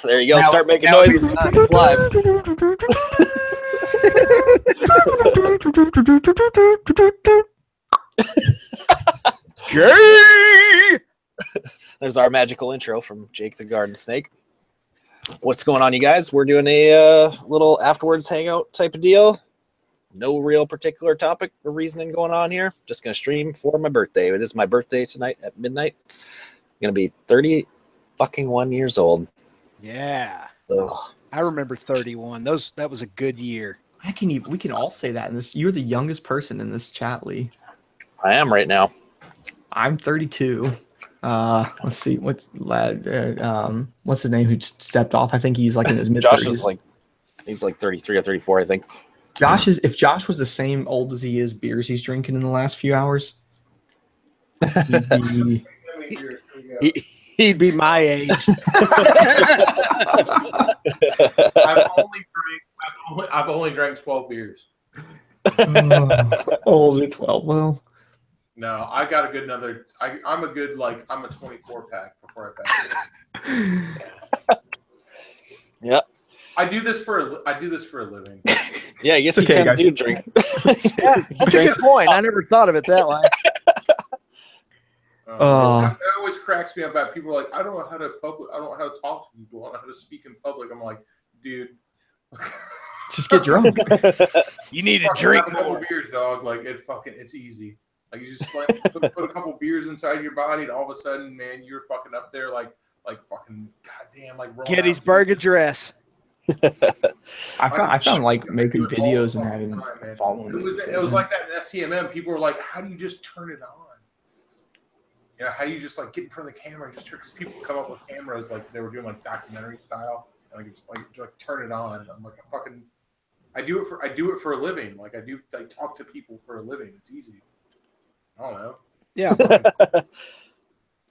There you go. Now, start making noises. It's live. Gay! There's our magical intro from Jake the Garden Snake. What's going on, you guys? We're doing a little afterwards hangout type of deal. No real particular topic or reasoning going on here. Just going to stream for my birthday. It is my birthday tonight at midnight. I'm going to be 31 years old. Yeah. Ugh. I remember 31. That was a good year. We can all say that in this. You're the youngest person in this chat, Lee. I am right now. I'm 32. Let's see. What's his name who stepped off? I think he's like in his mid-30s. Josh is he's like 33 or 34, I think. If Josh was the same old as he is beers he's drinking in the last few hours, he'd be my age. I've only drank 12 beers. Only 12. Well, no, I got a good another. I'm a 24 pack before I pass. Yep. I do this for a living. Yeah, I guess you kind of do drink. Yeah, that's a good point. I never thought of it that way. It always cracks me up about people like, I don't know how to talk to people. I don't know how to speak in public. I'm like, dude, just get drunk. You need to drink a couple beers, dog. Like it's easy. Like you just put a couple beers inside your body, and all of a sudden, man, you're fucking up there like fucking goddamn like Gettysburg Address. I found like making videos and having following. It was like that in SCMM. People were like, how do you just turn it on? You know, how do you just like get in front of the camera and just because people come up with cameras like they were doing like documentary style and just turn it on. And I'm like, I do it for a living. Like I talk to people for a living. It's easy. I don't know. Yeah.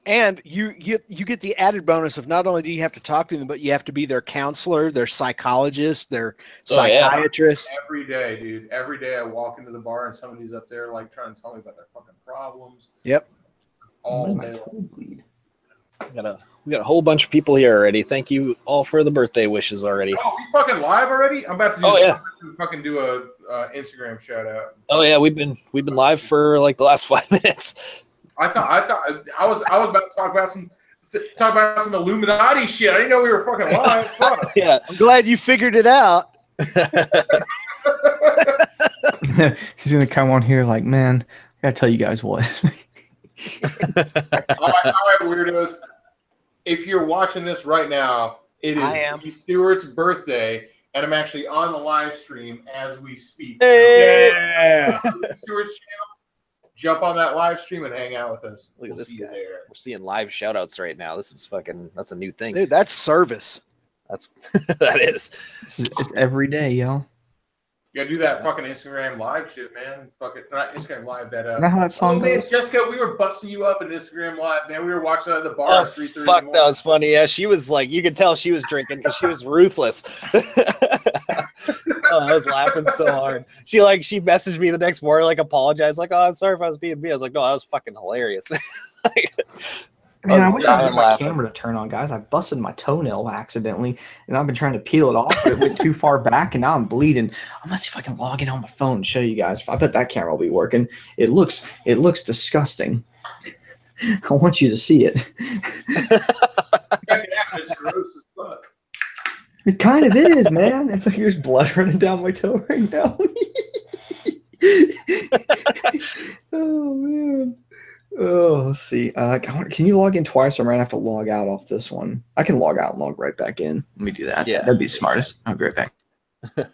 And you get the added bonus of not only do you have to talk to them, but you have to be their counselor, their psychologist, their psychiatrist. Every day, dude. Every day I walk into the bar and somebody's up there like trying to tell me about their fucking problems. Yep. All day. We got a whole bunch of people here already. Thank you all for the birthday wishes already. Oh, we fucking live already? I'm about to fucking do a Instagram shout out. Oh yeah, we've been live for like the last 5 minutes. I was about to talk about some Illuminati shit. I didn't know we were fucking live. Yeah. I'm glad you figured it out. He's gonna come on here like, man, I gotta tell you guys what. All right, weirdos. If you're watching this right now, it is Stuart's birthday, and I'm actually on the live stream as we speak. Hey! Yeah. Stuart's channel. Jump on that live stream and hang out with us. Look at this guy. We're seeing live shout outs right now. This is that's a new thing. Dude, that's service. That is. It's every day, y'all. You gotta do that fucking Instagram live shit, man. Fucking not Instagram live. That Jessica, we were busting you up in Instagram live. Man, we were watching at the bar. Oh, fuck, that was funny. Yeah, she was like, you could tell she was drinking because she was ruthless. I was laughing so hard. She messaged me the next morning, like apologized, like, oh, I'm sorry if I was being me. I was like, no, that was fucking hilarious. Man, I wish I had my camera to turn on, guys. I busted my toenail accidentally, and I've been trying to peel it off, but it went too far back, and now I'm bleeding. I'm gonna see if I can log in on my phone and show you guys. I bet that camera will be working. It looks disgusting. I want you to see it. It's gross as fuck. It kind of is, man. It's like there's blood running down my toe right now. Oh man. Oh, let's see. Can you log in twice, or am I gonna have to log out off this one? I can log out and log right back in. Let me do that. Yeah, that'd be smartest. I'll be right back. What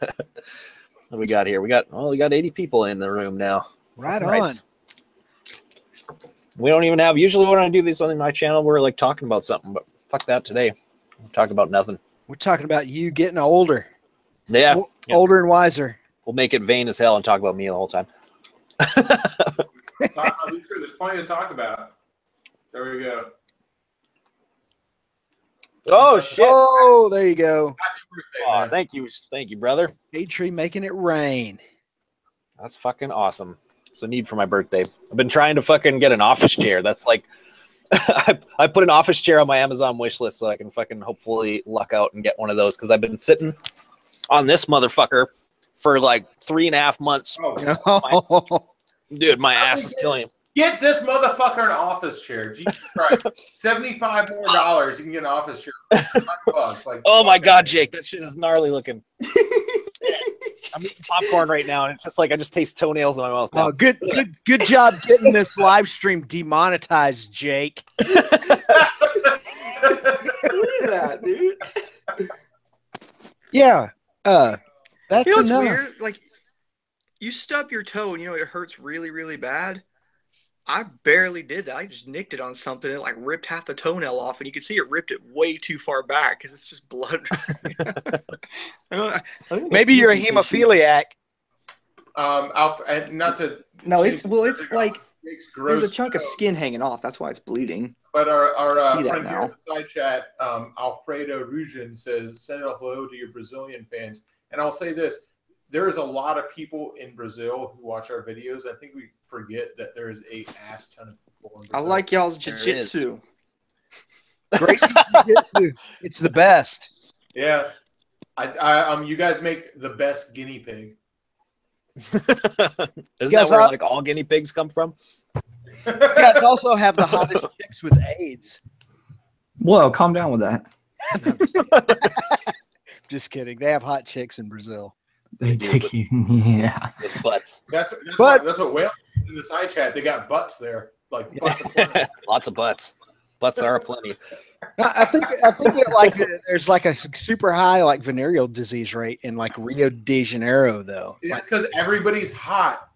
do we got here? We got 80 people in the room now. Right on. We don't even have. Usually, when I do this on my channel, we're like talking about something, but fuck that today. We're talking about nothing. We're talking about you getting older. Yeah, older and wiser. We'll make it vain as hell and talk about me the whole time. There's plenty to talk about. There we go. Oh shit! Oh, there you go. Happy birthday, thank you, brother. Shade tree making it rain. That's fucking awesome. It's a need for my birthday. I've been trying to fucking get an office chair. That's like I put an office chair on my Amazon wish list so I can fucking hopefully luck out and get one of those because I've been sitting on this motherfucker for like 3.5 months. Oh. Dude, my ass is killing me. Get this motherfucker an office chair. Jesus Christ. $75 more. You can get an office chair for $100. Like, oh my God, Jake, that shit is gnarly looking. I'm eating popcorn right now, and it's just like I just taste toenails in my mouth now. Oh, good job getting this live stream demonetized, Jake. Look at that, dude. Yeah. That's You know what's enough. weird? Like, you stub your toe and you know it hurts really, really bad. I barely did that. I just nicked it on something and it like ripped half the toenail off, and you can see it ripped it way too far back because it's just blood. Maybe you're a hemophiliac. And not to. No, it's like Jake's there's a gross chunk of toe. skin hanging off. That's why it's bleeding. But our See that friend here now. in the side chat, Alfredo Rugen says, send a hello to your Brazilian fans. And I'll say this. There is a lot of people in Brazil who watch our videos. I think we forget that there is a ass ton of people in I Brazil. like y'all's There jiu-jitsu. Gracie Jiu-Jitsu. It's the best. Yeah. You guys make the best guinea pig. Isn't Guys, that where like all guinea pigs come from? You guys also have the hottest chicks with AIDS. Whoa, calm down with that. Just kidding. They have hot chicks in Brazil. They take you, yeah. With butts. That's But- what Whale in the side chat. They got butts there, like butts. Of Lots of butts. Butts are plenty. I think that like there's like a super high like venereal disease rate in like Rio de Janeiro though. It's because everybody's hot.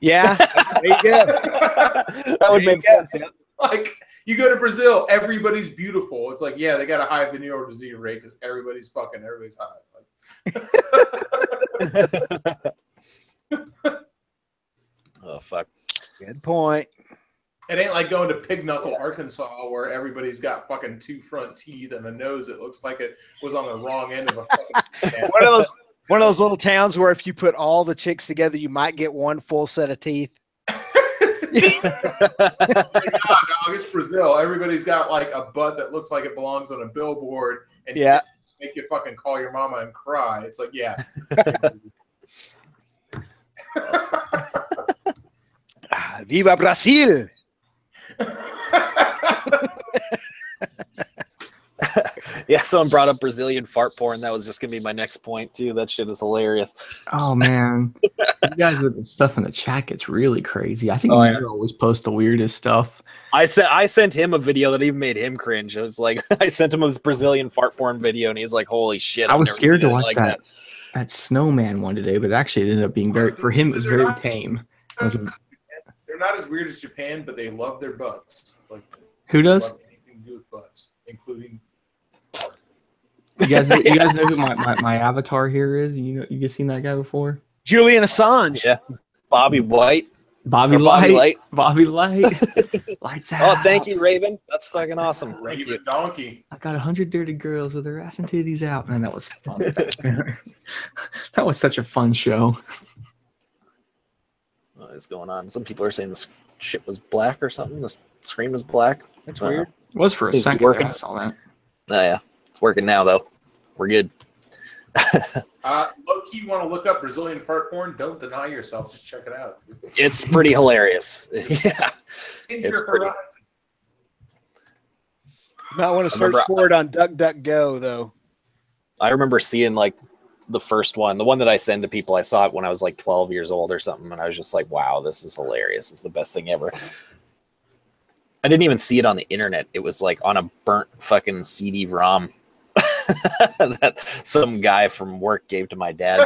Yeah, there you go. That would make sense. Yeah. Like you go to Brazil, everybody's beautiful. It's like, yeah, they got a high venereal disease rate because everybody's hot. Like, Oh fuck. Good point. it ain't like going to Pig Knuckle, Arkansas, where everybody's got fucking 2 front teeth and a nose that looks like it was on the wrong end of a fucking. One of those little towns where if you put all the chicks together, you might get one full set of teeth. Oh my God, dog, it's Brazil. Everybody's got like a butt that looks like it belongs on a billboard, and Yeah. make you fucking call your mama and cry. It's like, yeah. Viva Brazil! Yeah, someone brought up Brazilian fart porn. That was just gonna be my next point too. That shit is hilarious. Oh man, you guys with the stuff in the chat gets really crazy. I think Oh, you yeah. always post the weirdest stuff. I sent him a video that even made him cringe. It was like I sent him this Brazilian fart porn video, and he's like, "Holy shit!" I I've was never scared seen to anything watch that snowman one today, but actually it ended up being for him it was very tame. It was They're not as weird as Japan, but they love their butts. Like, Who they does? love anything to do with butts, including. You guys know who my avatar here is? You guys seen that guy before? Julian Assange. Yeah, Bobby White. Bobby Or Light. Bobby Light. Lights out. Oh, thank you, Raven. That's fucking awesome. Thank Raven you. Donkey. I got 100 dirty girls with their ass and titties out. Man, that was fun. That was such a fun show. What is going on? Some people are saying this shit was black or something. The screen was black. That's weird. It was for a Seems to be second. working. I saw that. Oh yeah, it's working now though. We're good. Low key, you want to look up Brazilian fart porn? Don't deny yourself. Just check it out. It's pretty hilarious. Yeah. In It's your pretty- horizon. You might want to search remember- for it on DuckDuckGo though. I remember seeing like the first one, the one that I send to people. I saw it when I was like 12 years old or something, and I was just like, "Wow, this is hilarious! It's the best thing ever." I didn't even see it on the internet. It was like on a burnt fucking CD-ROM that some guy from work gave to my dad.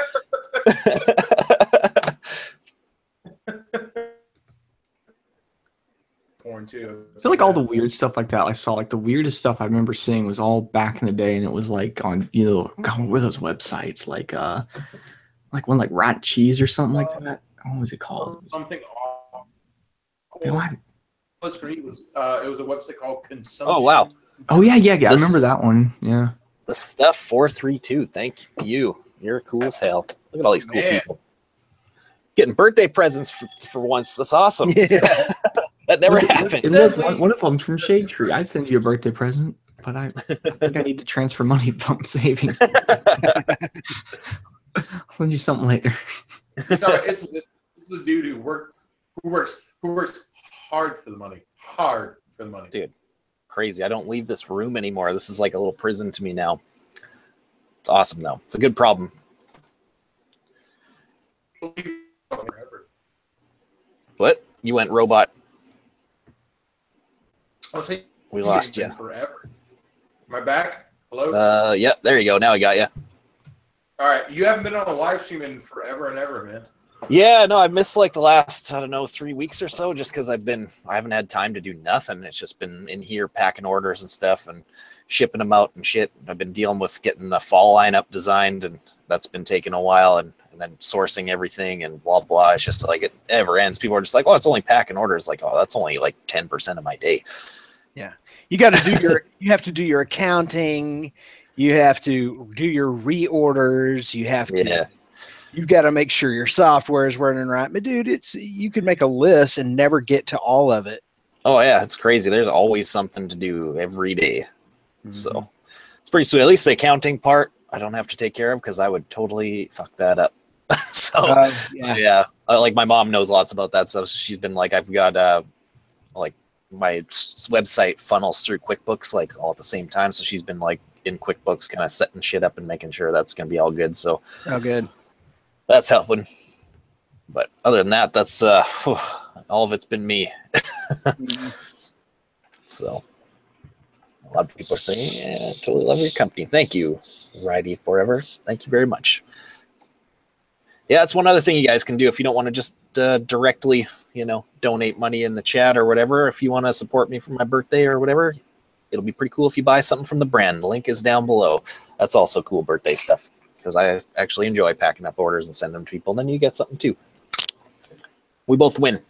Porn too. I feel like all the weird stuff like that I saw, like the weirdest stuff I remember seeing was all back in the day, and it was like on, God, what were those websites? Like one like Rat Cheese or something like that. What was it called? Something awful. You know, Was for me was it was a website called Consumption. Oh wow, Oh yeah. I This remember is- that one. Yeah. the stuff 432. Thank you. You're cool as hell. Look at all these cool Man. people getting birthday presents for once. That's awesome. Yeah. That never happens. And look, one of them's from Shade Tree. I'd send you a birthday present, but I think I need to transfer money from savings. I'll send you something later. So it's the dude who works hard for the money. Hard for the money. Dude, crazy. I don't leave this room anymore. This is like a little prison to me now. It's awesome, though. It's a good problem. What? You went robot. I'll say we lost you. Forever. Am I back? Hello? Yep, there you go. Now I got you. All right. You haven't been on a live stream in forever and ever, man. Yeah, no, I missed like the last, I don't know, 3 weeks or so, just because I haven't had time to do nothing. It's just been in here packing orders and stuff and shipping them out and shit. I've been dealing with getting the fall lineup designed, and that's been taking a while, and then sourcing everything and blah, blah. It's just like it never ends. People are just like, oh, it's only packing orders. Like, oh, that's only like 10% of my day. Yeah. You got to do you have to do your accounting. You have to do your reorders. You have to, you've got to make sure your software is running right. But dude, you could make a list and never get to all of it. Oh yeah. It's crazy. There's always something to do every day. Mm-hmm. So it's pretty sweet. At least the accounting part, I don't have to take care of because I would totally fuck that up. So yeah. Like my mom knows lots about that stuff. So she's been like, I've got like my website funnels through QuickBooks like all at the same time. So she's been like in QuickBooks kind of setting shit up and making sure that's going to be all good. So good. That's helping. But other than that, that's all of it's been me. So a lot of people are saying, yeah, totally love your company. Thank you, Righty Forever. Thank you very much. Yeah, that's one other thing you guys can do if you don't want to just directly, donate money in the chat or whatever. If you want to support me for my birthday or whatever, it'll be pretty cool if you buy something from the brand. The link is down below. That's also cool birthday stuff because I actually enjoy packing up orders and sending them to people. And then you get something too. We both win.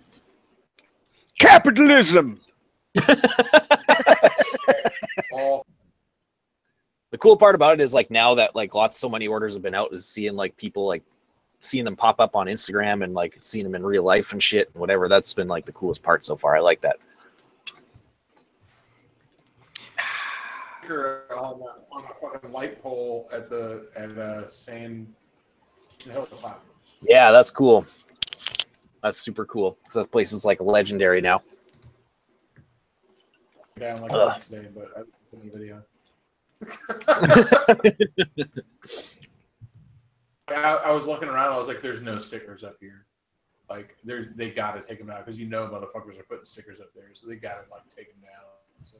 Capitalism. The cool part about it is like now that like so many orders have been out is seeing like people like seeing them pop up on Instagram and like seeing them in real life and shit and whatever. That's been like the coolest part so far. I like that. On a fucking light pole at Sand Hilltop. Yeah, that's cool. That's super cool because that place is like legendary now. Down like today, but I put in the video. I was looking around. I was like, "There's no stickers up here. Like, they got to take them out because motherfuckers are putting stickers up there, so they got to like take them down." So.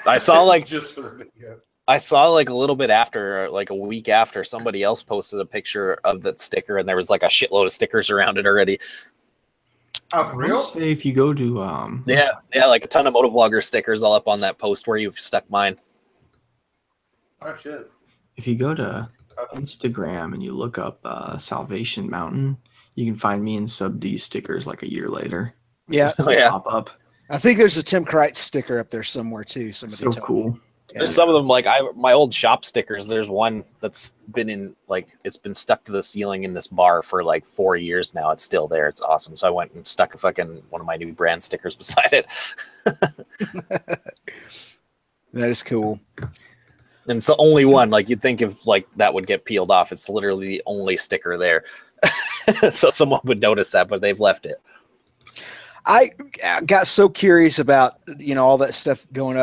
I saw like just for the video. I saw like a little bit after, like a week after, somebody else posted a picture of that sticker, and there was like a shitload of stickers around it already. Oh, real? Say if you go to yeah, like a ton of motovlogger stickers all up on that post where you've stuck mine. Oh shit! If you go to Instagram and you look up Salvation Mountain, you can find me in Sub D stickers like a year later. Yeah, pop up. I think there's a Tim Kreitz sticker up there somewhere too. So cool. Yeah. There's some of them like my old shop stickers. There's one that's been in like it's been stuck to the ceiling in this bar for like 4 years now. It's still there. It's awesome. So I went and stuck a fucking one of my new brand stickers beside it. That is cool. And it's the only one. Like you'd think if like that would get peeled off. It's literally the only sticker there. So someone would notice that, but they've left it. I got so curious about all that stuff going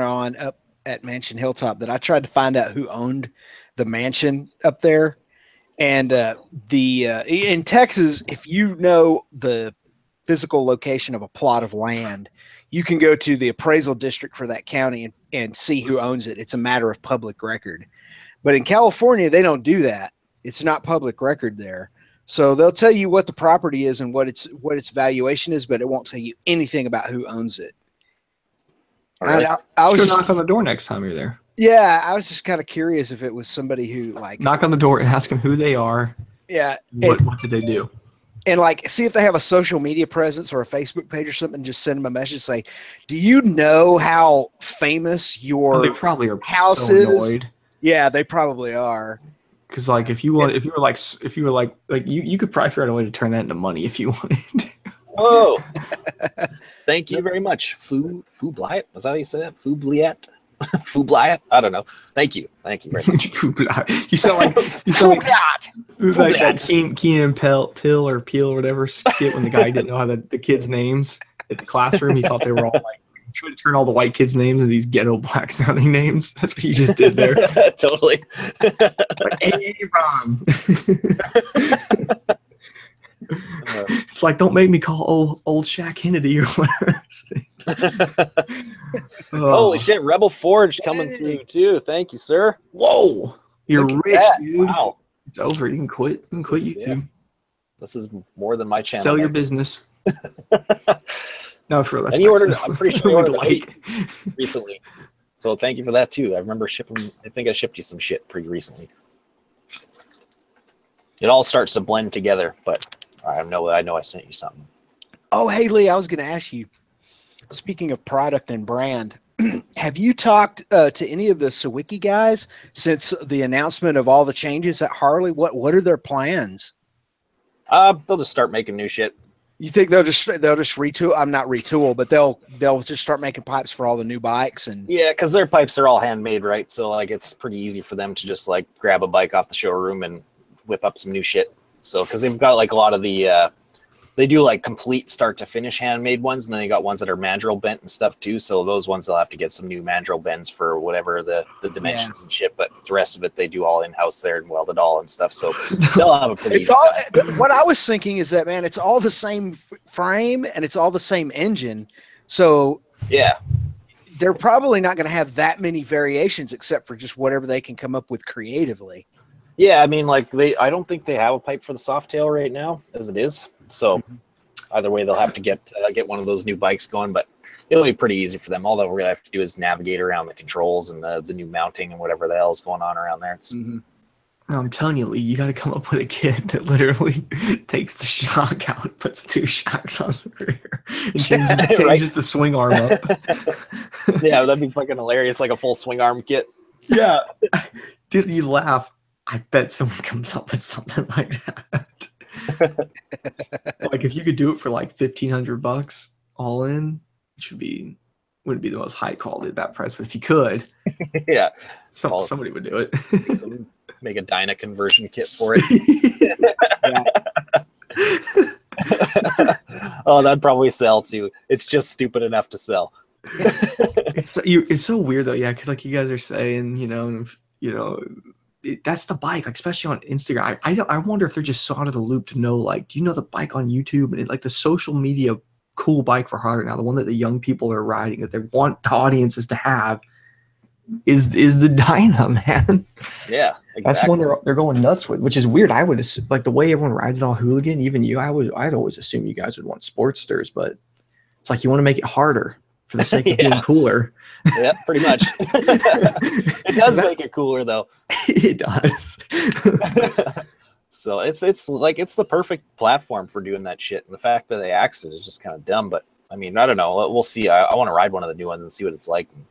on up at Mansion Hilltop that I tried to find out who owned the mansion up there. And in Texas, if you know the physical location of a plot of land, you can go to the appraisal district for that county and see who owns it. It's a matter of public record. But in California, they don't do that. It's not public record there. So they'll tell you what the property is and what its valuation is, but it won't tell you anything about who owns it. Really? I was just knock on the door next time you're there. Yeah, I was just kind of curious if it was somebody who like knock on the door and ask them who they are. Yeah, what did they do? And like see if they have a social media presence or a Facebook page or something. Just send them a message. Say, do you know how famous your they probably are house so is? Annoyed. Yeah, they probably are. Because like if you were like you could probably figure out a way to turn that into money if you wanted. Whoa! Thank you very much, Foo Bliat. Was that how you say that? Foo Bliat. Foo Bliat. I don't know. Thank you very much. You sound like that Keenan Pill or Peel or whatever skit when the guy didn't know how the kids' names at the classroom. He thought they were all like trying to turn all the white kids' names into these ghetto black sounding names. That's what you just did there. Totally. Like, hey, Ron. It's like, don't make me call old Shaq Kennedy or whatever. Holy shit, Rebel Forge coming through too. Thank you, sir. Whoa, you're rich, dude. Wow, it's over. You can quit. You can quit YouTube. Yeah. This is more than my channel. Sell your business. No, for real. And you ordered. I'm pretty sure you ordered recently. So thank you for that too. I remember shipping. I think I shipped you some shit pretty recently. It all starts to blend together, but I know I sent you something. Oh, hey Lee, I was going to ask you. Speaking of product and brand, have you talked to any of the Sawicki guys since the announcement of all the changes at Harley? What are their plans? They'll just start making new shit. You think they'll just retool? I'm not retool, but they'll just start making pipes for all the new bikes and yeah, because their pipes are all handmade, right? So like it's pretty easy for them to just like grab a bike off the showroom and whip up some new shit. So because they've got like a lot of the they do like complete start to finish handmade ones, and then they got ones that are mandrel bent and stuff too. So those ones they'll have to get some new mandrel bends for whatever the dimensions and shit. But the rest of it they do all in house there and weld it all and stuff. So they'll have a pretty easy time. What I was thinking is that, man, it's all the same frame and it's all the same engine. So yeah, they're probably not going to have that many variations except for just whatever they can come up with creatively. Yeah, I mean, like I don't think they have a pipe for the Softail right now as it is. So either way, they'll have to get one of those new bikes going, but it'll be pretty easy for them. All they'll really have to do is navigate around the controls and the new mounting and whatever the hell is going on around there. I'm telling you, Lee, you got to come up with a kit that literally takes the shock out, puts 2 shocks on the rear, and changes the swing arm up. Yeah, that'd be fucking hilarious, like a full swing arm kit. Yeah. Dude, you laugh. I bet someone comes up with something like that. Like if you could do it for like $1,500 all in, which wouldn't be the most high quality at that price, but if you could, yeah, somebody would do it. Make a Dyna conversion kit for it. Oh, that'd probably sell too. It's just stupid enough to sell. It's so weird though, yeah, because like you guys are saying, that's the bike, like especially on Instagram. I wonder if they're just so out of the loop to know, like, do you know the bike on YouTube and like the social media cool bike for Harley now, the one that the young people are riding that they want the audiences to have is the Dyna, man. Yeah, exactly. That's the one they're going nuts with, which is weird. I would like the way everyone rides it all hooligan, even you. I'd always assume you guys would want Sportsters, but it's like you want to make it harder for the sake of being cooler. Yeah, pretty much. It does make it cooler though. It does. So it's like it's the perfect platform for doing that shit. And the fact that they axed it is just kind of dumb. But I mean, I don't know. We'll see. I want to ride one of the new ones and see what it's like. And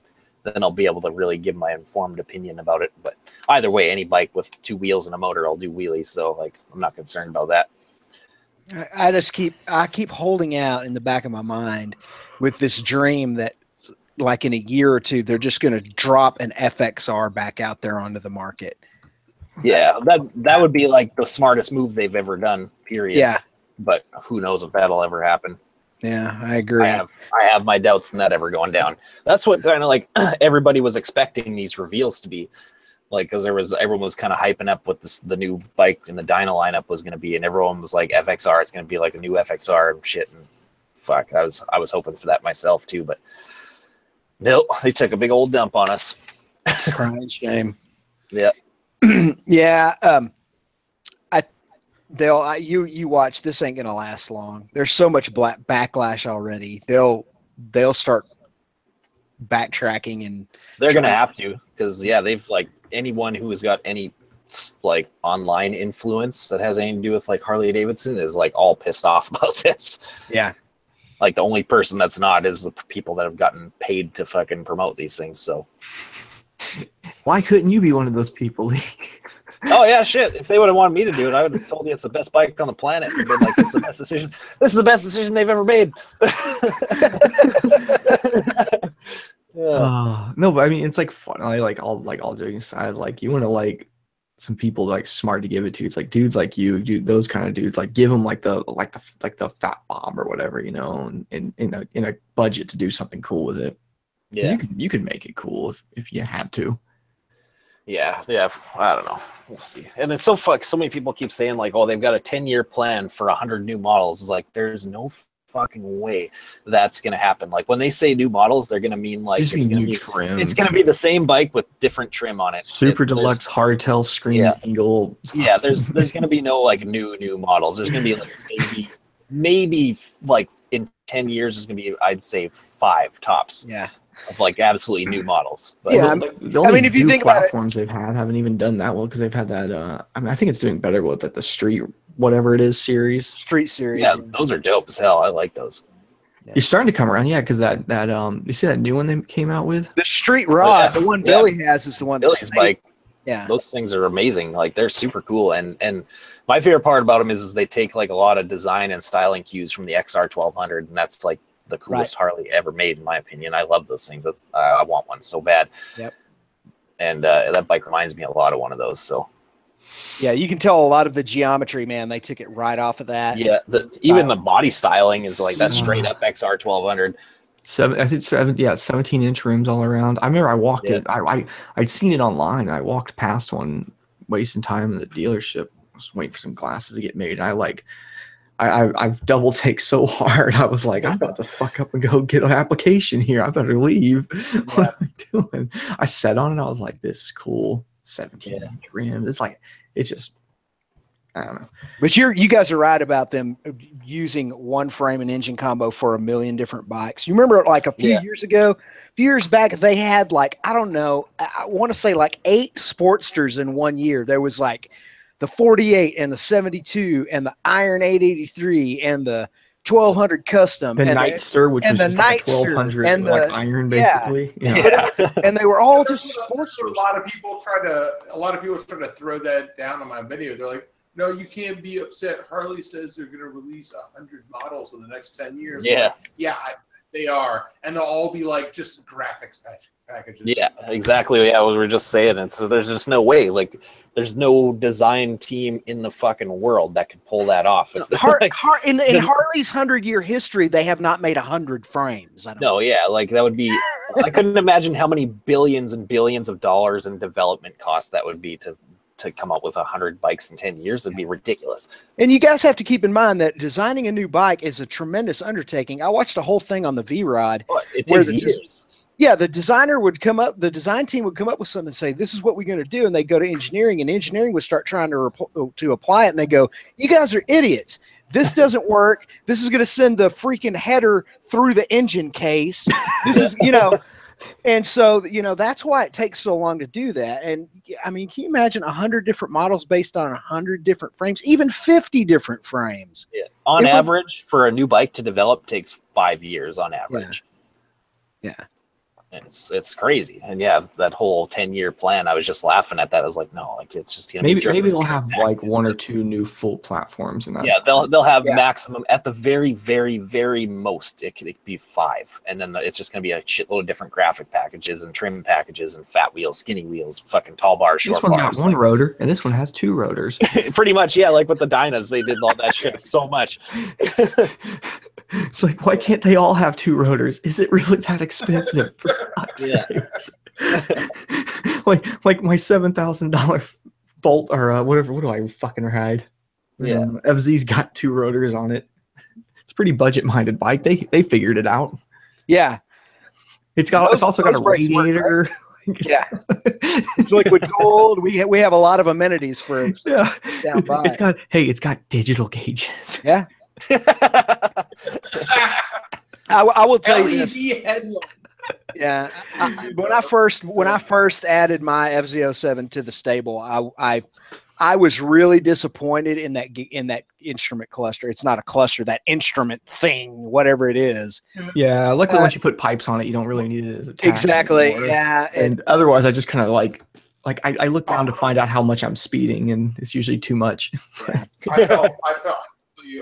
then I'll be able to really give my informed opinion about it. But either way, any bike with 2 wheels and a motor, I'll do wheelies. So like, I'm not concerned about that. I keep holding out in the back of my mind with this dream that like in a year or two, they're just going to drop an FXR back out there onto the market. Yeah, that would be like the smartest move they've ever done, period. Yeah. But who knows if that'll ever happen. Yeah, I agree. I have my doubts in that ever going down. That's what kind of like everybody was expecting these reveals to be. Like, because everyone was kind of hyping up what the new bike in the Dyna lineup was going to be, and everyone was like, FXR, it's going to be like a new FXR and shit. And fuck, I was hoping for that myself too, but no, they took a big old dump on us. Crying shame. Yeah. Yeah. You watch, this ain't gonna last long. There's so much backlash already. They'll start backtracking, and they're gonna have to, because they've like anyone who has got any like online influence that has anything to do with like Harley Davidson is like all pissed off about this. Yeah. Like the only person that's not is the people that have gotten paid to fucking promote these things. So why couldn't you be one of those people? Oh yeah, shit. If they would have wanted me to do it, I would have told you it's the best bike on the planet. And been like, this is the best decision. This is the best decision they've ever made. Yeah. No, but I mean, it's like fun. I like all joking aside, like you want to like some people like smart to give it to. It's like dudes like you, those kind of dudes, like give them like the fat bomb or whatever, you know, and in a budget to do something cool with it. Yeah. You could make it cool if you had to. Yeah, I don't know. We'll see. And it's so many people keep saying like, oh, they've got a 10-year plan for 100 new models. It's like there's no fucking way that's gonna happen. Like when they say new models, they're gonna mean like it's gonna be trim. It's gonna be the same bike with different trim on it. Super deluxe hardtail screen angle. Yeah, there's gonna be no like new models. There's gonna be like maybe like in 10 years there's gonna be, I'd say, 5 tops. Yeah. Of like absolutely new models. But Yeah, the only if you think platforms they've had haven't even done that well because they've had that. I mean, I think it's doing better with the street, whatever it is, Street Series. Yeah, those are dope as hell. I like those. Yeah. You're starting to come around, yeah, because that you see that new one they came out with? The Street Rod, the one Billy has is the one Billy's bike. Yeah, those things are amazing. Like they're super cool, and my favorite part about them is they take like a lot of design and styling cues from the XR 1200, and that's like the coolest Harley ever made, in my opinion. I love those things. I want one so bad. Yep. And that bike reminds me a lot of one of those. So. Yeah, you can tell a lot of the geometry, man. They took it right off of that. Yeah, even the body styling is like that straight up XR 1200. 17-inch rims all around. I remember I walked it. I'd seen it online. I walked past one, wasting time in the dealership. I was waiting for some glasses to get made. And I've double take so hard. I was like, I'm about to fuck up and go get an application here. I better leave. What am I doing? I sat on it. I was like, this is cool. 17-inch rims. It's like, it's just, I don't know. But you guys are right about them using one frame and engine combo for a million different bikes. You remember like a few years back, they had like, I don't know, I want to say like 8 Sportsters in one year. There was like the 48 and the 72 and the Iron 883 and the 1200 custom, the Nightster, which was the just like 1200 and like iron, basically. Yeah. And they were all just Sportsters. A lot of people try to throw that down on my video. They're like, no, you can't be upset. Harley says they're going to release 100 models in the next 10 years. Yeah. They are. And they'll all be like just graphics packages. Yeah, exactly. Yeah, we were just saying it. So there's just no way. Like, there's no design team in the fucking world that could pull that off. In Harley's 100-year history, they have not made 100 frames. Like that would be. I couldn't imagine how many billions and billions of dollars in development costs that would be to come up with 100 bikes in 10 years. It'd be ridiculous. And you guys have to keep in mind that designing a new bike is a tremendous undertaking. I watched a whole thing on the V-Rod. It takes years. The design team would come up with something and say, this is what we're going to do. And they go to engineering, and engineering would start trying to apply it. And they go, you guys are idiots. This doesn't work. This is going to send the freaking header through the engine case. This is, and so, that's why it takes so long to do that. And I mean, can you imagine 100 different models based on 100 different frames, even 50 different frames? Yeah. On average, for a new bike to develop takes 5 years on average. Yeah. And it's crazy. And that whole 10-year plan, I was just laughing at that. I was like, no, like it's just maybe they'll have like 1 or 2 new full platforms in that. Yeah, they'll have maximum at the very, very, very most. It could be 5, and then it's just gonna be a shitload of different graphic packages and trim packages and fat wheels, skinny wheels, fucking tall bars, short bars. This one's got 1 rotor, and this one has 2 rotors. Pretty much, yeah. Like with the Dynas, they did all that shit so much. It's like, why can't they all have 2 rotors? Is it really that expensive? For fuck's sakes? like my $7,000 Bolt or whatever. What do I fucking ride? Yeah, FZ's got 2 rotors on it. It's a pretty budget-minded bike. They figured it out. Yeah, it's also got a radiator. Yeah, it's liquid gold. We have a lot of amenities for down by. It's got digital gauges. Yeah. I will tell you LED headlight. Yeah, when I first added my FZ07 to the stable, I was really disappointed in that instrument cluster. It's not a cluster, that instrument thing, whatever it is. Yeah, luckily once you put pipes on it, you don't really need it as a tach exactly. anymore. Yeah, and otherwise, I just kind of like like I look down to find out how much I'm speeding, and it's usually too much. Yeah.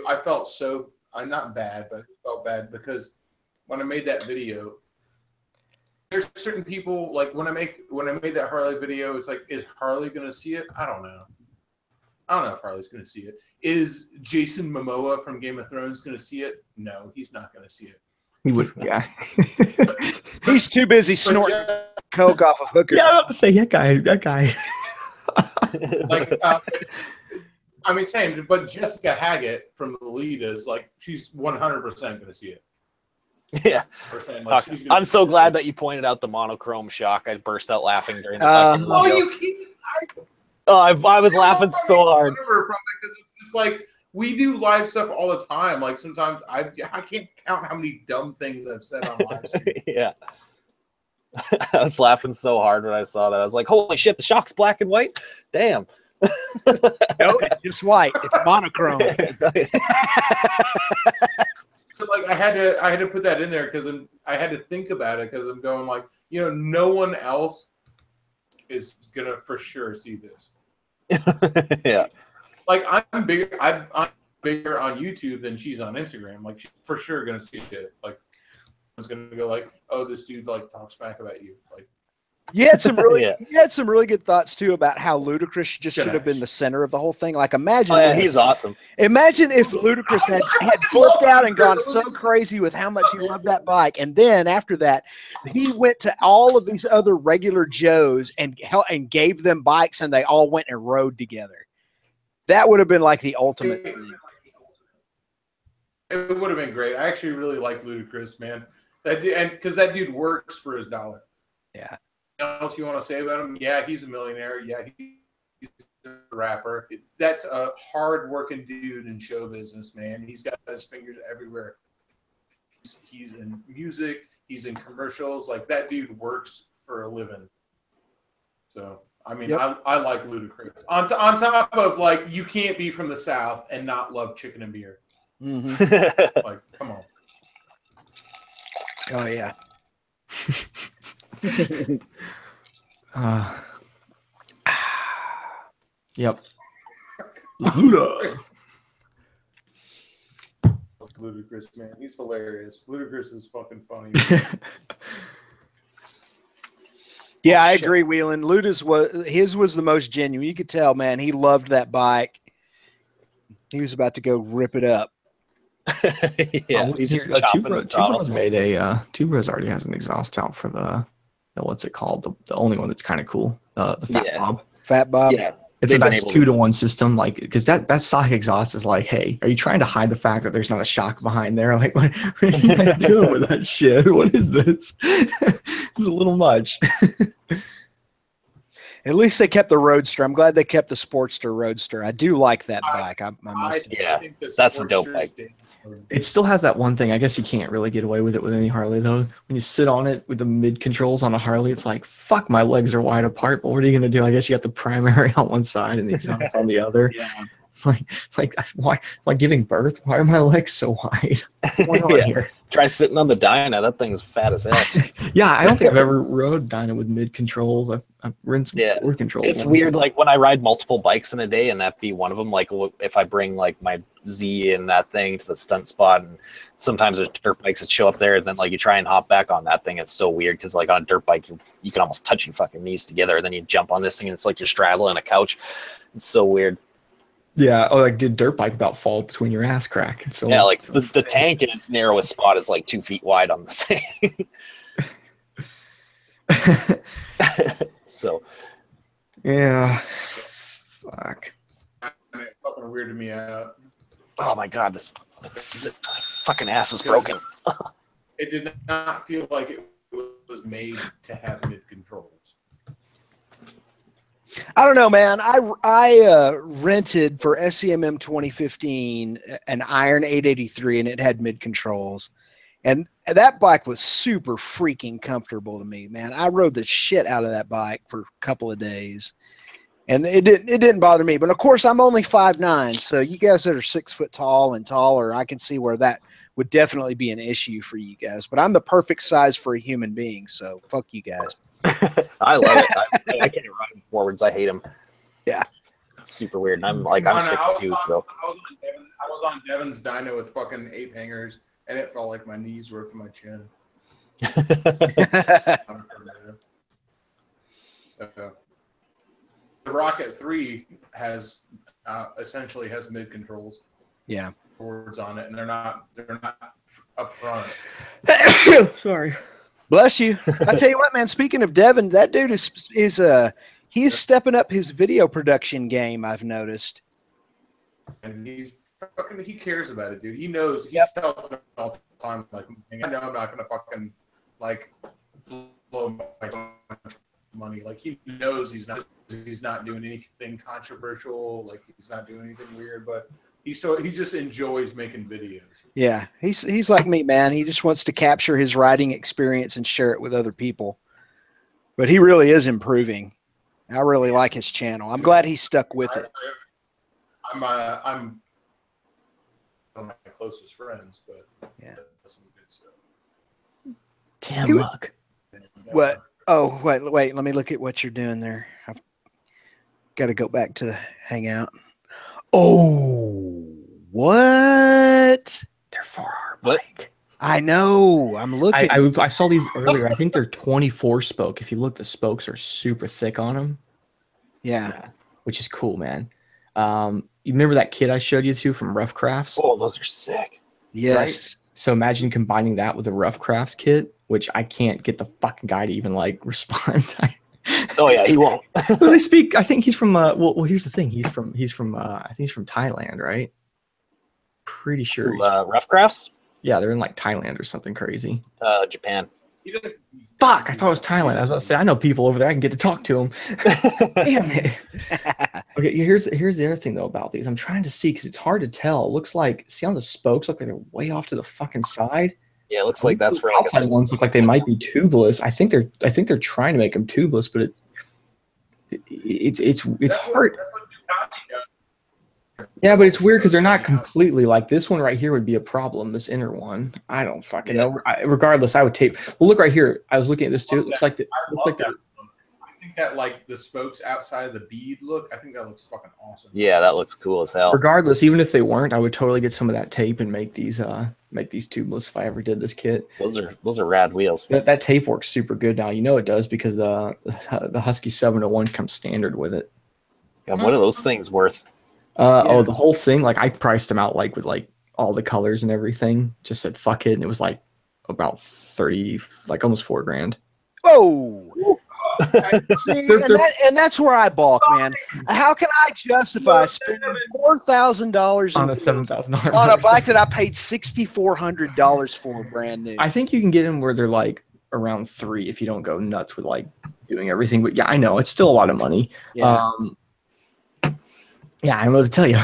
I felt so not bad, but I felt bad because when I made that video, there's certain people like when I made that Harley video, it's like, is Harley gonna see it? I don't know. I don't know if Harley's gonna see it. Is Jason Momoa from Game of Thrones gonna see it? No, he's not gonna see it. He would, yeah. He's too busy snorting coke off of hookers. Yeah, I was about to say that guy. Like, I mean, same. But Jessica Haggett from the lead is like, she's 100% going to see it. Yeah. Like, I'm so glad that you pointed out the monochrome shock. I burst out laughing during the fucking oh, video. you keep. I was laughing so hard. Because it's like, we do live stuff all the time. Like sometimes I can't count how many dumb things I've said on live stream. Yeah. I was laughing so hard when I saw that. I was like, holy shit, the shock's black and white? Damn. No, it's just white. It's monochrome. Like I had to put that in there because I had to think about it because I'm going like, you know, no one else is gonna for sure see this. Yeah. Like I'm bigger on YouTube than she's on Instagram. Like she's for sure gonna see it. Like I was gonna go like, oh, this dude like talks smack about you. Like you had some really Yeah. you had some really good thoughts too about how Ludacris just should have been the center of the whole thing. Like imagine he's awesome. Imagine if Ludacris had flipped out and gone so crazy with how much he loved that bike, and then after that, he went to all of these other regular Joes and gave them bikes, and they all went and rode together. That would have been like the ultimate thing. It would have been great. I actually really like Ludacris, man. That dude, and because that dude works for his dollar. Yeah. Anything else you want to say about him? Yeah, he's a millionaire. Yeah, he's a rapper. That's a hard-working dude in show business, man. He's got his fingers everywhere. He's in music. He's in commercials. Like that dude works for a living. So. I mean, yep. I like Ludacris. On top of, like, you can't be from the South and not love chicken and beer. Mm-hmm. Like, come on. Oh, yeah. Yep. Ludacris, man. He's hilarious. Ludacris is fucking funny. Yeah, I agree, Whelan. His was the most genuine. You could tell, man, he loved that bike. He was about to go rip it up. Yeah, he's just Two Bros made a Two Bros already has an exhaust out for the what's it called? The only one that's kind of cool. The Fat Bob. Fat Bob. Yeah. It's a nice 2-to-1 system, like because that stock exhaust is like, hey, are you trying to hide the fact that there's not a shock behind there? Like, what are you guys doing with that shit? What is this? It's a little much. At least they kept the Roadster. I'm glad they kept the Sportster Roadster. I do like that bike. I must. Yeah, that's a dope bike. It still has that one thing. I guess you can't really get away with it with any Harley, though. When you sit on it with the mid controls on a Harley, it's like, fuck, my legs are wide apart. But what are you going to do? I guess you got the primary on one side and the exhaust on the other. Yeah. It's like, why am I giving birth? Why are my legs so wide? What's going on here? Try sitting on the Dyna. That thing's fat as hell. Yeah, I don't think I've ever rode Dyna with mid controls. I've ridden some forward controls. It's weird, like when I ride multiple bikes in a day, and that be one of them. Like if I bring like my Z and that thing to the stunt spot, and sometimes there's dirt bikes that show up there, and then like you try and hop back on that thing. It's so weird because like on a dirt bike, you can almost touch your fucking knees together, and then you jump on this thing, and it's like you're straddling a couch. It's so weird. Yeah, oh, like did dirt bike about fall between your ass crack? So yeah, like the tank in its narrowest spot is like 2 feet wide on the thing. So, yeah, fuck. It fucking weirded me out. Oh my god, this fucking ass is broken. It did not feel like it was made to have mid controls. I don't know, man. I rented for SCMM 2015 an Iron 883, and it had mid controls, and that bike was super freaking comfortable to me, man. I rode the shit out of that bike for a couple of days, and it didn't bother me. But of course, I'm only 5'9", so you guys that are 6 foot tall and taller, I can see where that would definitely be an issue for you guys. But I'm the perfect size for a human being, so fuck you guys. I love it. I can't ride forwards. I hate them. Yeah. It's super weird. And I'm 6'2", so. I was on Devin's dyno with fucking 8 hangers, and it felt like my knees were up to my chin. The Rocket 3 has essentially has mid controls. Yeah. Boards on it, and they're not up front. Sorry. Bless you. I tell you what, man. Speaking of Devin, that dude he's stepping up his video production game. I've noticed. And he cares about it, dude. He knows. He tells me all the time, like, I know I'm not gonna fucking like blow my money. Like, he knows he's not doing anything controversial. Like, he's not doing anything weird, but he just enjoys making videos. Yeah, he's like me, man. He just wants to capture his writing experience and share it with other people. But he really is improving. I really like his channel. I'm glad he stuck with it. I'm one of my closest friends, but yeah, that's some good stuff. Damn luck. What? Oh, wait. Let me look at what you're doing there. I've got to go back to the Hangout. Oh, what? They're for our What? bike. I know. I'm looking. I saw these earlier. I think they're 24 spoke. If you look, the spokes are super thick on them. Yeah. Which is cool, man. You remember that kit I showed you from Rough Crafts? Oh, those are sick. Yes. Right? So imagine combining that with a Rough Crafts kit, which I can't get the fucking guy to even like respond. Oh yeah, he won't. Well, they speak. I think he's from. Well, here's the thing. He's from. I think he's from Thailand, right? Pretty sure. Rough Crafts? Yeah, they're in like Thailand or something crazy. Japan. Fuck! I thought it was Thailand. I was about to say I know people over there. I can get to talk to them. Damn it. Okay, here's the other thing though about these. I'm trying to see because it's hard to tell. It looks like on the spokes look like they're way off to the fucking side. Yeah, it looks like that's for outside ones look like they might be tubeless. I think they're trying to make them tubeless, but it's hard. That's what Ducati does. Yeah, but it's weird because they're not completely like this one right here would be a problem. This inner one, I don't fucking know. Regardless, I would tape. Well, look right here. I was looking at this too. It looks like I think that like the spokes outside of the bead look. I think that looks fucking awesome. Yeah, that looks cool as hell. Regardless, even if they weren't, I would totally get some of that tape and make these tubeless if I ever did this kit. Those are rad wheels. That tape works super good now. You know it does because the Husky 701 comes standard with it. Yeah, what are those things worth? Oh, the whole thing. Like I priced them out like with like all the colors and everything. Just said fuck it, and it was like about 30, like almost $4,000. Whoa. See, and that's where I balk, man. How can I justify spending $4,000 on a $7,000 on a bike that I paid $6,400 for brand new? I think you can get them where they're like around $3,000 if you don't go nuts with like doing everything. But yeah, I know it's still a lot of money. Yeah. Yeah, I don't know what to tell you.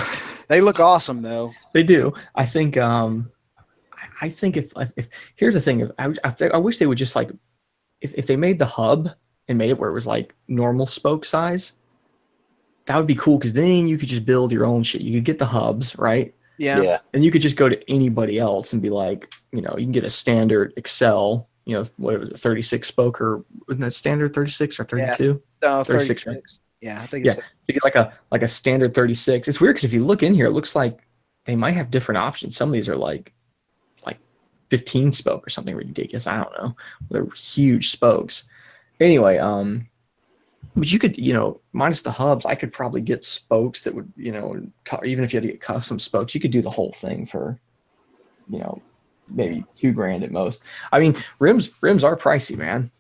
They look awesome though. They do. I think. I think if here's the thing. I wish they would just like if they made the hub and made it where it was like normal spoke size, that would be cool because then you could just build your own shit. You could get the hubs, right? Yeah. And you could just go to anybody else and be like, you can get a standard Excel, what was it, 36 spoke or wasn't that standard 36 or 32? Yeah. No, 36. Right? Yeah, I think it's you get like a standard 36. It's weird because if you look in here, it looks like they might have different options. Some of these are like 15 spoke or something ridiculous. I don't know. They're huge spokes. Anyway, but you could, minus the hubs, I could probably get spokes that would, even if you had to get custom spokes, you could do the whole thing for, maybe $2,000 at most. I mean, rims are pricey, man.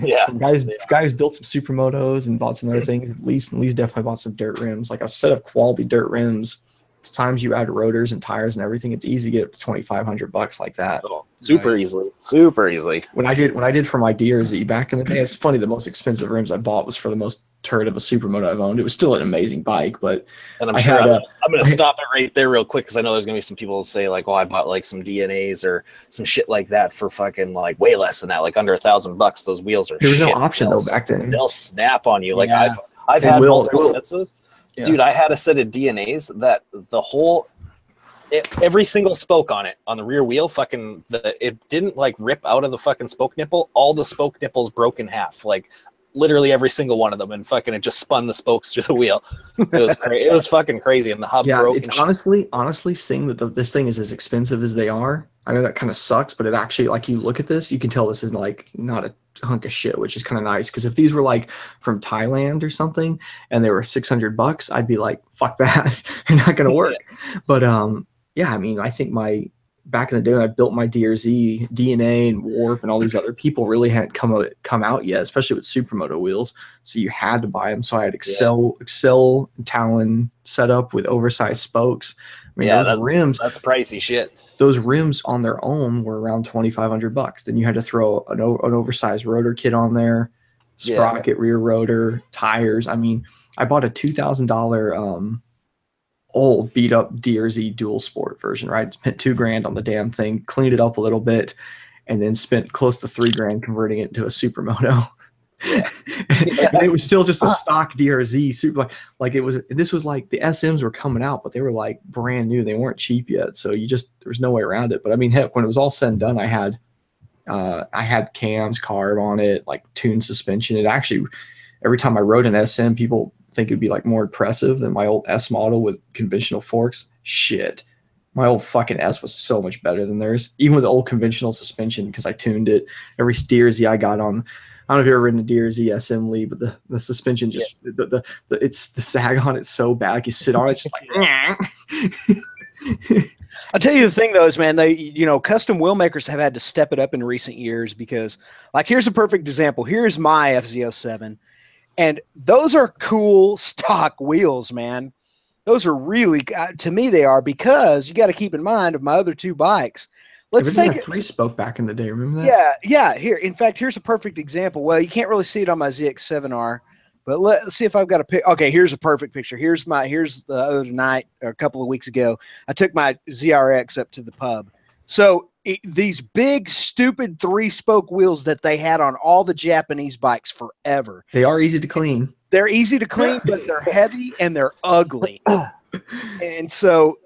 Yeah. Guys built some supermotos and bought some other things. Lee's definitely bought some dirt rims, like a set of quality dirt rims. Times you add rotors and tires and everything, it's easy to get up to $2,500 like that. Super easily. When I did for my DRZ back in the day, it's funny. The most expensive rims I bought was for the most turd of a supermoto I've owned. It was still an amazing bike, but and I'm going to stop it right there real quick because I know there's going to be some people who say like, "Oh, I bought like some DNAs or some shit like that for fucking like way less than that, like under $1,000." Those wheels are. There was shit. no option though back then. They'll snap on you. Like Yeah. I've had multiple sets of. Yeah. Dude, I had a set of DNAs that every single spoke on it, on the rear wheel, it didn't like rip out of the fucking spoke nipple. All the spoke nipples broke in half. Like literally every single one of them, and fucking it just spun the spokes through the wheel. It was crazy. It was fucking crazy, and the hub broke. It's honestly, seeing that this thing is as expensive as they are, I know that kind of sucks, but it actually, like, you look at this, you can tell this is like not a hunk of shit, which is kind of nice. Because if these were like from Thailand or something and they were $600, I'd be like, fuck that, they're not gonna work. But yeah, I mean, I think back in the day when I built my DRZ, DNA and Warp and all these other people really hadn't come out yet, especially with Supermoto wheels. So you had to buy them. So I had Excel Talon set up with oversized spokes. I mean, those rims, that's pricey shit. Those rims on their own were around $2,500. Then you had to throw an oversized rotor kit on there, sprocket, rear rotor, tires. I mean, I bought a $2,000 old beat up DRZ dual sport version, right? Spent $2,000 on the damn thing, cleaned it up a little bit, and then spent close to $3,000 converting it into a Supermoto. Yeah. And it was still just a stock DRZ like it was. This was like the SMs were coming out, but they were like brand new. They weren't cheap yet, so there was no way around it. But I mean, heck, when it was all said and done, I had cams, carb on it, like tuned suspension. It actually, every time I rode an SM, people think it'd be like more impressive than my old S model with conventional forks. Shit, my old fucking S was so much better than theirs, even with the old conventional suspension, because I tuned it. Every DRZ I got on, I don't know if you've ever ridden a DRZ SM Lee, but the suspension just it's the sag on it so bad. Like you sit on it, it's just like. I'll tell you the thing though is, man, custom wheel makers have had to step it up in recent years, because, like, here's a perfect example. Here's my FZ07, and those are cool stock wheels, man. Those are really, to me, they are, because you got to keep in mind of my other two bikes. Let's take a 3-spoke back in the day. Remember that? Yeah. Here, in fact, here's a perfect example. Well, you can't really see it on my ZX7R, but let's see if I've got a pic. Okay, here's a perfect picture. Here's the other night, or a couple of weeks ago, I took my ZRX up to the pub. So these big, stupid 3-spoke wheels that they had on all the Japanese bikes forever. They are easy to clean. They're easy to clean, but they're heavy and they're ugly. And so,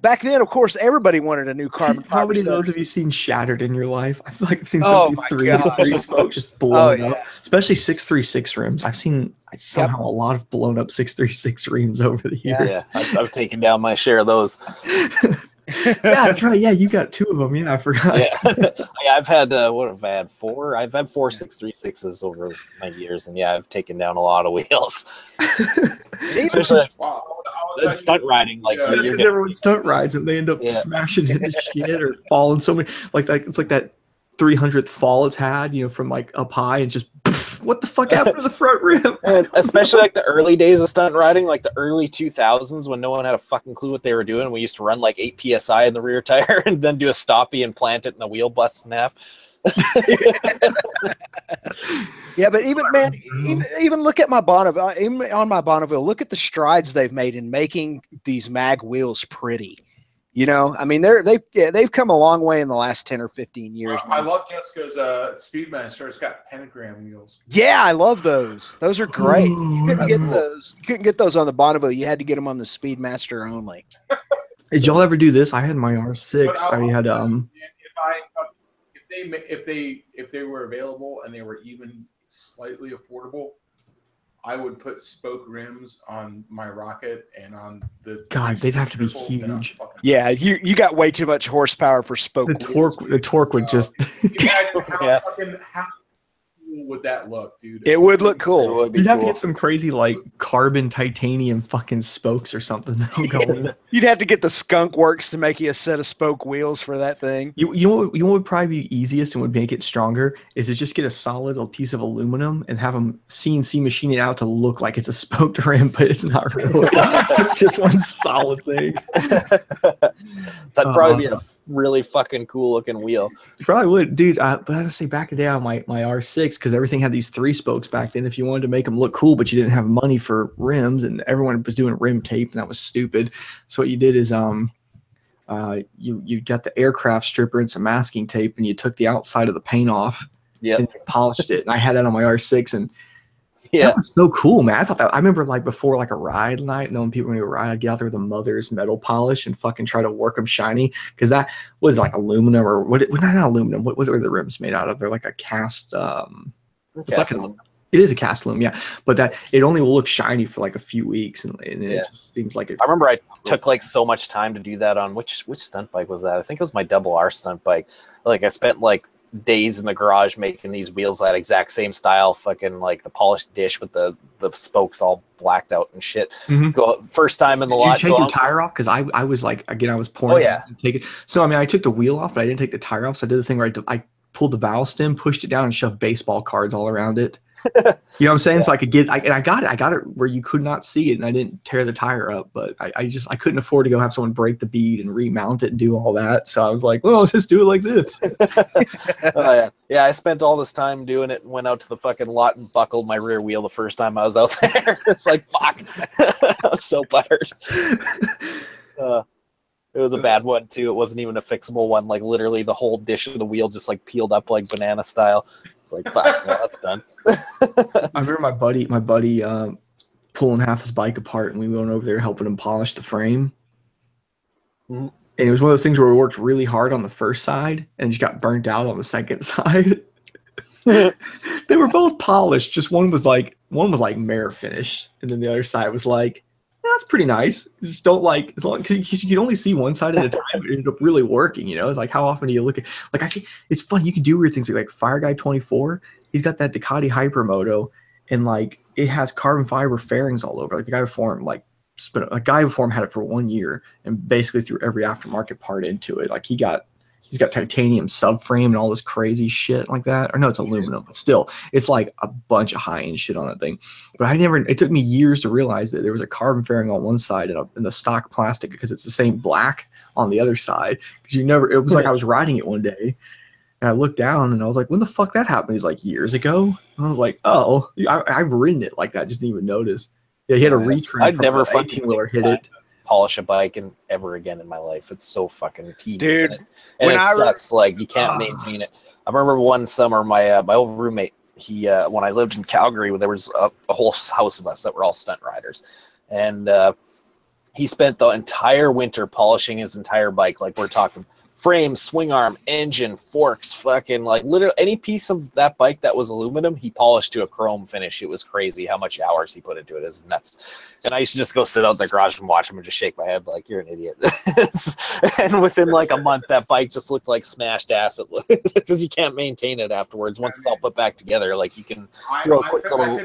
back then, of course, everybody wanted a new carbon fiber. How many of those have you seen shattered in your life? I feel like I've seen so many three spoke just blown up, especially 636 rims. I've seen somehow a lot of blown up 636 rims over the years. Yeah, I've taken down my share of those. Yeah, that's right. Yeah, you got 2 of them. Yeah, I forgot. Yeah, I've had what have I had 4? I've had 4 636s over my years, and I've taken down a lot of wheels. Especially like stunt riding, like because everyone stunt rides and they end up smashing into shit or falling so many. It's like that 300th fall it's had, from like up high, and just what the fuck happened to the front rim? And especially like the early days of stunt riding, like the early 2000s, when no one had a fucking clue what they were doing. We used to run like 8 psi in the rear tire and then do a stoppie and plant it, and the wheel busts in half. Yeah, but even look at my Bonneville. Even on my Bonneville, look at the strides they've made in making these mag wheels pretty. I mean, they've come a long way in the last 10 or 15 years. I love Jessica's Speedmaster. It's got pentagram wheels. Yeah, I love those. Those are great. You couldn't get those on the Bonneville. You had to get them on the Speedmaster only. Did y'all ever do this? I had my R6. I had if they were available and they were even slightly affordable, I would put spoke rims on my Rocket and on the. God, they'd have to be huge. Yeah, you got way too much horsepower for spoke. The torque would just. How cool would that look, dude? It would look cool. You'd have to get some crazy like carbon titanium fucking spokes or something. You'd have to get the Skunk Works to make you a set of spoke wheels for that thing. You know what would probably be easiest and would make it stronger is to just get a solid piece of aluminum and have them CNC machine it out to look like it's a spoked rim, but it's not really. It's just one solid thing. That'd probably be a really fucking cool looking wheel. You probably would, dude. But I have to say, back in the day on my R6, because everything had these 3 spokes back then. If you wanted to make them look cool, but you didn't have money for rims, and everyone was doing rim tape, and that was stupid. So what you did is you got the aircraft stripper and some masking tape, and you took the outside of the paint off. Yeah, and you polished it. And I had that on my R6, and that was so cool, man. I remember like before like a ride night, knowing people when you ride, I'd get out there with a Mother's metal polish and fucking try to work them shiny, because that was like aluminum or not aluminum. What were the rims made out of? They're like a cast. It's like It is a cast aluminum, yeah, but that it only will look shiny for like a few weeks, and it just seems like it. I remember I took like so much time to do that on which stunt bike was that? I think it was my Double R stunt bike. Like I spent like days in the garage making these wheels that exact same style, fucking like the polished dish with the spokes all blacked out and shit. Go first time in the lot. Did you take your tire off? Because I was like, again, I was pouring. Oh yeah. Take it. So I mean, I took the wheel off, but I didn't take the tire off. So I did the thing where I pulled the valve stem, pushed it down, and shoved baseball cards all around it. You know what I'm saying? Yeah. So I could get, and I got it where you could not see it, and I didn't tear the tire up. But I couldn't afford to go have someone break the bead and remount it and do all that. So I was like, well, let's just do it like this. Yeah. I spent all this time doing it and went out to the fucking lot and buckled my rear wheel the first time I was out there. It's like, fuck. I was so buttered. It was a bad one too. It wasn't even a fixable one. Like literally the whole dish of the wheel just like peeled up like banana style. It's like, fuck, well, that's done. I remember my buddy pulling half his bike apart, and we went over there helping him polish the frame. And it was one of those things where we worked really hard on the first side and just got burnt out on the second side. They were both polished. Just one was like mirror finish, and then the other side was like, that's pretty nice. Just don't like, as long because you can only see one side at a time. It ended up really working, you know. Like how often do you look at, like it's fun. You can do weird things like Fire Guy 24. He's got that Ducati Hypermoto, and like it has carbon fiber fairings all over. Like the guy before him, had it for 1 year and basically threw every aftermarket part into it. Like he's got titanium subframe and all this crazy shit like that. Or no, it's aluminum, but still, it's like a bunch of high-end shit on that thing. But it took me years to realize that there was a carbon fairing on one side and the stock plastic, because it's the same black on the other side. Because it was like I was riding it one day and I looked down and I was like, when the fuck that happened? He's like, years ago. And I was like, oh, I've ridden it like that. Just didn't even notice. Yeah, he had a retrim. I'd never fucking 18-wheeler hit it. Polish a bike and ever again in my life. It's so fucking tedious. Dude, and it sucks. Like you can't maintain it. I remember one summer my old roommate, he when I lived in Calgary, there was a whole house of us that were all stunt riders, and he spent the entire winter polishing his entire bike. Like we're talking frame, swing arm, engine, forks, fucking like literally any piece of that bike that was aluminum, he polished to a chrome finish. It was crazy how much hours he put into it. It's nuts. And I used to just go sit out in the garage and watch him and just shake my head like, you're an idiot. And within like a month, that bike just looked like smashed acid because you can't maintain it afterwards. Once it's all put back together, like you can throw a quick little...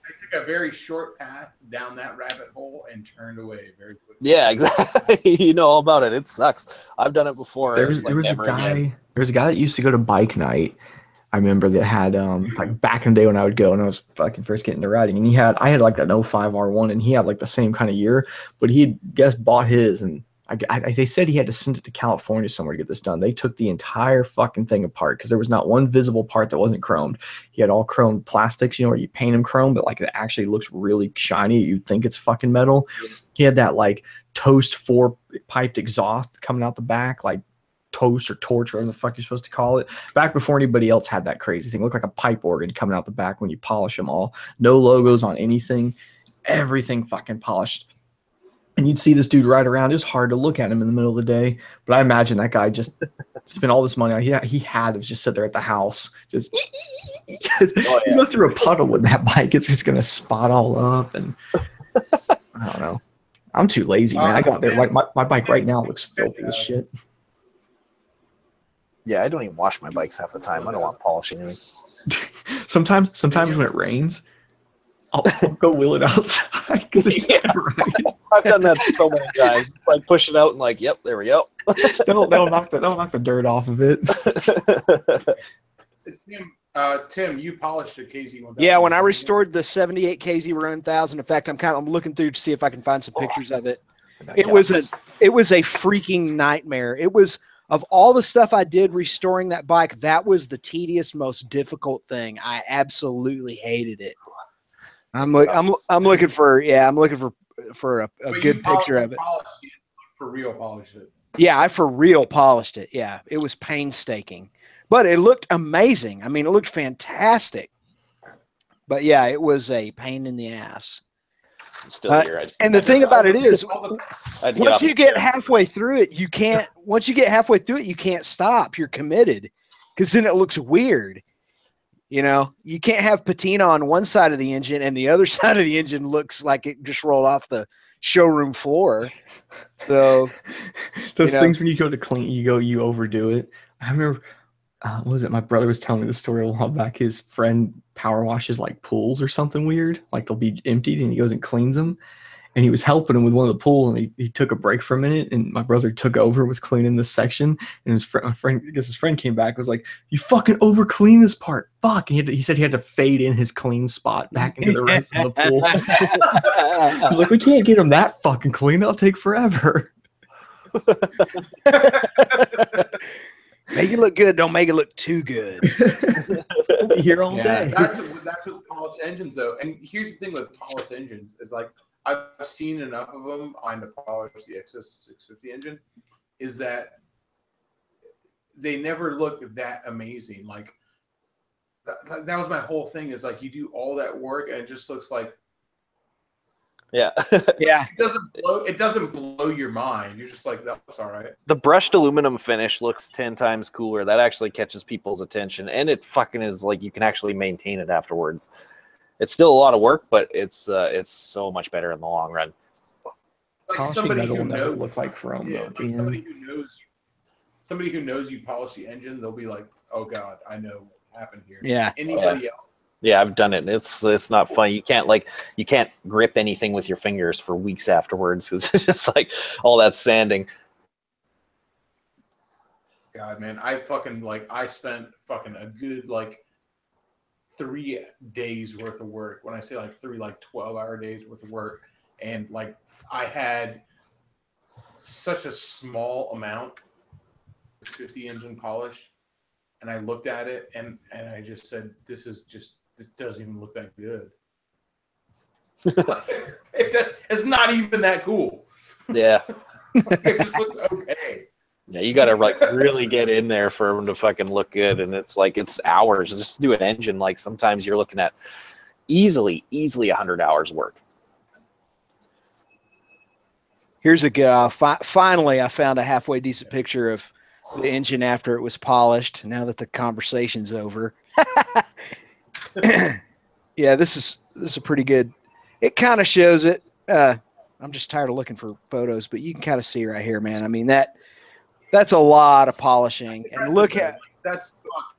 I took a very short path down that rabbit hole and turned away very quickly. Yeah, exactly. You know all about it. It sucks. I've done it before. There was a guy that used to go to bike night. I remember that had like back in the day when I would go and I was fucking first getting into riding, and I had like an 05 R1, and he had like the same kind of year, but he had bought his, and they said he had to send it to California somewhere to get this done. They took the entire fucking thing apart because there was not one visible part that wasn't chromed. He had all chromed plastics, you know, where you paint them chrome, but like it actually looks really shiny. You'd think it's fucking metal. He had that like toast 4-piped exhaust coming out the back, like toast or torch, whatever the fuck you're supposed to call it. Back before anybody else had that crazy thing. It looked like a pipe organ coming out the back when you polish them all. No logos on anything. Everything fucking polished. And you'd see this dude ride around. It was hard to look at him in the middle of the day. But I imagine that guy just spent all this money. He had to just sit there at the house. Just you go through a puddle with that bike, it's just going to spot all up. And I don't know. I'm too lazy, man. I got there. Like my bike right now looks filthy as shit. Yeah, I don't even wash my bikes half the time. I don't want polishing anything. Sometimes when it rains, I'll go wheel it outside. I've done that so many times. Like push it out and like, yep, there we go. That'll knock the dirt off of it. Tim, you polished a KZ1000. Yeah, when I restored the 78 KZ1000, in fact, I'm looking through to see if I can find some pictures of it. It was a freaking nightmare. It was, of all the stuff I did restoring that bike, that was the tedious, most difficult thing. I absolutely hated it. I'm looking for a good picture of it. For real polished it. Yeah, I for real polished it. Yeah, it was painstaking, but it looked amazing. I mean, it looked fantastic. But yeah, it was a pain in the ass. Still here. And the thing about it is, once you get halfway through it, you can't. Once you get halfway through it, you can't stop. You're committed, because then it looks weird. You know, you can't have patina on one side of the engine and the other side of the engine looks like it just rolled off the showroom floor. So those things when you go to clean, you overdo it. I remember, what was it? My brother was telling me the story a while back. His friend power washes like pools or something weird. Like they'll be emptied and he goes and cleans them. And he was helping him with one of the pool, and he took a break for a minute, and my brother took over, was cleaning this section, and his friend, I guess his friend came back, was like, "You fucking over clean this part, fuck!" And he said he had to fade in his clean spot back into the rest of the pool. I was like, "We can't get him that fucking clean. That'll take forever." Make it look good, don't make it look too good. We'll be here all day. That's with polished engines, though. And here's the thing with polished engines is like I've seen enough of them on the polished the XS650 engine, is that they never look that amazing. Like that was my whole thing. Is like you do all that work and it just looks like. Yeah. Yeah. It doesn't blow your mind. You're just like, that's all right. The brushed aluminum finish looks 10 times cooler. That actually catches people's attention. And it fucking is like you can actually maintain it afterwards. It's still a lot of work, but it's so much better in the long run. Like somebody who knows look like chrome though. Like somebody who knows you polish the engine, they'll be like, oh God, I know what happened here. Yeah. Anybody else? Yeah, I've done it. It's not fun. You can't grip anything with your fingers for weeks afterwards. It's just like all that sanding. God, man, I spent fucking a good 3 days worth of work. When I say 3, 12-hour days worth of work, and I had such a small amount of 50 engine polish, and I looked at it and I just said, this doesn't even look that good. It's not even that cool. Yeah. It just looks okay. Yeah, you got to really get in there for them to fucking look good, and it's hours. Just do an engine. Sometimes you're looking at easily 100 hours work. Here's a guy. Finally, I found a halfway decent picture of the engine after it was polished. Now that the conversation's over. Yeah, this is a pretty good. It kind of shows it. I'm just tired of looking for photos, but you can kind of see right here, man. I mean that's a lot of polishing. And look at that's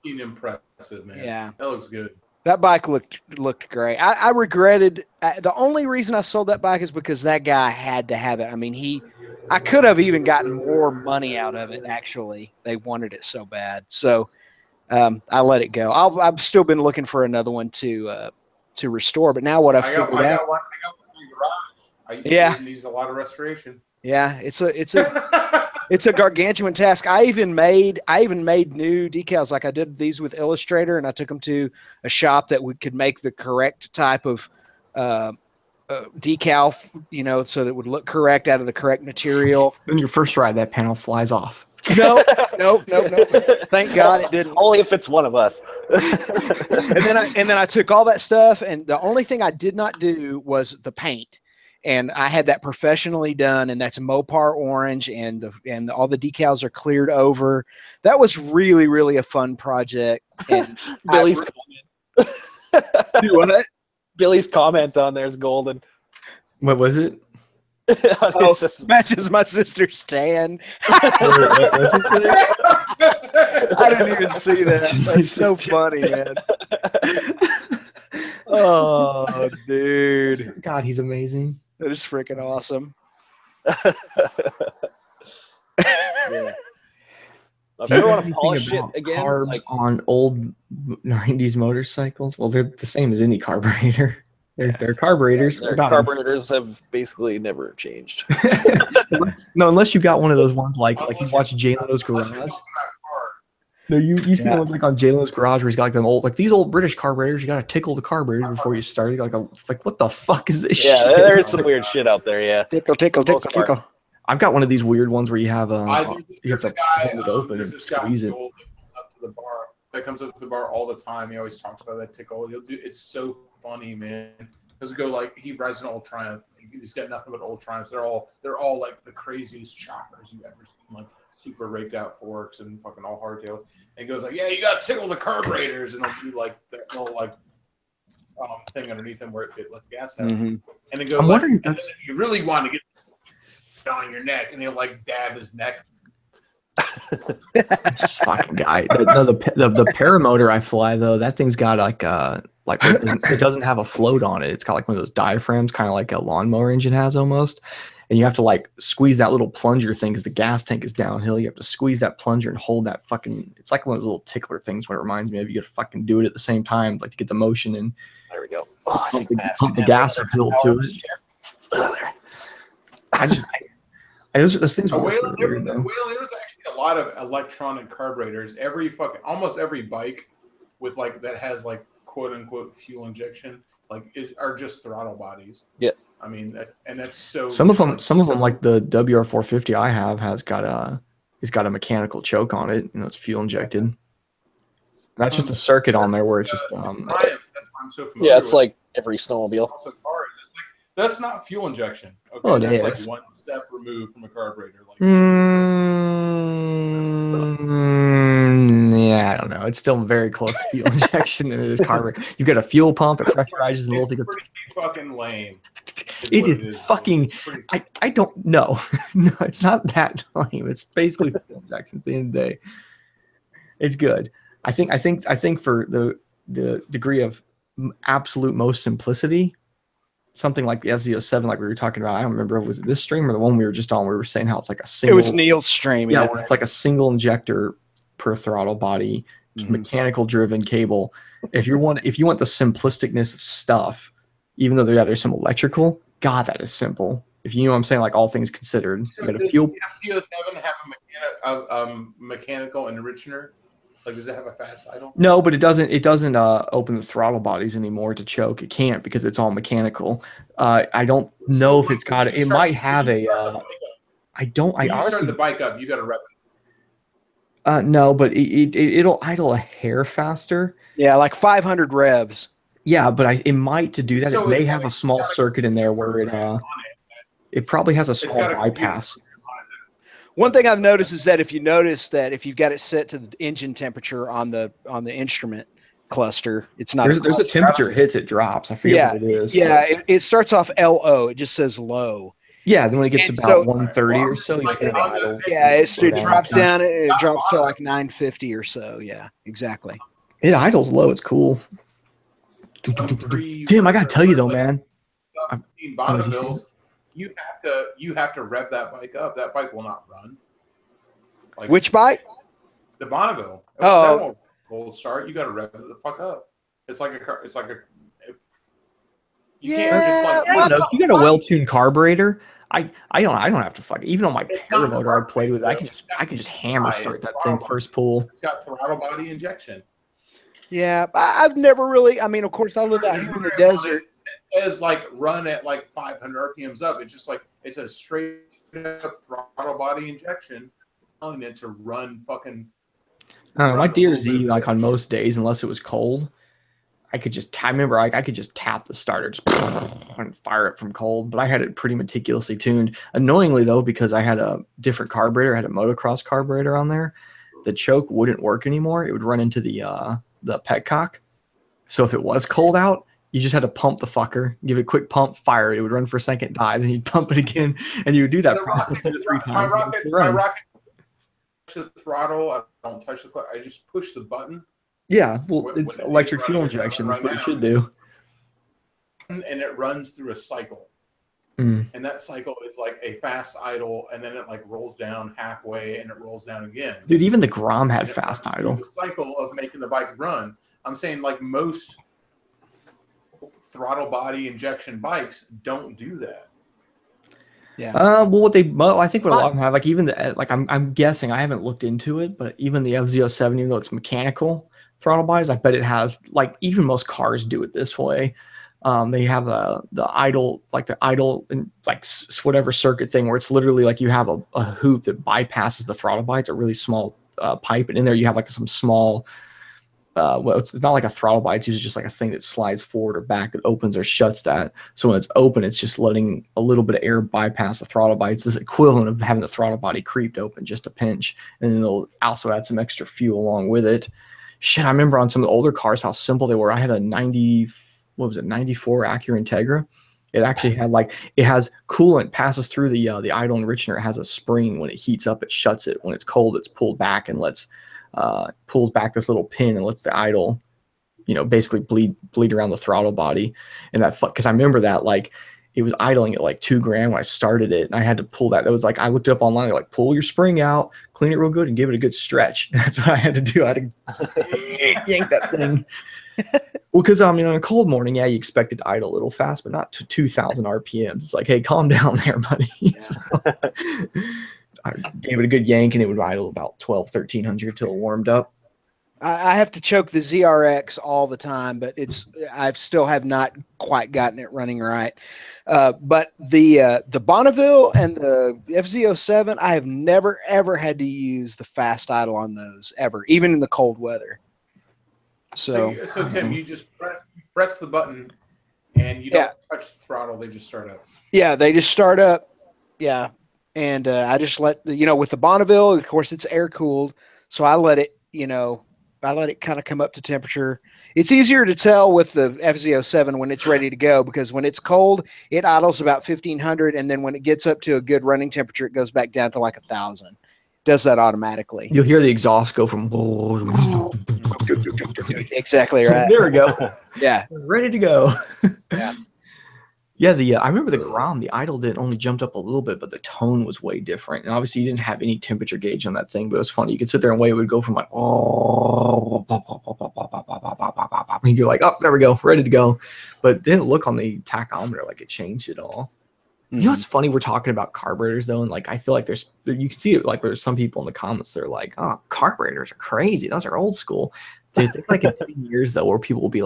fucking impressive, man. Yeah, that looks good. That bike looked great. I regretted the only reason I sold that bike is because that guy had to have it. I mean, I could have even gotten more money out of it. Actually, they wanted it so bad, so I let it go. I've still been looking for another one to restore, but now what I got one in the garage. It needs a lot of restoration. Yeah, it's a gargantuan task. I even made new decals. Like I did these with Illustrator, and I took them to a shop that could make the correct type of decal, so that it would look correct out of the correct material. Then your first ride, that panel flies off. No. Thank God it didn't. Only if it's one of us. and then I took all that stuff, and the only thing I did not do was the paint. And I had that professionally done, and that's Mopar orange, and all the decals are cleared over. That was really, really a fun project. And Billy's comment. Do what? Billy's comment on there's golden. What was it? Matches my sister's tan. What does it say? I didn't even see that. That's so funny, man. Oh, dude. God, he's amazing. That is freaking awesome. Yeah. If you want to polish it again, carbs on old 90s motorcycles, well, they're the same as any carburetor. They're carburetors. Their carburetors have basically never changed. No, unless you got one of those ones like you watch Jay Leno's Garage. No, you see the ones on Jay Leno's Garage where he's got them old, these old British carburetors. You got to tickle the carburetor before you start. You got what the fuck is this shit? Yeah, there's some weird shit out there. Yeah, tickle. I've got one of these weird ones where you have you have to hold it open and squeeze it. That comes up to the bar all the time. He always talks about that tickle. It's so funny, man. Does it go he rides an old Triumph? He You just got nothing but old Triumphs. They're all like the craziest choppers you've ever seen, like super raked out forks and fucking all hardtails. And he goes like, yeah, you got to tickle the carburetors, and it'll do like that little like thing underneath them where it lets gas out. And it goes like, and then if you really want to get on your neck, and he'll like dab his neck. Fucking guy. The paramotor I fly though, that thing's got like it doesn't have a float on it. It's got like one of those diaphragms, kind of like a lawnmower engine has almost. And you have to like squeeze that little plunger thing because the gas tank is downhill. You have to squeeze that plunger and hold that fucking. It's like one of those little tickler things. What it reminds me of, you got to fucking do it at the same time, like to get the motion in. There we go. Oh, I think pump the gas uphill to it. Those things. There was actually a lot of electronic carburetors. Almost every bike with like that has like quote unquote fuel injection are just throttle bodies. Yeah. I mean, that's so. Some of them like the WR450 I have has got a mechanical choke on it, and it's fuel injected. That's just a circuit on there where it's just. That's why I'm so familiar. Yeah, it's like every snowmobile. Also cars. It's like that's not fuel injection. Okay, oh, that's is. like one step removed from a carburetor. Like, yeah, I don't know. It's still very close to fuel injection than it is carburetor. You get a fuel pump, it pressurizes and it's pretty fucking lame. It is fucking. I don't know. No, it's not that lame. It's basically fuel injection at the end of the day. It's good. I think for the degree of absolute most simplicity, something like the FZ07, like we were talking about. I don't remember if it was this stream or the one we were just on. We were saying how it's like a single. It was Neil's stream. Yeah, it's like a single injector per throttle body, mechanical driven cable. If you want the simplisticness of stuff, even though there's some electrical, God, that is simple. If you know what I'm saying, like all things considered, so you got a fuel. Does the FZ07 have a mechanical enricher? Like, does it have a fast idle? No, but it doesn't open the throttle bodies anymore to choke. It can't because it's all mechanical. I don't know if it's got it. It might have a. I don't. I honestly start the bike up. You got to rev it. No, but it'll idle a hair faster. Yeah, like 500 revs. Yeah, but it might to do that. So it may have a small circuit in there where it probably has a small bypass. One thing I've noticed is that if you've got it set to the engine temperature on the instrument cluster, it's not. There's a temperature it hits, it drops. I forget what it is. Yeah, it starts off LO. It just says low. Yeah, then when it gets about 130 or so, you get idle. Yeah, it drops down. It drops to like 950 or so. Yeah, exactly. It idles low. It's cool. Tim, I gotta tell you though, man. Bonnevilles, you have to rev that bike up. That bike will not run. Like, which bike? The Bonneville. Oh, that won't cold start. You got to rev it the fuck up. It's like a car. It's like a. You can't just like. I don't know. If you got a well-tuned carburetor, I don't have to fuck. Even on my paramotor I played with, I can just hammer start that thing first pull. It's got throttle body injection. Yeah, I've never really. I mean, of course, I live out here in the desert. It says like run at like 500 RPMs up. It's just like it's a straight up throttle body injection, telling it to run fucking. I don't know, my DRZ, like on most days, unless it was cold, I could just. I remember I could just tap the starter, just and fire it from cold. But I had it pretty meticulously tuned. Annoyingly though, because I had a different carburetor, I had a motocross carburetor on there, the choke wouldn't work anymore. It would run into the petcock. So if it was cold out, you just had to pump the fucker, give it a quick pump, fire it. It would run for a second, die, then you'd pump it again, and you would do that process 3 times. My rocket, the throttle. I don't touch the clutch. I just push the button. Yeah, well, it's electric fuel injection. That's what you should do. And it runs through a cycle. And that cycle is like a fast idle, and then it like rolls down halfway, and it rolls down again. Dude, even the Grom had fast idle. The cycle of making the bike run. I'm saying like most throttle body injection bikes don't do that. Yeah. Well, I think what a lot of them have, like even I'm guessing, I haven't looked into it, but even the FZ07, even though it's mechanical throttle bodies, I bet it has, like even most cars do it this way. They have the idle and like whatever circuit thing where it's literally like you have a hoop that bypasses the throttle body. It's a really small pipe, and in there you have like some small well, it's not like a throttle body. It's usually just like a thing that slides forward or back that opens or shuts that. So when it's open, it's just letting a little bit of air bypass the throttle body. It's this equivalent of having the throttle body creeped open just a pinch. And then it'll also add some extra fuel along with it. Shit, I remember on some of the older cars how simple they were. I had a 94 Acura Integra. It actually had it has coolant passes through the idle enrichener. It has a spring. When it heats up, it shuts it. When it's cold, it's pulled back and pulls back this little pin and lets the idle, basically bleed around the throttle body. And that, because I remember that it was idling at 2 grand when I started it, and I had to pull that. That was I looked it up online. Pull your spring out, clean it real good, and give it a good stretch. That's what I had to do. I had to yank that thing. Well, because on a cold morning, yeah, you expect it to idle a little fast, but not to 2,000 RPMs. It's hey, calm down there, buddy. Yeah. So, I gave it a good yank, and it would idle about 1,300 until it warmed up. I have to choke the ZRX all the time, but I still have not quite gotten it running right. But the Bonneville and the FZ07, I have never ever had to use the fast idle on those ever, even in the cold weather. So Tim, you just press the button, and you don't touch the throttle; they just start up. Yeah, they just start up. Yeah, and I just let with the Bonneville, of course, it's air cooled, so I let it kind of come up to temperature. It's easier to tell with the FZ07 when it's ready to go, because when it's cold, it idles about 1,500, and then when it gets up to a good running temperature, it goes back down to 1,000. Does that automatically. You'll hear the exhaust go from exactly right. There we go. Yeah, ready to go. Yeah. Yeah, I remember the Grom, the idle did only jumped up a little bit, but the tone was way different. And obviously you didn't have any temperature gauge on that thing, but it was funny. You could sit there and wait, it would go from and you're oh, there we go, ready to go. But it didn't look on the tachometer like it changed at all. Mm-hmm. You know what's funny? We're talking about carburetors though, and I feel like you can see it there's some people in the comments, they're oh, carburetors are crazy. Those are old school. Dude, think in 10 years though, where people will be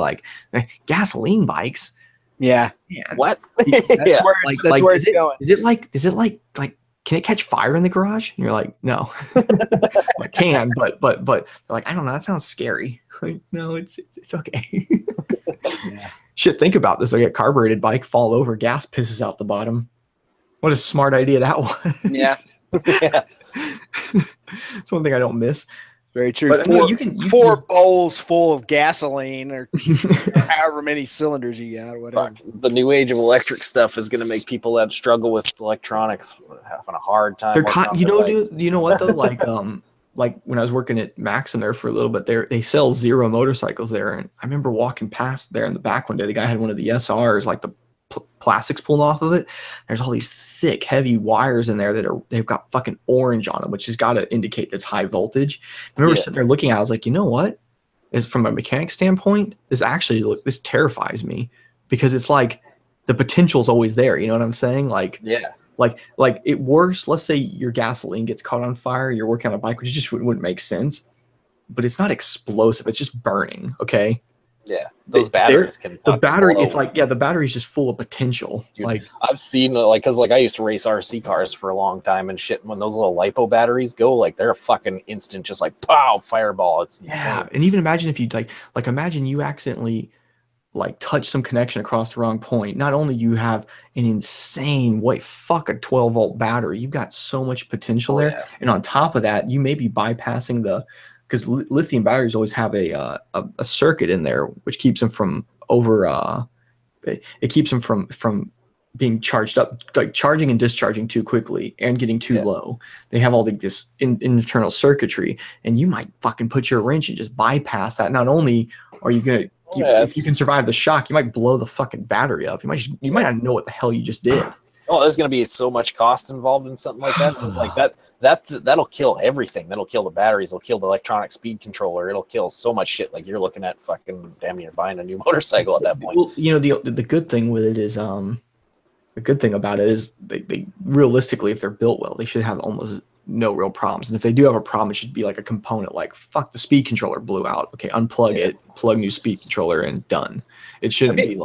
gasoline bikes. Yeah. Man. What? That's where it's going. Is it like can it catch fire in the garage? And you're no. It can, but they're I don't know, that sounds scary. No, it's okay. Yeah. Shit, think about this. A carbureted bike, fall over, gas pisses out the bottom. What a smart idea that was. Yeah. Yeah. It's one thing I don't miss. Very true. But, you can four bowls full of gasoline, or however many cylinders you got, or whatever. The new age of electric stuff is going to make people that struggle with electronics having a hard time. You know what though? Like when I was working at Maxim there for a little bit, they sell Zero motorcycles there, and I remember walking past there in the back one day. The guy had one of the SRs, the plastics pulling off of it. There's all these thick, heavy wires in there they've got fucking orange on them, which has got to indicate that's high voltage. I remember sitting there looking at it, I was you know what? Is from a mechanic standpoint, this this terrifies me, because it's the potential's always there. You know what I'm saying? It works. Let's say your gasoline gets caught on fire. You're working on a bike, which just wouldn't make sense, but it's not explosive. It's just burning. Okay. Yeah, those batteries can. The battery, blow. it's the battery's just full of potential. Dude, I've seen because I used to race RC cars for a long time and shit. When those little lipo batteries go, they're a fucking instant, just pow, fireball. It's insane. Yeah, and even imagine if you imagine you accidentally touch some connection across the wrong point. Not only you have an insane a 12-volt battery, you've got so much potential there, and on top of that, you may be bypassing because lithium batteries always have a circuit in there which keeps them from it keeps them from being charged up, charging and discharging too quickly and getting too low. They have all this internal circuitry, and you might fucking put your wrench and just bypass that. Not only are you gonna if you can survive the shock, you might blow the fucking battery up. You might not know what the hell you just did. Oh, there's going to be so much cost involved in something like that. It's that'll kill everything. That'll kill the batteries. It'll kill the electronic speed controller. It'll kill so much shit. You're looking at fucking damn near buying a new motorcycle at that point. Well, the good thing with it is the good thing about it is they realistically, if they're built well, they should have almost no real problems. And if they do have a problem, it should be a component fuck, the speed controller blew out. Okay, unplug it, plug new speed controller, and done. It shouldn't be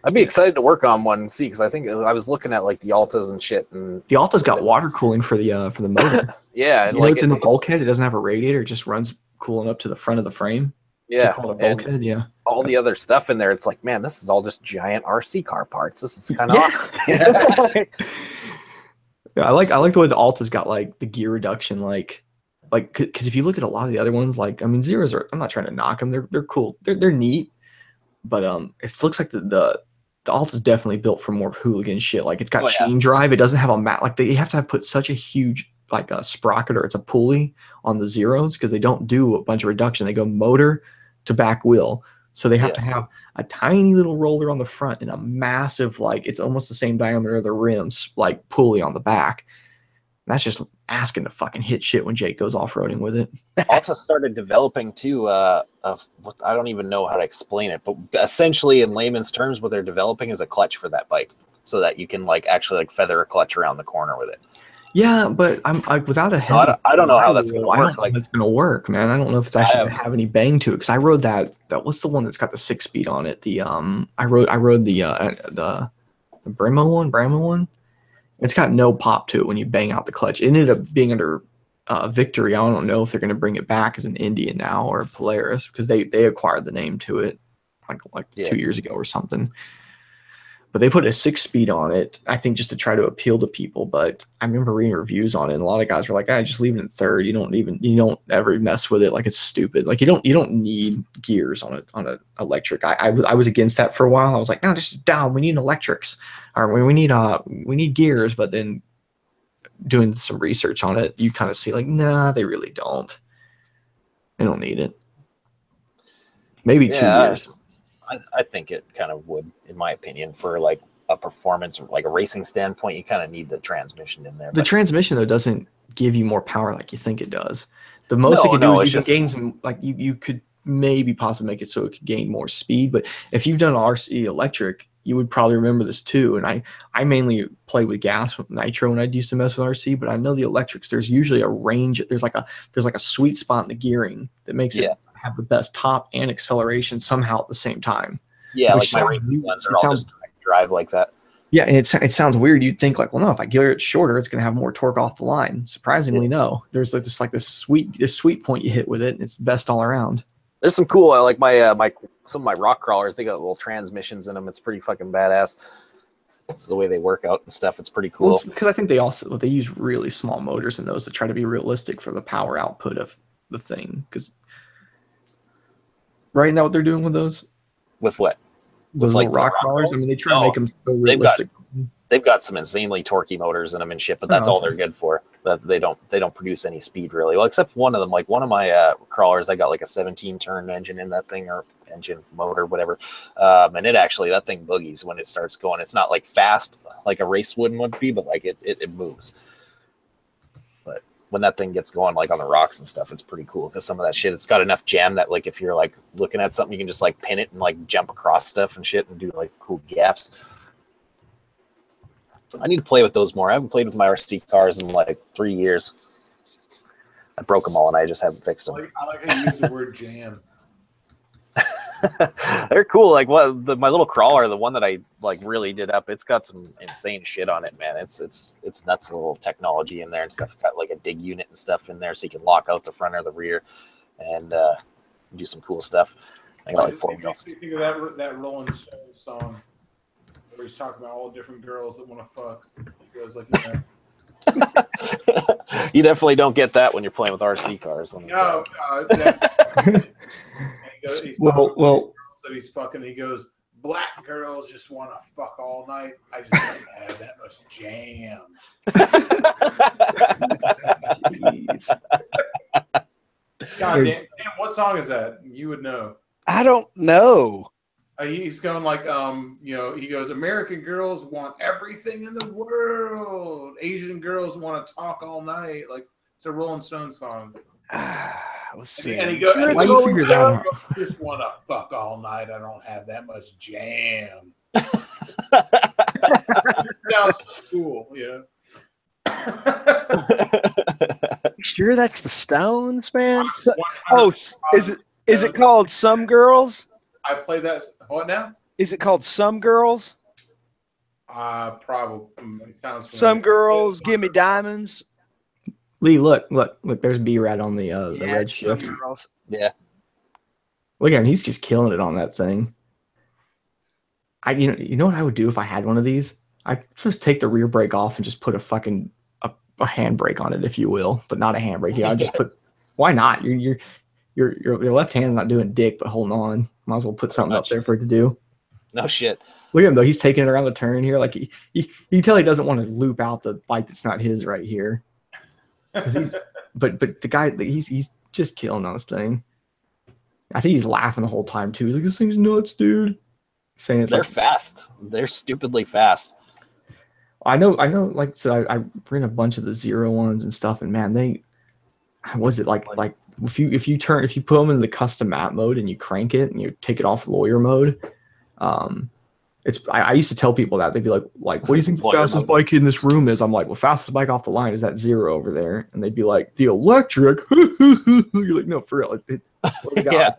I'd be excited to work on one and see, because I think I was looking at the Altas and shit, and the Alta's got water cooling for the motor. Yeah, and it's in the bulkhead. It doesn't have a radiator. It just runs cooling up to the front of the frame. Yeah, call it a bulkhead. Yeah, all the other stuff in there. It's like, man, this is all just giant RC car parts. This is kind of yeah. awesome. Yeah, I like the way the Alta's got like the gear reduction, like because if you look at a lot of the other ones, like I mean, Zeros are. I'm not trying to knock them. They're cool. They're neat, but it looks like the Alta's definitely built for more hooligan shit. Like it's got chain drive. It doesn't have a mat. Like they have to put such a huge like a sprocket or it's a pulley on the Zeros because they don't do a bunch of reduction. They go motor to back wheel. So they have to have a tiny little roller on the front and a massive, like it's almost the same diameter of the rims, like pulley on the back. That's just asking to fucking hit shit when Jake goes off-roading with it. Alta started developing too, I don't even know how to explain it, but essentially in layman's terms, what they're developing is a clutch for that bike so that you can like actually like feather a clutch around the corner with it. Yeah, but I'm without a so I don't know how that's going to work. I don't know if it's going to work, man. I don't know if it's actually going to have any bang to it because I rode that what's the one that's got the 6-speed on it? The I rode the Brahma one. It's got no pop to it when you bang out the clutch. It ended up being under Victory. I don't know if they're going to bring it back as an Indian now or Polaris because they acquired the name to it like 2 years ago or something. But they put a 6-speed on it, I think, just to try to appeal to people. But I remember reading reviews on it, and a lot of guys were like, "I just leave it in third. You don't ever mess with it. Like it's stupid. Like you don't need gears on an electric." I was against that for a while. I was like, "No, just down. We need electrics, or we need gears." But then doing some research on it, you kind of see like, nah, they really don't. They don't need it. Maybe 2 years. I think it kind of would, in my opinion, for like a performance, like a racing standpoint, you kind of need the transmission in there. The transmission though doesn't give you more power like you think it does. The most it can do is you can gain some, like you could maybe possibly make it so it could gain more speed. But if you've done RC electric, you would probably remember this too. And I mainly play with gas with nitro when I used to mess with RC, but I know the electrics, there's usually a range. There's like a sweet spot in the gearing that makes it have the best top and acceleration somehow at the same time. Yeah, like my racing ones are all just drive like that. Yeah, and it sounds weird. You'd think like, well, no, if I gear it shorter, it's going to have more torque off the line. Surprisingly, no. There's like this sweet point you hit with it, and it's best all around. There's some cool, like some of my rock crawlers. They got little transmissions in them. It's pretty fucking badass. It's the way they work out and stuff. It's pretty cool. Because I think they use really small motors in those to try to be realistic for the power output of the thing. Because right now, what they're doing with those. With what? Those like rock crawlers? I mean, they try to make them so realistic. They've got some insanely torquey motors in them and shit, but that's all they're good for. But they don't produce any speed really. Well, except one of them. Like one of my crawlers, I got like a 17-turn engine in that thing, or engine motor, whatever. And that thing boogies when it starts going. It's not like fast like a race would be, but like it moves. But when that thing gets going, like on the rocks and stuff, it's pretty cool because some of that shit, it's got enough jam that like if you're like looking at something, you can just like pin it and like jump across stuff and shit and do like cool gaps. I need to play with those more. I haven't played with my RC cars in like 3 years. I broke them all and I just haven't fixed them. I like how you use the word jam. They're cool. Like my little crawler, the one that I like really did up, it's got some insane shit on it, man. It's nuts. A little technology in there and stuff. It's got like a dig unit and stuff in there, so you can lock out the front or the rear, and do some cool stuff. I got like 4 wheels. Think of that Rolling Stones song where he's talking about all the different girls that want to fuck. He goes like, You definitely don't get that when you're playing with RC cars. No, he's fucking. He goes, black girls just want to fuck all night. I just don't have that much jam. God damn, what song is that? You would know. I don't know. He's going like, he goes, American girls want everything in the world. Asian girls want to talk all night. Like, it's a Rolling Stone song. Let's see. And he goes, why you figure that out? I just want to fuck all night. I don't have that much jam. Sounds so cool, yeah. Sure, that's the Stones, man. Is it called Some Girls? I play that. What now? Is it called Some Girls? Probably. It sounds familiar. Some Girls Give Me Diamonds. Lee, look. There's B-Rad on the red shift. Yeah. Look at him. He's just killing it on that thing. You know what I would do if I had one of these? I'd just take the rear brake off and just put a fucking a handbrake on it, if you will, but not a handbrake. Yeah, I'd just put. Why not? Your left hand's not doing dick, but holding on. Might as well put something up there for it to do. No shit. Look at him though. He's taking it around the turn here. Like you can tell he doesn't want to loop out the bike that's not his right here. But the guy, he's just killing on this thing. I think he's laughing the whole time too. He's like, this thing's nuts, dude. Saying they're fast. They're stupidly fast. I know. Like, so I ran a bunch of the 0-1s and stuff, and man, was it like if you put them in the custom map mode and you crank it and you take it off lawyer mode, I used to tell people that they'd be like, what do you think the fastest bike in this room is? I'm like, well, fastest bike off the line is that 0 over there, and they'd be like, the electric. You're like, no, for real. Yeah.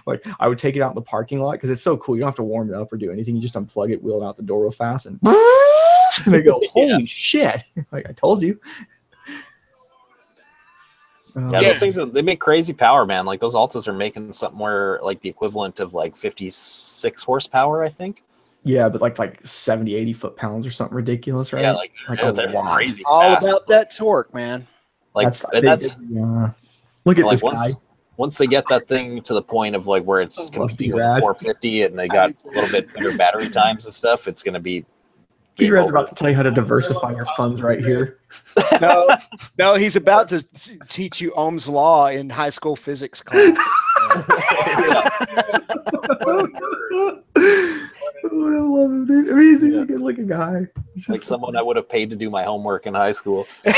Like I would take it out in the parking lot because it's so cool. You don't have to warm it up or do anything. You just unplug it, wheel it out the door real fast, and they go, "Holy shit!" Like I told you. Those things they make crazy power, man. Like those Altas are making somewhere like the equivalent of like 56 horsepower, I think. Yeah, but like 70, 80 foot-pounds or something ridiculous, right? Yeah, like they're crazy. All fast. about that torque, man. Like that's look at this guy. Once they get that thing to the point of like where it's competing with 450 and they got a little bit better battery times and stuff, it's going to be. B-Rad's about to tell you how to diversify your funds right here. No, he's about to teach you Ohm's law in high school physics class. I love him, dude. I mean, he's a good-looking guy. Like someone I would have paid to do my homework in high school. You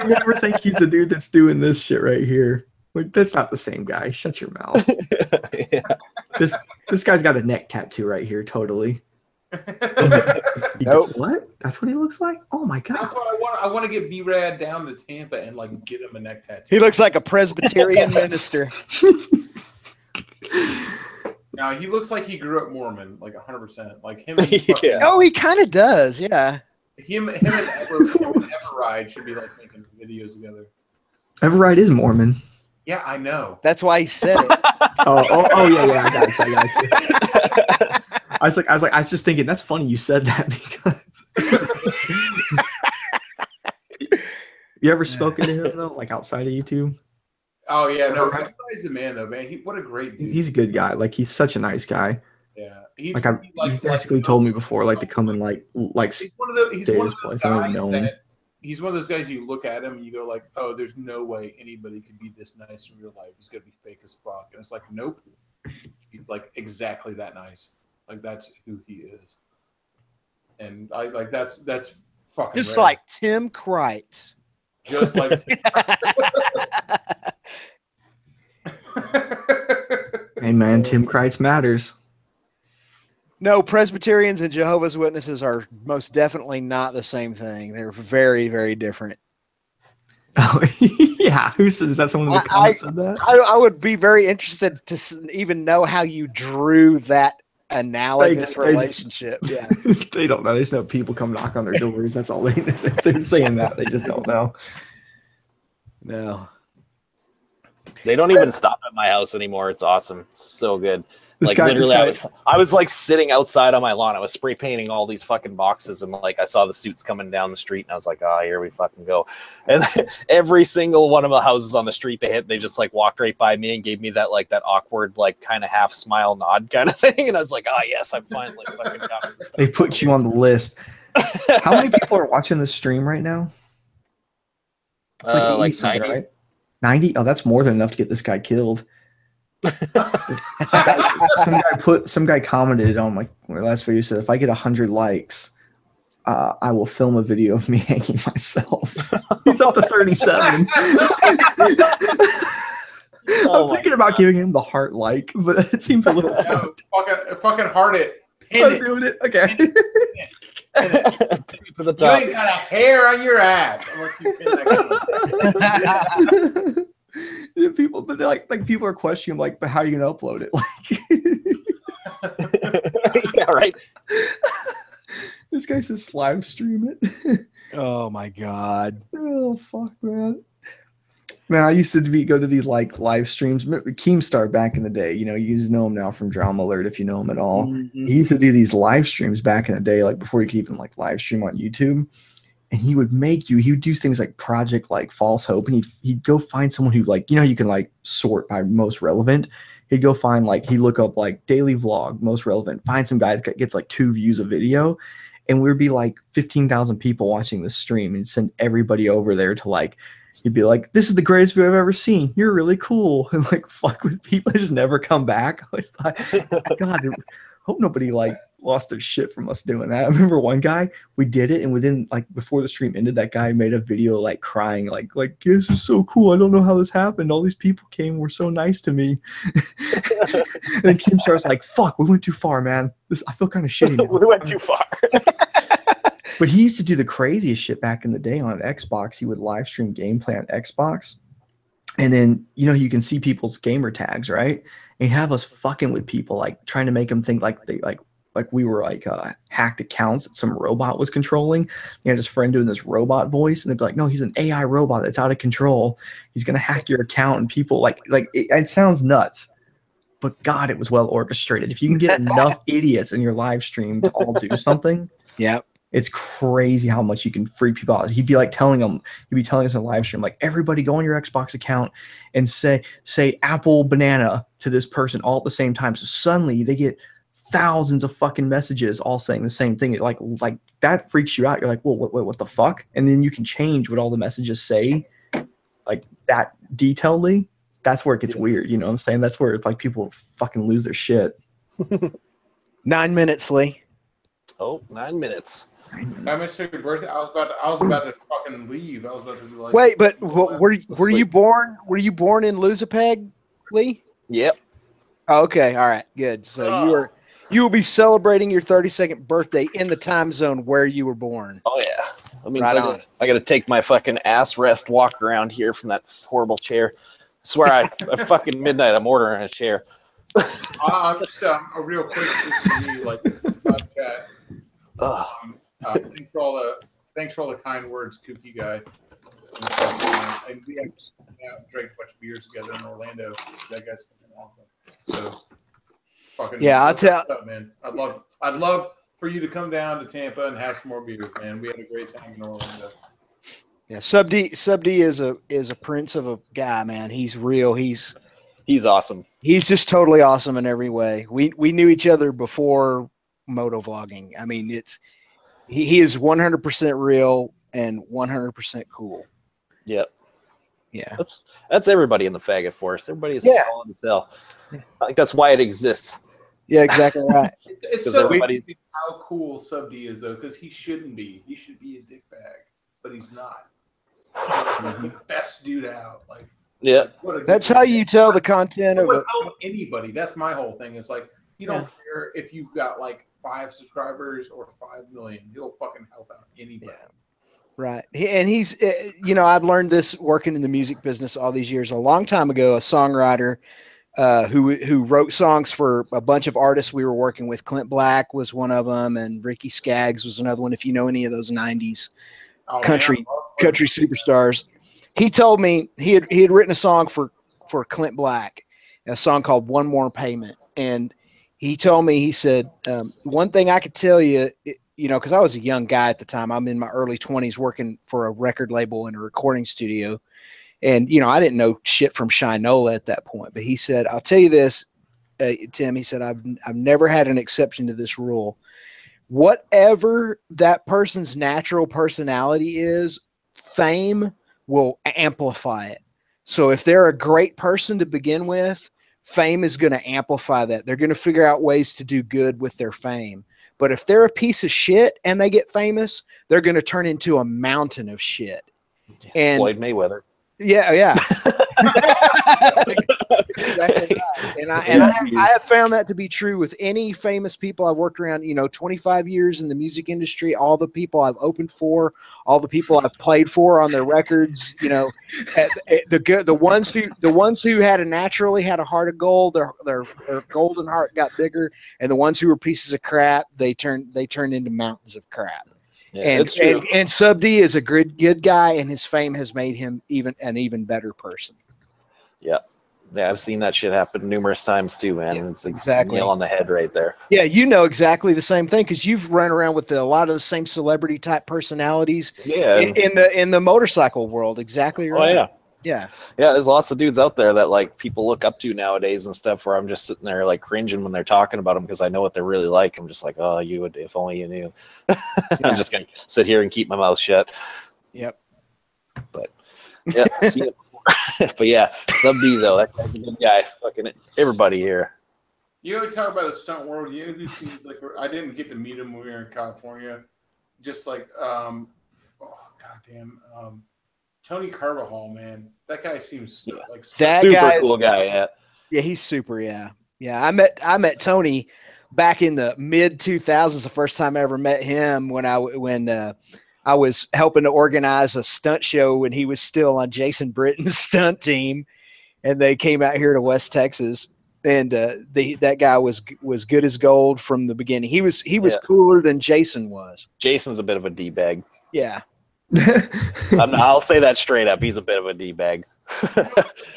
never think he's the dude that's doing this shit right here. Like, that's not the same guy. Shut your mouth. This guy's got a neck tattoo right here, totally. Nope. What? That's what he looks like? Oh my god. That's what I want. I want to get B-Rad down to Tampa and like get him a neck tattoo. He looks like a Presbyterian minister. Now he looks like he grew up Mormon, like 100%. Like him. Yeah. Oh, he kind of does. Yeah. Him and Everride should be like making videos together. Everride is Mormon. Yeah, I know. That's why he said it. Oh yeah. I got you. I was just thinking that's funny you said that because you ever spoken to him though, like outside of YouTube? Oh yeah, no, he's a man though, man. What a great dude. He's a good guy. Like he's such a nice guy. Yeah, he's basically told me before, like to come and like he's one of those place. guys he's one of those guys you look at him and you go like, oh, there's no way anybody could be this nice in real life. He's gonna be fake as fuck, and it's like, nope, he's like exactly that nice. Like that's who he is, and I like that's fucking just rare. like Tim Kreitz. Just like Tim. Hey man, Tim Kreitz matters. No, Presbyterians and Jehovah's Witnesses are most definitely not the same thing. They're very, very different. Oh yeah, who said? Is that someone in the comments said that? I would be very interested to even know how you drew that analogous relationship. Yeah, they don't know. They just know people come knock on their doors. That's all they're saying that they just don't know. No, they don't even stop at my house anymore. It's awesome. It's so good. Like literally, I was like sitting outside on my lawn. I was spray painting all these fucking boxes, and like I saw the suits coming down the street, and I was like, "Oh, here we fucking go!" And every single one of the houses on the street they just like walked right by me and gave me that like that awkward like kind of half smile nod kind of thing, and I was like, "Oh yes, I finally fucking got this." They put you on the list. How many people are watching this stream right now? It's like 90. Right? 90? Oh, that's more than enough to get this guy killed. some guy commented on my last video, said if I get 100 likes, I will film a video of me hanging myself. He's up to 37. I'm thinking about giving him the heart like, but it seems a little fucking heart it. I'm doing it. Okay. To the top. You ain't got a hair on your ass unless you pin that. Yeah, people, but they're like people are questioning like, but how are you gonna upload it? Like, yeah, right. This guy says live stream it. Oh my god. Oh fuck, man. Man, I used to go to these like live streams. Keemstar back in the day, you know, you just know him now from Drama Alert if you know him at all. Mm-hmm. He used to do these live streams back in the day, like before you could even like live stream on YouTube. And he would do things like Project like False Hope, and he'd go find someone who like, you know, you can like sort by most relevant. He'd go find like, he'd look up like daily vlog, most relevant, find some guy that gets like 2 views a video. And we'd be like 15,000 people watching this stream and send everybody over there to like, he'd be like, this is the greatest video I've ever seen. You're really cool. And like fuck with people. I just never come back. I always thought, God, hope nobody like lost their shit from us doing that. I remember one guy, we did it, and within like before the stream ended, that guy made a video like crying, like this is so cool. I don't know how this happened. All these people came, were so nice to me. And then Kim starts like, fuck, we went too far, man. I feel kind of shitty now. We went too far. But he used to do the craziest shit back in the day on Xbox. He would live stream gameplay on Xbox. And then, you know, you can see people's gamer tags, right? And he'd have us fucking with people, like trying to make them think like they like we were like hacked accounts that some robot was controlling. He had his friend doing this robot voice, and they'd be like, no, he's an AI robot that's out of control. He's going to hack your account. And people it sounds nuts. But God, it was well orchestrated. If you can get enough idiots in your live stream to all do something, yeah, it's crazy how much you can freak people out. He'd be like telling us in a live stream, like, everybody go on your Xbox account and say apple banana to this person all at the same time. So suddenly they get thousands of fucking messages all saying the same thing. Like that freaks you out. You're like, well, what the fuck? And then you can change what all the messages say, like that detailedly. That's where it gets weird. You know what I'm saying? That's where it's like people fucking lose their shit. 9 minutes, Lee. Oh, 9 minutes. I missed your birthday. I was about to fucking leave. I was about to be like, wait, but were you born? Were you born in Losapeg, Lee? Yep. Oh, okay, all right, good. So you will be celebrating your 32nd birthday in the time zone where you were born. Oh yeah. That means Right I got to take my fucking ass rest walk around here from that horrible chair. I swear, I fucking midnight. I'm ordering a chair. I'm just a real quick like chat. Thanks for all the kind words, Kooky guy. And we have drank a bunch of beers together in Orlando. That guy's fucking awesome. So, fucking yeah, I'll tell. Up, man. I'd love for you to come down to Tampa and have some more beers, man. We had a great time in Orlando. Yeah, Sub D is a prince of a guy, man. He's real. He's awesome. He's just totally awesome in every way. We knew each other before moto vlogging. I mean, he is 100% real and 100% cool. Yep. Yeah. That's everybody in the faggot force. Everybody is solid as hell. I think that's why it exists. Yeah, exactly right. It's so amazing how cool Sub D is, though, because he shouldn't be. He should be a dickbag, but he's not. He's the best dude out. Like, yeah. That's how you tell the content of anybody. That's my whole thing. It's like, you don't care if you've got like 5 subscribers or 5 million. He'll fucking help out anybody. Yeah. Right. And he's, you know, I've learned this working in the music business all these years. A long time ago, a songwriter who wrote songs for a bunch of artists we were working with. Clint Black was one of them, and Ricky Skaggs was another one. If you know any of those 90s country superstars, he told me he had written a song for Clint Black, a song called "One More Payment," and he told me, he said, one thing I could tell you, you know, because I was a young guy at the time. I'm in my early 20s working for a record label in a recording studio. And, you know, I didn't know shit from Shinola at that point. But he said, I'll tell you this, Tim, he said, I've never had an exception to this rule. Whatever that person's natural personality is, fame will amplify it. So if they're a great person to begin with, fame is going to amplify that. They're going to figure out ways to do good with their fame. But if they're a piece of shit and they get famous, they're going to turn into a mountain of shit. And Floyd Mayweather. Yeah, yeah. Exactly right. And I have found that to be true with any famous people I've worked around, you know, 25 years in the music industry, all the people I've opened for, all the people I've played for on their records, you know, the ones who naturally had a heart of gold, their golden heart got bigger, and the ones who were pieces of crap, they turned into mountains of crap. Yeah, and Sub D is a good guy, and his fame has made him an even better person. Yeah. Yeah, I've seen that shit happen numerous times too, man. Yeah, it's exactly. nail on the head right there. Yeah, you know exactly the same thing because you've run around with a lot of the same celebrity type personalities. Yeah, in the motorcycle world, exactly right. Oh yeah, yeah. There's lots of dudes out there that like people look up to nowadays and stuff. Where I'm just sitting there like cringing when they're talking about them because I know what they're really like. I'm just like, oh, you would if only you knew. I'm just gonna sit here and keep my mouth shut. Yep. But yeah, seen it before. But yeah, Sub D though, that guy's a good guy. Fucking everybody here. You know, we talk about the stunt world. You know who seems like I didn't get to meet him when we were in California. Just like, oh goddamn, Tony Carvajal, man, that guy seems like that super cool guy. Yeah, yeah, he's super. Yeah, yeah. I met Tony back in the mid 2000s. The first time I ever met him when I was helping to organize a stunt show when he was still on Jason Britton's stunt team, and they came out here to West Texas. And that guy was good as gold from the beginning. He was cooler than Jason was. Jason's a bit of a D-bag. Yeah. I'll say that straight up. He's a bit of a D-bag. You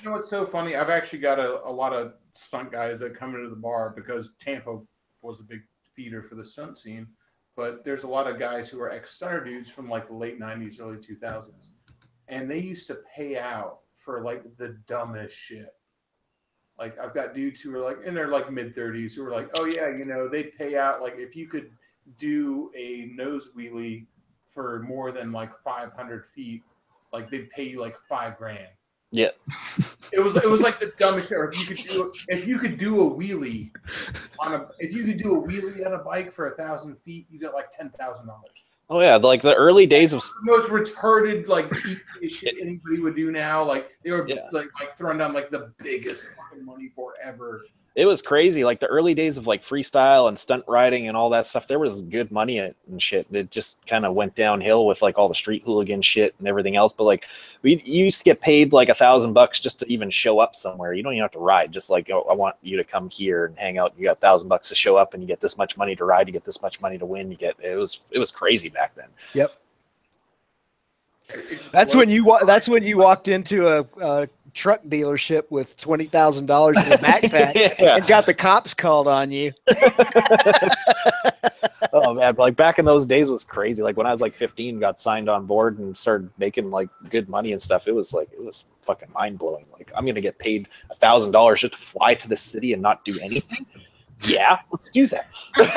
know what's so funny? I've actually got a lot of stunt guys that come into the bar because Tampa was a big feeder for the stunt scene. But there's a lot of guys who are ex-stunner dudes from like the late 90s, early 2000s. And they used to pay out for like the dumbest shit. Like I've got dudes who are like in their like mid 30s who are like, oh yeah, you know, they'd pay out like if you could do a nose wheelie for more than like 500 feet, like they'd pay you like $5,000. Yeah. It was like the dumbest shit. Or if you could do a wheelie on a bike for 1,000 feet, you get like $10,000. Oh yeah, like the early days of the most retarded like shit anybody would do now. Like they were like throwing down like the biggest fucking money forever. It was crazy. Like the early days of like freestyle and stunt riding and all that stuff, there was good money in it and shit. It just kind of went downhill with like all the street hooligan shit and everything else. But like you used to get paid like $1,000 just to even show up somewhere. You don't even have to ride. Just like, oh, I want you to come here and hang out. You got $1,000 to show up and you get this much money to ride. You get this much money to win. It was crazy back then. Yep. That's when you walked into a truck dealership with $20,000 in a backpack and got the cops called on you. Oh man, like back in those days was crazy. Like when I was like 15, got signed on board and started making like good money and stuff. It was fucking mind blowing. Like I'm gonna get paid $1,000 just to fly to the city and not do anything. Yeah, let's do that. But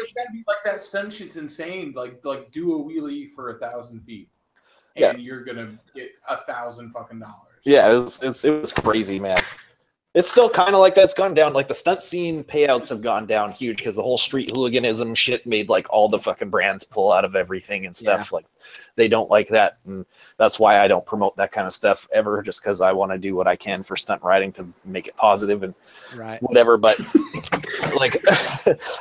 it's gotta be like that stunt shit's insane. Like do a wheelie for 1,000 feet. And you're gonna get $1,000 fucking dollars. Yeah, it was crazy, man. It's still kind of like that's gone down. Like the stunt scene payouts have gone down huge because the whole street hooliganism shit made like all the fucking brands pull out of everything and stuff. Like they don't like that, and that's why I don't promote that kind of stuff ever. Just because I want to do what I can for stunt riding to make it positive and whatever. But like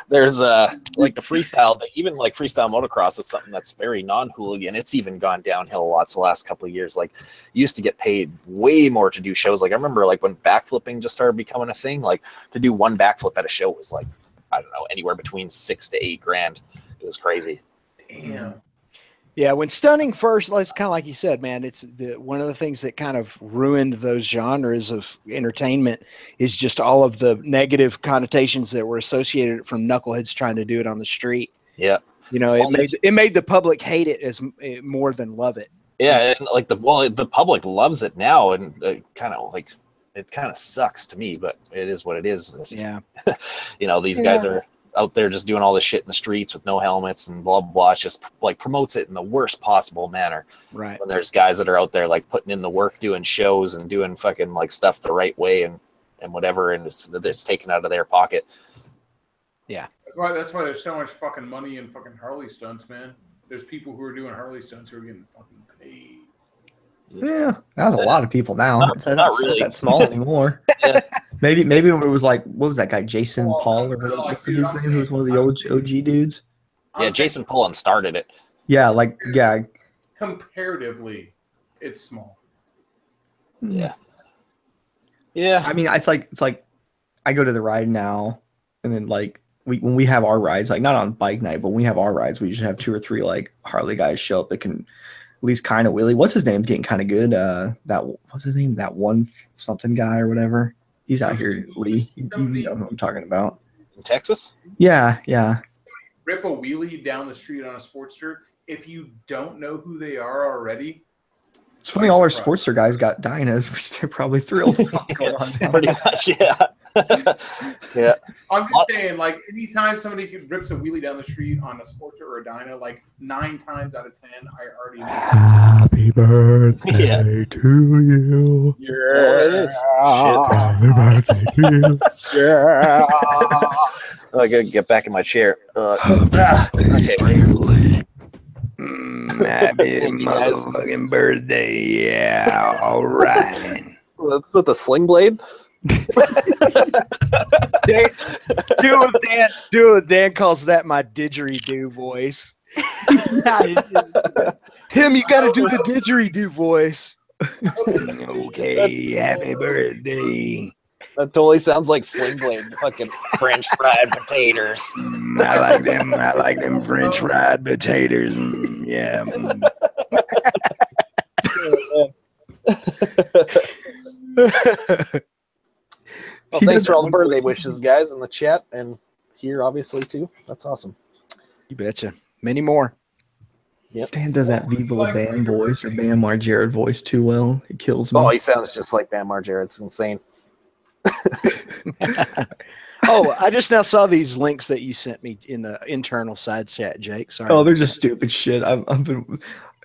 there's like the freestyle, even like freestyle motocross is something that's very non-hooligan. It's even gone downhill a lot the last couple of years. Like you used to get paid way more to do shows. Like I remember like when backflipping just started becoming a thing, like to do one backflip at a show was like, I don't know, anywhere between $6,000 to $8,000. It was crazy. Damn. Yeah, when stunning first, it's kind of like you said, man, it's one of the things that kind of ruined those genres of entertainment is just all of the negative connotations that were associated from knuckleheads trying to do it on the street. Yeah. You know, it made the public hate it as more than love it. Yeah, and like the public loves it now, and it kind of sucks to me, but it is what it is. Yeah. You know, these guys are out there just doing all this shit in the streets with no helmets and blah, blah, blah. It just like promotes it in the worst possible manner. Right. When there's guys that are out there like putting in the work, doing shows and doing fucking like stuff the right way and whatever, and it's taken out of their pocket. Yeah. That's why there's so much fucking money in fucking Harley stunts, man. There's people who are doing Harley stunts who are getting fucking paid. Yeah, that's a lot of people now. Not really that small anymore. Yeah. Maybe it was like, what was that guy, Jason Paul, or what's the dude's name? Who was one of the OG dudes? Yeah, Jason Paul started it. Yeah, comparatively, it's small. Yeah. Yeah. I mean, it's like I go to the ride now, and then like when we have our rides, like not on bike night, but when we have our rides, we usually have 2 or 3 like Harley guys show up that can at least kind of wheelie. What's his name? Getting kind of good. What's his name? That one something guy or whatever. He's out here, Lee. You know who I'm talking about. In Texas? Yeah. Rip a wheelie down the street on a Sportster. If you don't know who they are already, it's funny. All our Sportster guys got Dynas, which they're probably thrilled. Going on Pretty much, yeah. Yeah. I'm just saying, like, anytime somebody rips a wheelie down the street on a Sportster or a Dyna, like 9 times out of 10, I already know. Happy birthday to you. Yeah. Happy birthday to you. Yeah. I gotta get back in my chair. Okay. Happy motherfucking birthday. Yeah. All right. That's with the sling blade. Dan calls that my didgeridoo voice. Tim, you got to do the didgeridoo voice. Okay, happy birthday. That totally sounds like sling blade. Fucking French fried potatoes. I like them French fried potatoes. Yeah. Well, thanks for all the birthday wishes, guys, in the chat and here, obviously, too. That's awesome. You betcha. Many more. Yep. Dan does that Viva Bam voice or Bam Margera voice too well. It kills me. Oh, he sounds just like Bam Margera. It's insane. Oh, I just now saw these links that you sent me in the internal side chat, Jake. Sorry. Oh, they're just stupid shit. I've been,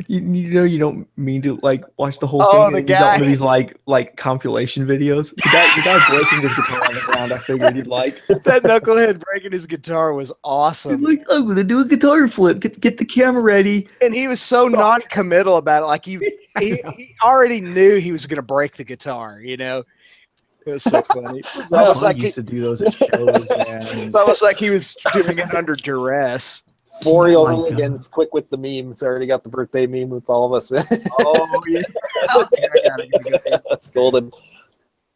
you know, you don't mean to like watch the whole Oh, thing. the And you got one guy. of these like compilation videos. The guy breaking his guitar on the ground. I figured you'd like. That knucklehead breaking his guitar was awesome. He's like, I'm gonna do a guitar flip. Get the camera ready. And he was so non-committal about it. Like he already knew he was going to break the guitar, you know? It was so funny. It was almost like used to do those at shows, man. it's almost like he was doing it under duress. Fouriel Oh my Hooligan's quick with the meme. It's already got the birthday meme with all of us. Oh, yeah. That's golden.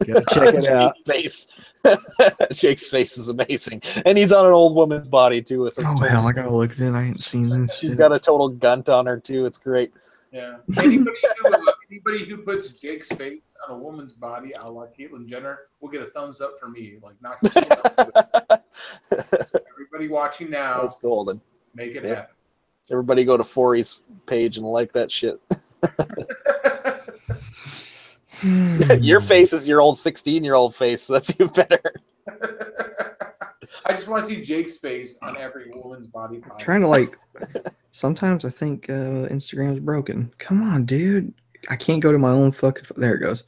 Gotta check it out. Face. Jake's face is amazing. And he's on an old woman's body, too. With Oh hell, I gotta look. Then I ain't seen this. She's shit. got a total gunt on her, too. It's great. Yeah. Anybody who puts Jake's face on a woman's body, a la Caitlyn Jenner, will get a thumbs up from me. Like, knock everybody watching now. That's golden. Make it Yep. Everybody go to Forey's page and like that shit. Your face is your old 16-year-old face, so that's even better. happen. I just want to see Jake's face on every woman's body. I'm trying to like. Sometimes I think Instagram's broken. Come on, dude. I can't go to my own fucking. There it goes.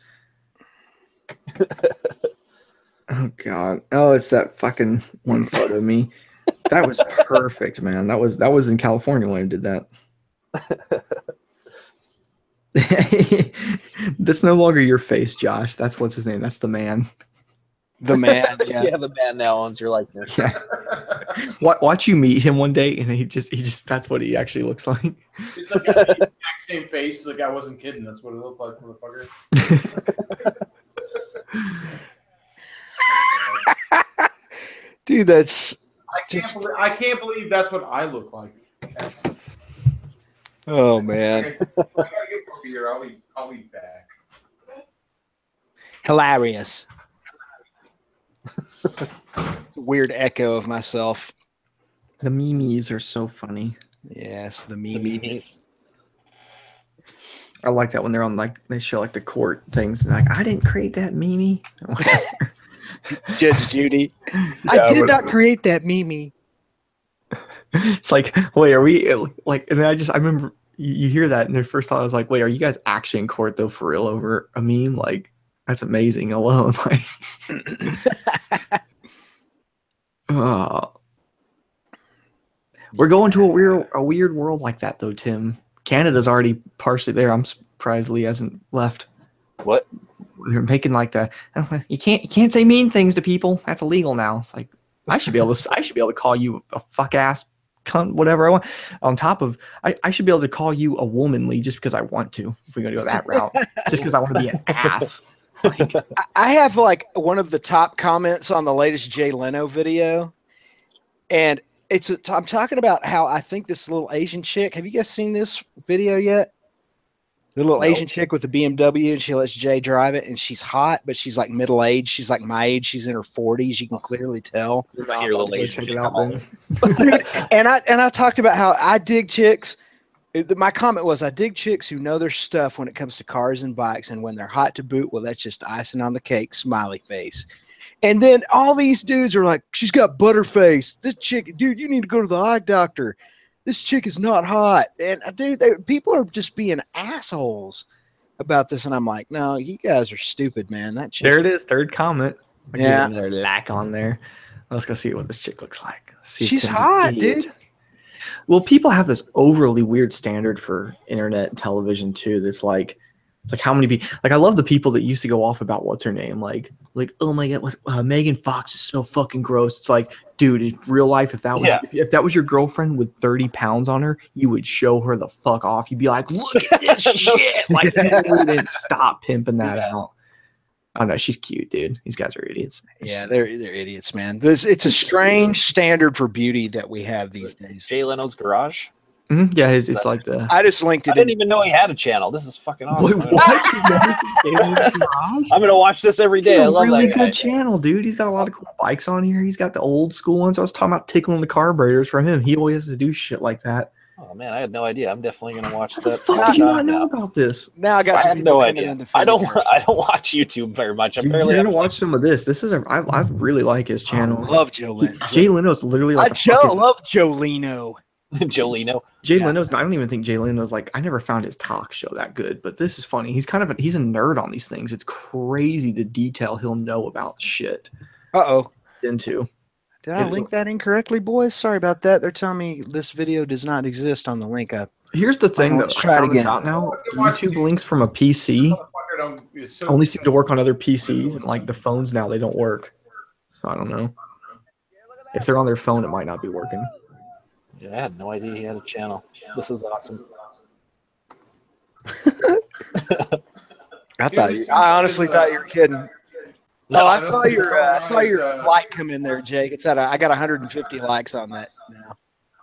Oh god. Oh, it's that fucking one photo of me. That was perfect, man. That was in California when I did that. That's no longer your face, Josh. That's what's his name. That's the man. The man, yeah. Yeah, the man now owns your likeness. Yeah. Watch you meet him one day, and he just that's what he actually looks like. It's like the exact same face. Like I wasn't kidding. That's what it looked like, motherfucker. Dude, that's I can't believe that's what I look like. oh man. I gotta get more beer. I'll be back. Hilarious. Weird echo of myself. The memes are so funny. Yes, the The meme. memes. I like that when they're on like they show like the court things. And like I didn't create that meme. Judge Judy. Yeah, I did not whatever. create that meme. It's like, wait, are we like? And then I remember you hear that, and the first thought I was like, wait, are you guys actually in court though for real over a meme? Like that's amazing alone. Like, oh. We're going to a weird world like that though, Tim. Canada's already partially there. I'm surprised Lee hasn't left. What? They're making like the you can't say mean things to people. That's illegal now. It's like I should be able to call you a fuck ass cunt, whatever I want. On top of I should be able to call you a womanly just because I want to. If we're gonna go that route, just because I want to be an ass. Like, I have like one of the top comments on the latest Jay Leno video. And I'm talking about how I think this little Asian chick. Have you guys seen this video yet? The little Asian chick with the BMW, and she lets Jay drive it, and she's hot, but she's like middle aged. She's like my age. She's in her 40s. You can clearly tell. Your little Asian chick. And I talked about how I dig chicks. My comment was, I dig chicks who know their stuff when it comes to cars and bikes, and when they're hot to boot, well, that's just icing on the cake, smiley face. And then all these dudes are like, she's got butterface. This chick, dude, you need to go to the eye doctor. This chick is not hot. And dude, people are just being assholes about this. And I'm like, no, you guys are stupid, man. That chick. There it is. Third comment. Yeah. Another lack on there. Let's go see what this chick looks like. She's hot, dude. Well, people have this overly weird standard for internet and television too. That's like, it's like how many people. Like I love the people that used to go off about what's her name. Like oh my god, Megan Fox is so fucking gross. It's like, dude, in real life, if that was if that was your girlfriend with 30 pounds on her, you would show her the fuck off. You'd be like, look at this shit. Like you didn't stop pimping that out. Oh no, she's cute, dude. These guys are idiots. Yeah, they're idiots, man. It's a strange standard for beauty that we have these days. Jay Leno's Garage. Mm-hmm. Yeah, it's like the. I just linked it. I didn't even know he had a channel. This is fucking awesome. Wait, what? I'm gonna watch this every day. I love really that guy. good channel, dude. He's got a lot of cool bikes on here. He's got the old school ones. I was talking about tickling the carburetors from him. He always has to do shit like that. Oh man, I had no idea. I'm definitely gonna watch What that. the fuck did you not know about this? Now I got. I some had people no coming idea. in to I don't finish. watch YouTube very much. I'm Dude, barely. you're gonna watch some of this. This is I really like his channel. I love Joe Leno. Jay Leno's literally like I love Joe Leno. Joe Leno. Jay Leno's. I don't even think Jay Leno's like. I never found his talk show that good, but this is funny. He's kind of he's a nerd on these things. It's crazy the detail he'll know about shit. Into. Did I link that incorrectly, boys? Sorry about that. They're telling me this video does not exist on the link up. Here's the thing that try it again. out now. YouTube links from a PC only seem to work on other PCs, and like the phones now they don't work. So I don't know. If they're on their phone, it might not be working. Yeah, I had no idea he had a channel. This is awesome. I honestly thought you were kidding. No, I saw your like come in there, Jake. It's I got 150 likes on that now.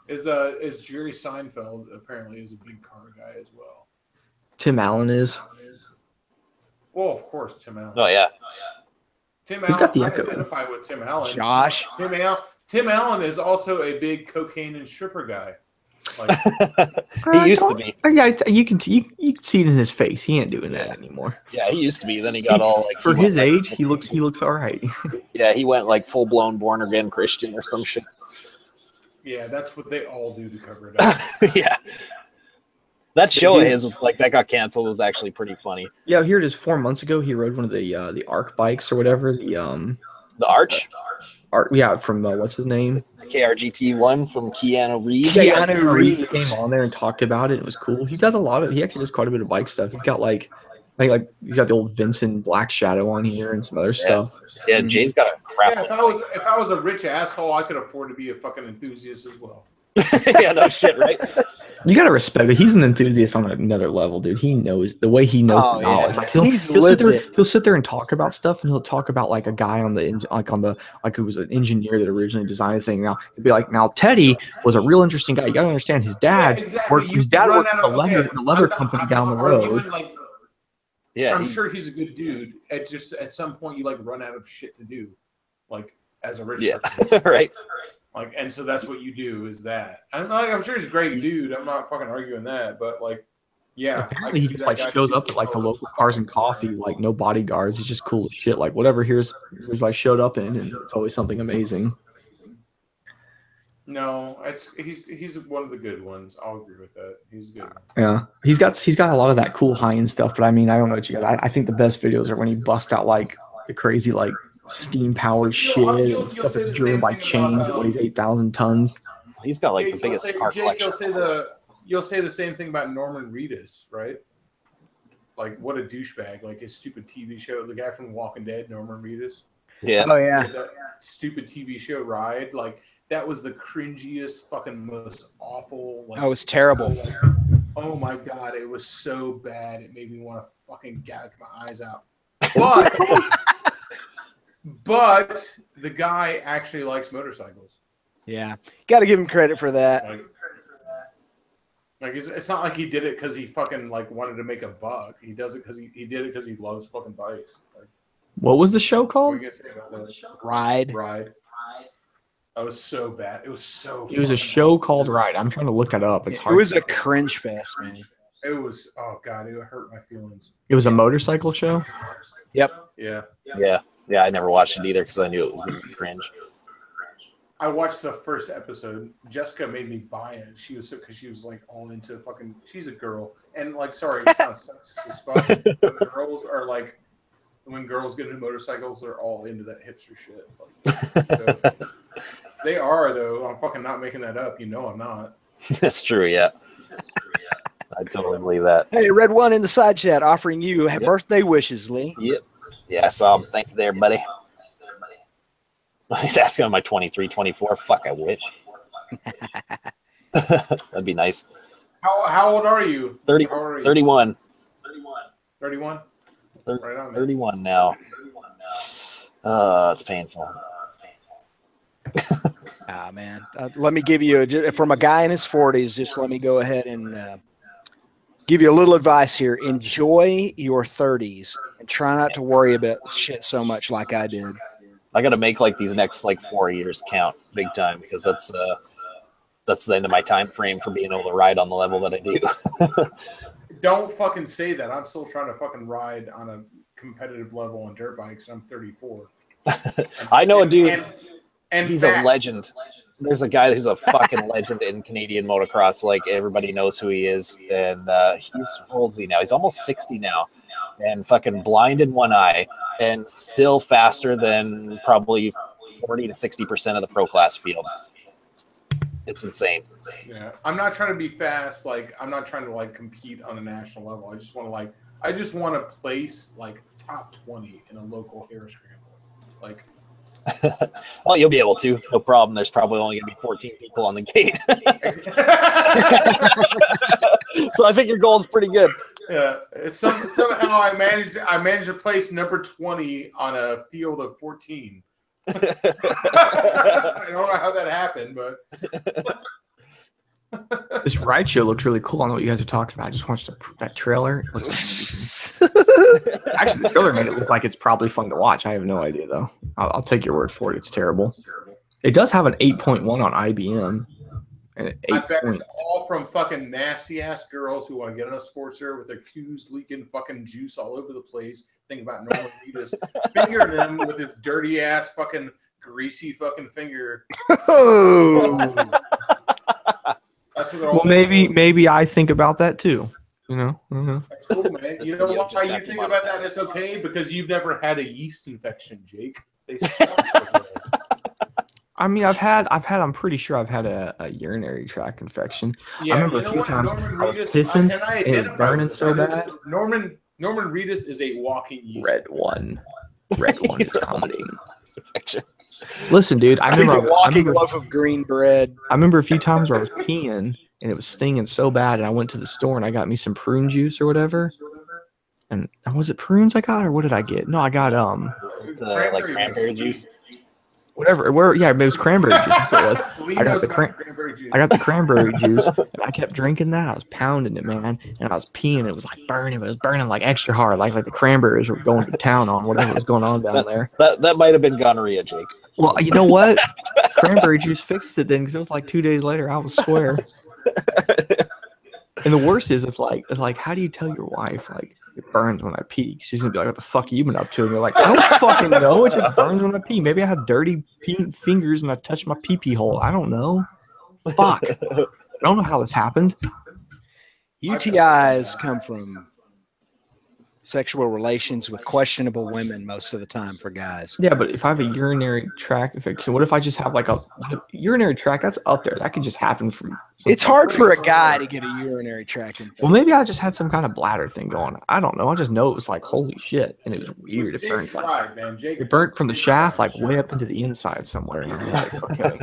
Is Jerry Seinfeld apparently is a big car guy as well. Tim Allen is. Well, of course, Tim Allen. Oh yeah. Tim Who's Allen. got the I echo? identify with Tim Allen. Josh. Tim Allen is also a big cocaine and stripper guy. Like, he used to be. Yeah, you can see it in his face. He ain't doing that anymore. Yeah, he used to be. Then he got all like for his age. He looks all right. Yeah, he went like full blown born again Christian or some shit. Yeah, that's what they all do to cover it up. Yeah. That show of his, like, that got canceled, was actually pretty funny. Yeah, here it is. 4 months ago, he rode one of the ARC bikes or whatever. The Arch? Yeah, from what's his name? The KRGT one from Keanu Reeves. Keanu Reeves came on there and talked about it. It was cool. He does a lot of. He actually does quite a bit of bike stuff. He's got like he's got the old Vincent Black Shadow on here and some other stuff. Yeah, Jay's got a crap. Yeah, if I was a rich asshole, I could afford to be a fucking enthusiast as well. Yeah, no shit, right? You gotta respect it. He's an enthusiast on another level, dude. He knows the way he knows the knowledge. Yeah. Like he'll sit there and talk about stuff, and he'll talk about like a guy on the who was an engineer that originally designed a thing. Now he'd be like, now Teddy was a real interesting guy. You gotta understand his dad worked. His dad worked at the leather company down the road. Yeah, I'm sure he's a good dude. At some point, you like run out of shit to do, like as a rich person. Right. Like, and so that's what you do is that. I'm sure he's a great dude. I'm not fucking arguing that, but like, yeah. Apparently he just like shows up at like the local Cars and Coffee, like no bodyguards. He's just cool as shit. Like whatever here's I showed up in, and it's always something amazing. No, he's one of the good ones. I'll agree with that. He's good. Yeah, he's got a lot of that cool high end stuff. But I mean, I don't know what you guys. I think the best videos are when he busts out like the crazy like steam powered shit and stuff that's driven by chains that weighs 8,000 tons. He's got like the biggest car collection. You'll say the same thing about Norman Reedus, right? Like what a douchebag! Like his stupid TV show, the guy from Walking Dead, Norman Reedus. Yeah. Oh yeah. That stupid TV show Ride, like that was the cringiest, fucking most awful. Like, that was terrible. Oh my god, it was so bad. It made me want to fucking gouge my eyes out. But the guy actually likes motorcycles. Yeah, got to give him credit for that. Like it's not like he did it because he fucking like wanted to make a buck. He does it because he did it because he loves fucking bikes. Like, what was the show called? what are you gonna say about that? Ride. That was so bad. It was so. It was a show called Ride. I'm trying to look that up. It's hard. It was a cringe fest, man. It was. Oh god, it hurt my feelings. It was a motorcycle show. Yep. Yeah. I never watched it either because I knew it was going to be cringe. I watched the first episode. Jessica made me buy it. She was because she was like all into fucking. She's a girl, and like, sorry, it sounds sexist as fuck. But girls are like, when girls get into motorcycles, they're all into that hipster shit. Like, so, they are though. I'm fucking not making that up. You know, I'm not. That's true. Yeah. I totally believe that. Hey, Red One in the side chat offering you birthday wishes, Lee. Yep. Yeah, I saw him. Thank you there, buddy. He's asking on my 23, 24. Fuck, I wish. That'd be nice. How old are you? 30, 31. 31? Right on, 31 now. It's painful. Man. Let me give you, from a guy in his 40s, just let me go ahead and give you a little advice here. Enjoy your 30s and try not to worry about shit so much like I did. I got to make like these next like 4 years count big time because that's the end of my time frame for being able to ride on the level that I do. Don't fucking say that. I'm still trying to fucking ride on a competitive level on dirt bikes, and I'm 34. I know a dude, and he's a legend. There's a guy who's a fucking legend in Canadian motocross. Like, everybody knows who he is. And he's, how old is he now? He's almost 60 now. And fucking blind in one eye. And still faster than probably 40 to 60% of the pro class field. It's insane. Yeah. I'm not trying to be fast. Like, I'm not trying to, like, compete on a national level. I just want to place, like, top 20 in a local hair scramble. Like... Well, you'll be able to. No problem. There's probably only going to be 14 people on the gate. So I think your goal is pretty good. Yeah. Somehow I managed to place number 20 on a field of 14. I don't know how that happened, but this ride show looks really cool. I know what you guys are talking about. I just watched that trailer. Actually, the trailer made it look like it's probably fun to watch. I have no idea, though. I'll take your word for it. It's terrible. It does have an 8.1 on IBM. And I bet it's all from fucking nasty-ass girls who want to get on a sportster with their Q's leaking fucking juice all over the place. Think about Norman Reedus fingering them with his dirty-ass fucking greasy fucking finger. Oh. Well, maybe I think about that too. You know. That's cool, man. You know why you think about that? It's okay because you've never had a yeast infection, Jake. They suck. I mean, I'm pretty sure I've had a urinary tract infection. Yeah, I remember a few times I was pissing and it was burning so bad. Norman Reedus is a walking yeast. Red one is coming. Listen, dude, I remember a walking loaf of green bread. I remember a few times where I was peeing and it was stinging so bad, and I went to the store and I got me some prune juice or whatever. And was it prunes I got, or what did I get? No, I got like cranberry juice. Whatever. It was cranberry juice. That's what it was. I got the cranberry juice, and I kept drinking that. I was pounding it, man, and I was peeing. It was like burning. It was burning like extra hard, like the cranberries were going to town on whatever was going on down there. That might have been gonorrhea, Jake. Well, you know what? Cranberry juice fixed it then, because it was like 2 days later I was square. And the worst is, it's like, how do you tell your wife, like, it burns when I pee? She's gonna be like, what the fuck have you been up to? And you're like, I don't fucking know. It just burns when I pee. Maybe I have dirty fingers and I touched my pee-pee hole. I don't know. Fuck. I don't know how this happened. UTIs come from sexual relations with questionable women most of the time for guys. Yeah, but if I have a urinary tract infection, what if I just have like a urinary tract? That's up there. That could just happen from. It's hard for a guy to get a urinary tract infection. Well, maybe I just had some kind of bladder thing going on. I don't know. I just know it was like, holy shit, and it was weird. It burnt, it burnt from the shaft like way up into the inside somewhere. And I'm like, okay.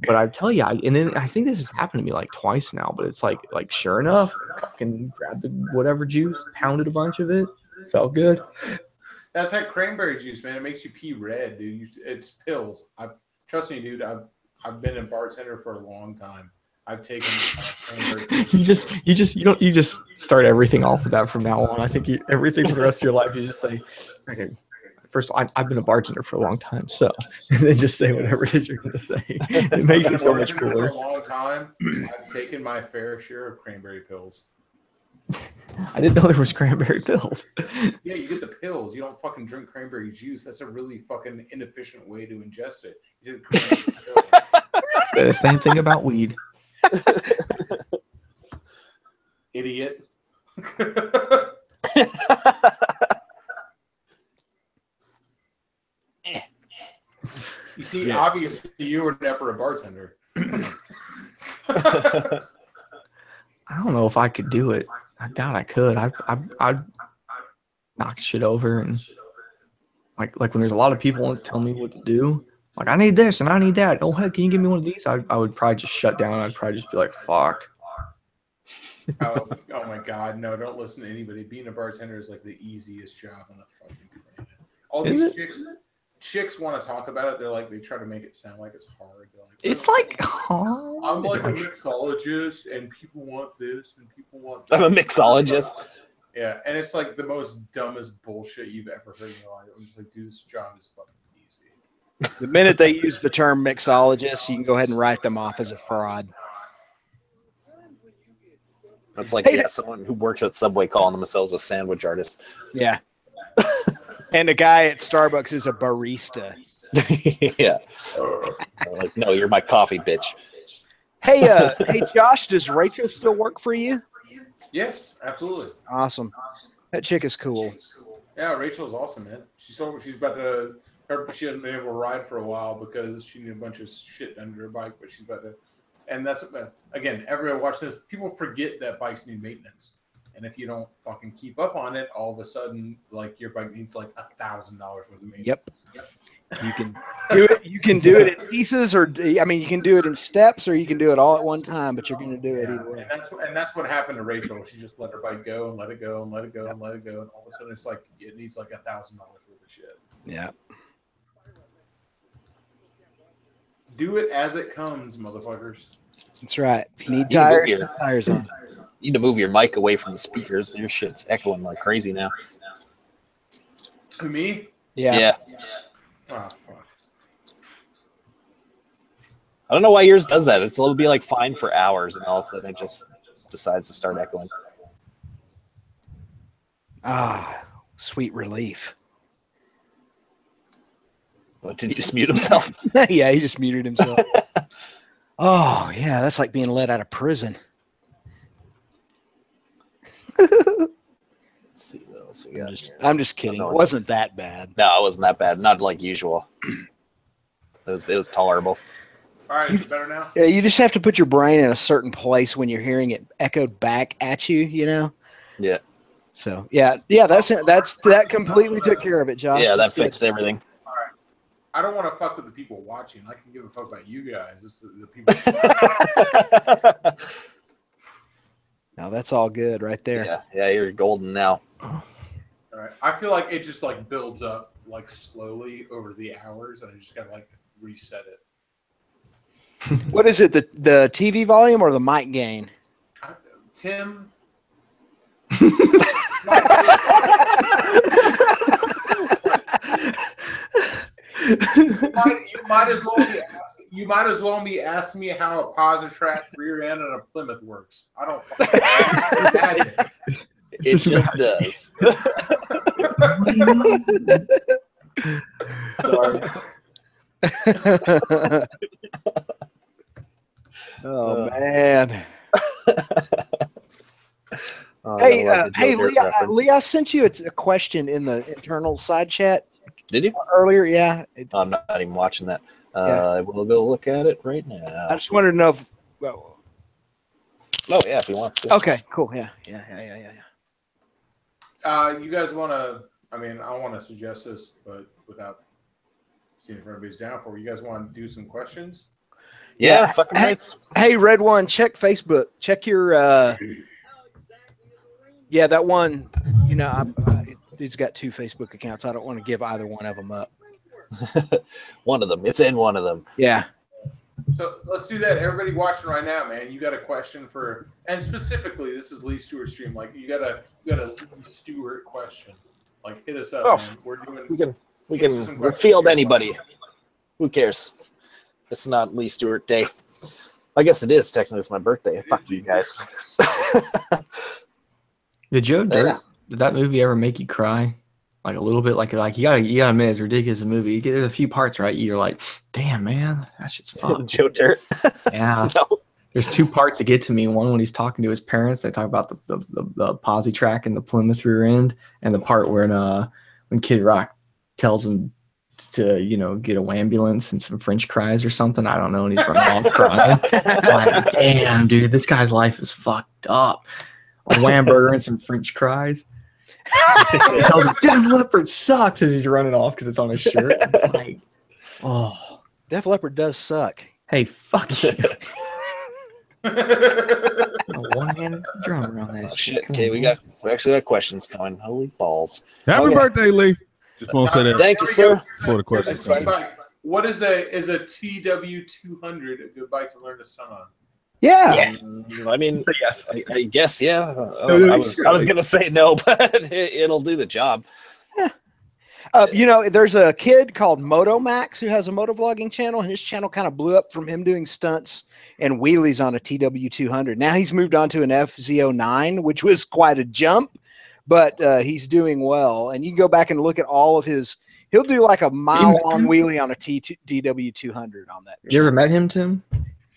But I tell you, and then I think this has happened to me like twice now. But it's like sure enough, I can grab the whatever juice, pounded a bunch of it, felt good. That's that cranberry juice, man. It makes you pee red, dude. It's pills. I've Trust me, dude. I've been a bartender for a long time. I've taken. You just start everything off with that from now on. I think everything for the rest of your life, you just say, okay. First of all, I've been a bartender for a long time, so and then just say whatever it is you're going to say. It makes it so much cooler. For a long time, I've taken my fair share of cranberry pills. I didn't know there was cranberry pills. Yeah, you get the pills. You don't fucking drink cranberry juice. That's a really fucking inefficient way to ingest it. You did cranberry pills. Say the same thing about weed. Idiot. You see, obviously you were never a bartender. I don't know if I could do it. I doubt I could. I'd knock shit over and like when there's a lot of people want to tell me what to do. Like, I need this and I need that. Oh, heck, can you give me one of these? I would probably just shut down. I'd probably just be like, fuck. Oh my God, no! Don't listen to anybody. Being a bartender is like the easiest job on the fucking planet. All these chicks want to talk about it. They're like, they try to make it sound like it's hard. They're like, it's like hard. I'm like a mixologist, and people want this, and people want that. I'm a mixologist. Yeah, and it's like the most dumbest bullshit you've ever heard in your life. I'm just like, dude, this job is fucking easy. The minute they use the term mixologist, you can go ahead and write them off as a fraud. It's like someone who works at Subway calling themselves a sandwich artist. Yeah. And the guy at Starbucks is a barista. Yeah. Like, no, you're my coffee bitch. Hey, hey, Josh, does Rachel still work for you? Yes, absolutely. Awesome. That chick is cool. Yeah, Rachel's awesome, man. She's about to. She hasn't been able to ride for a while because she needed a bunch of shit under her bike, but she's about to. And that's again, everybody watch this. People forget that bikes need maintenance, and if you don't fucking keep up on it, all of a sudden, like your bike needs like $1,000 worth of maintenance. Yep. You can do it. You can do it in pieces, or I mean, you can do it in steps, or you can do it all at one time. But you're going to do it either way. And that's what happened to Rachel. She just let her bike go and let it go and let it go and let it go, and all of a sudden, it's like it needs like $1,000 worth of shit. Yeah. Do it as it comes, motherfuckers. That's right. If you need tires, put tires on. You need to move your mic away from the speakers. Your shit's echoing like crazy now. Who, me? Yeah. Oh, fuck. I don't know why yours does that. It'll be like fine for hours, and all of a sudden it just decides to start echoing. Ah, sweet relief. What, did he just mute himself? Yeah, he just muted himself. Oh, yeah, that's like being let out of prison. Let's see what else we got. I'm just kidding. It wasn't that bad. No, it wasn't that bad. Not like usual. It was tolerable. All right, is it better now? Yeah, you just have to put your brain in a certain place when you're hearing it echoed back at you, you know? Yeah. So, yeah, that completely took care of it, Josh. Yeah, that fixed everything. I don't want to fuck with the people watching. I can give a fuck about you guys. This is the people. Now that's all good right there. Yeah, you're golden now. All right. I feel like it just like builds up like slowly over the hours, and I just gotta like reset it. What is it? The TV volume or the mic gain? Tim. You might as well be asking me how a Positrack rear end and a Plymouth works. I don't imagine. It just does. Sorry. Oh man. Hey, Lee, I sent you a question in the internal side chat. Did you? Earlier, yeah. I'm not even watching that. I will go look at it right now. I just wanted to know if. Well, oh yeah, if he wants to. Okay, cool. Yeah. You guys want to? I mean, I want to suggest this, but without seeing if everybody's down for it. You guys want to do some questions? Yeah, fucking rights. Hey, Red One, check Facebook. Check your. Yeah, that one. You know, he's got 2 Facebook accounts. I don't want to give either one of them up. One of them. It's in one of them. Yeah. So let's do that. Everybody watching right now, man, you got a question for, and specifically, this is Lee Stewart stream. Like you got a Lee Stewart question. Like hit us up, man. We're doing. We can field anybody. Who cares? It's not Lee Stewart Day. I guess it is. Technically, it's my birthday. Fuck you guys. Did that movie ever make you cry? Like a little bit, like you gotta admit it's ridiculous a movie. There's a few parts, right? You're like, damn man, that shit's fun. Joe Dirt. Yeah. No. There's two parts that get to me. One when he's talking to his parents, they talk about the posi track and the Plymouth rear end, and the part when Kid Rock tells him to get a ambulance and some French fries or something. I don't know, and he's running off crying. It's like, damn, dude, this guy's life is fucked up. A Whamburger and some French fries. He tells him Def Leppard sucks as he's running off because it's on his shirt. It's like, oh, Def Leppard does suck. Hey, fuck you. One-handed drummer on that shit. Okay, we actually got questions coming. Holy balls! Happy birthday, Lee. Just want to say that. Thank you, sir. For the questions. What is a TW200 a good bike to learn to stun on? Yeah. I mean, yes. I guess, yeah. I was going to say no, but it'll do the job. There's a kid called Motomax who has a motovlogging channel, and his channel kind of blew up from him doing stunts and wheelies on a TW200. Now he's moved on to an FZ09, which was quite a jump, but he's doing well. And you can go back and look at all of his. He'll do like a mile-long wheelie on a TW200 on that. You ever met him, Tim?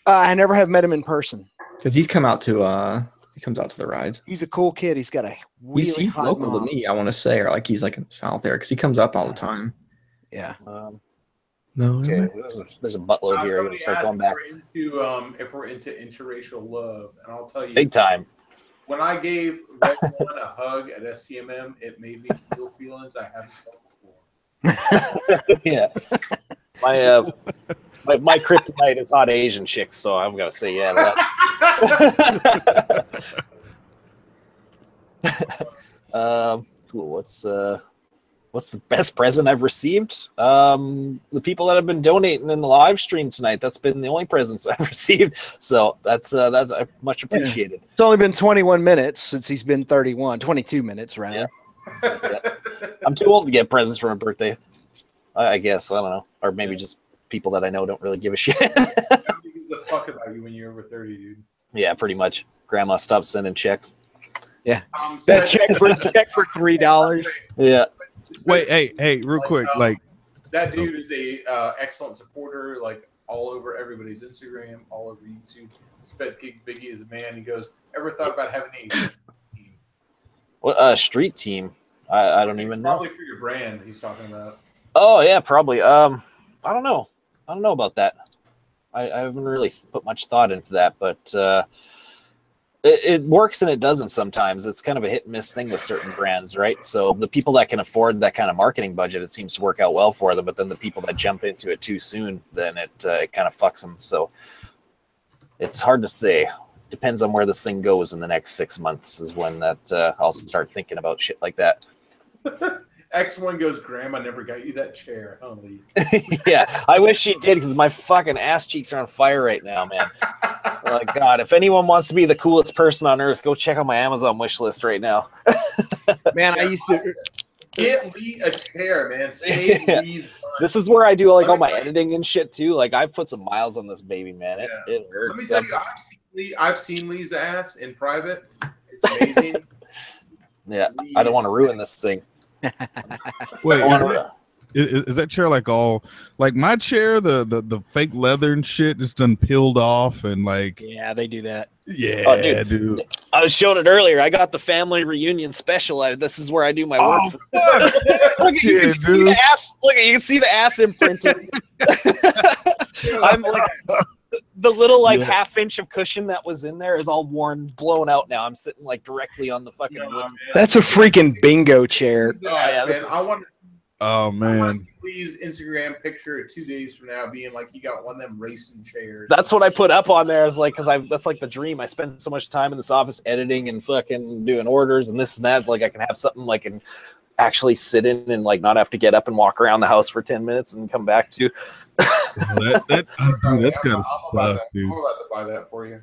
I never have met him in person. Because he's come out to he comes out to the rides. He's a cool kid. He's got a he's local to me, I want to say, or like he's like in the South there because he comes up all the time. Yeah. No. Okay. There's a buttload here. I'm gonna start going back. If we're into interracial love, and I'll tell you, big time. When I gave Red One a hug at SCMM, it made me feel feelings I haven't felt before. Yeah. My kryptonite is hot Asian chicks, so I'm gonna say yeah to that. Cool. What's the best present I've received? The people that have been donating in the live stream tonight. That's been the only presents I've received. So that's much appreciated. Yeah. It's only been 21 minutes since he's been 22 minutes, rather. Yeah. I'm too old to get presents for my birthday. I guess I don't know, or maybe just people that I know don't really give a shit. Nobody gives a fuck about you when you're over 30, dude. Yeah, pretty much. Grandma stopped sending checks. Yeah, that check for $3. Yeah. Wait, hey, real quick, like that dude is a excellent supporter. Like all over everybody's Instagram, all over YouTube. Sped King Biggie is a man. He goes, ever thought about having a team? What street team? I don't even know. Probably for your brand. He's talking about. Oh yeah, probably. I don't know. I don't know about that. I haven't really put much thought into that, but it works and it doesn't sometimes. It's kind of a hit and miss thing with certain brands, right? So the people that can afford that kind of marketing budget, it seems to work out well for them. But then the people that jump into it too soon, then it kind of fucks them. So it's hard to say. Depends on where this thing goes in the next 6 months is when that I'll start thinking about shit like that. X1 goes, Grandma never got you that chair, huh, Lee? Yeah, I wish she did because my fucking ass cheeks are on fire right now, man. Like, God, if anyone wants to be the coolest person on earth, go check out my Amazon wish list right now. Man, I used to get Lee a chair, man. Save Lee's money. This is where I do like all my editing and shit too. Like I've put some miles on this baby, man. It hurts. Let me tell you, I've seen Lee's ass in private. It's amazing. Yeah, I don't want to ruin this thing. Wait, is that chair like all like my chair? The fake leather and shit is done peeled off and like yeah, they do that. Yeah, oh, dude. I was showing it earlier. I got the family reunion special. This is where I do my work. Look, you can see the ass. Look, you can see the ass imprinted. I'm like the little like half inch of cushion that was in there is all worn, blown out now. I'm sitting like directly on the fucking. That's a freaking bingo chair. Oh man. Please Instagram picture 2 days from now being like he got one of them racing chairs. That's what I put up on there. Is like because that's like the dream. I spend so much time in this office editing and fucking doing orders and this and that. Like I can have something like in actually sit in and like not have to get up and walk around the house for 10 minutes and come back to. Dude, that's gotta suck, dude. I'm about to buy that for you.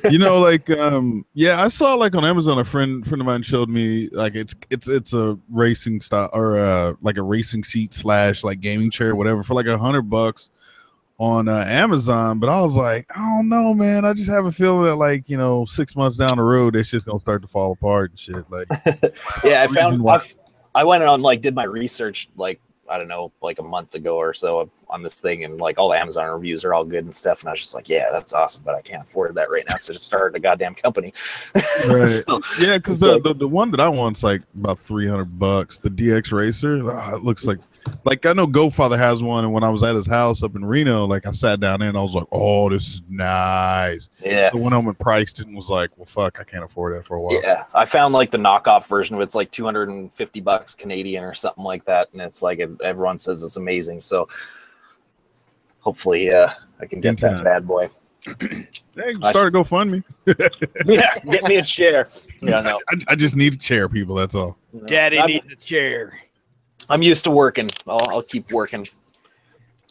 You know, like yeah, I saw like on Amazon a friend of mine showed me like it's a racing style or like a racing seat / like gaming chair, whatever, for like $100 on Amazon. But I was like, I don't know, man. I just have a feeling that like 6 months down the road, it's just gonna start to fall apart and shit. Like, yeah, I went on like did my research like I don't know like a month ago or so on this thing, and like all the Amazon reviews are all good and stuff, and I was just like, yeah, that's awesome, but I can't afford that right now because I just started a goddamn company. Right. So, yeah, because the one that I want's like about $300. The DX Racer, it looks like I know GoFather has one, and when I was at his house up in Reno, like I sat down there and I was like, oh, this is nice. Yeah. So when I went priced it and was like, well, fuck, I can't afford that for a while. Yeah, I found like the knockoff version of it's like $250 Canadian or something like that, and it's like everyone says it's amazing. So hopefully, I can get that bad boy. Hey, start a GoFundMe. Yeah, get me a chair. Yeah, no, I just need a chair, people. That's all. no. Daddy needs a chair. I'm used to working. I'll keep working.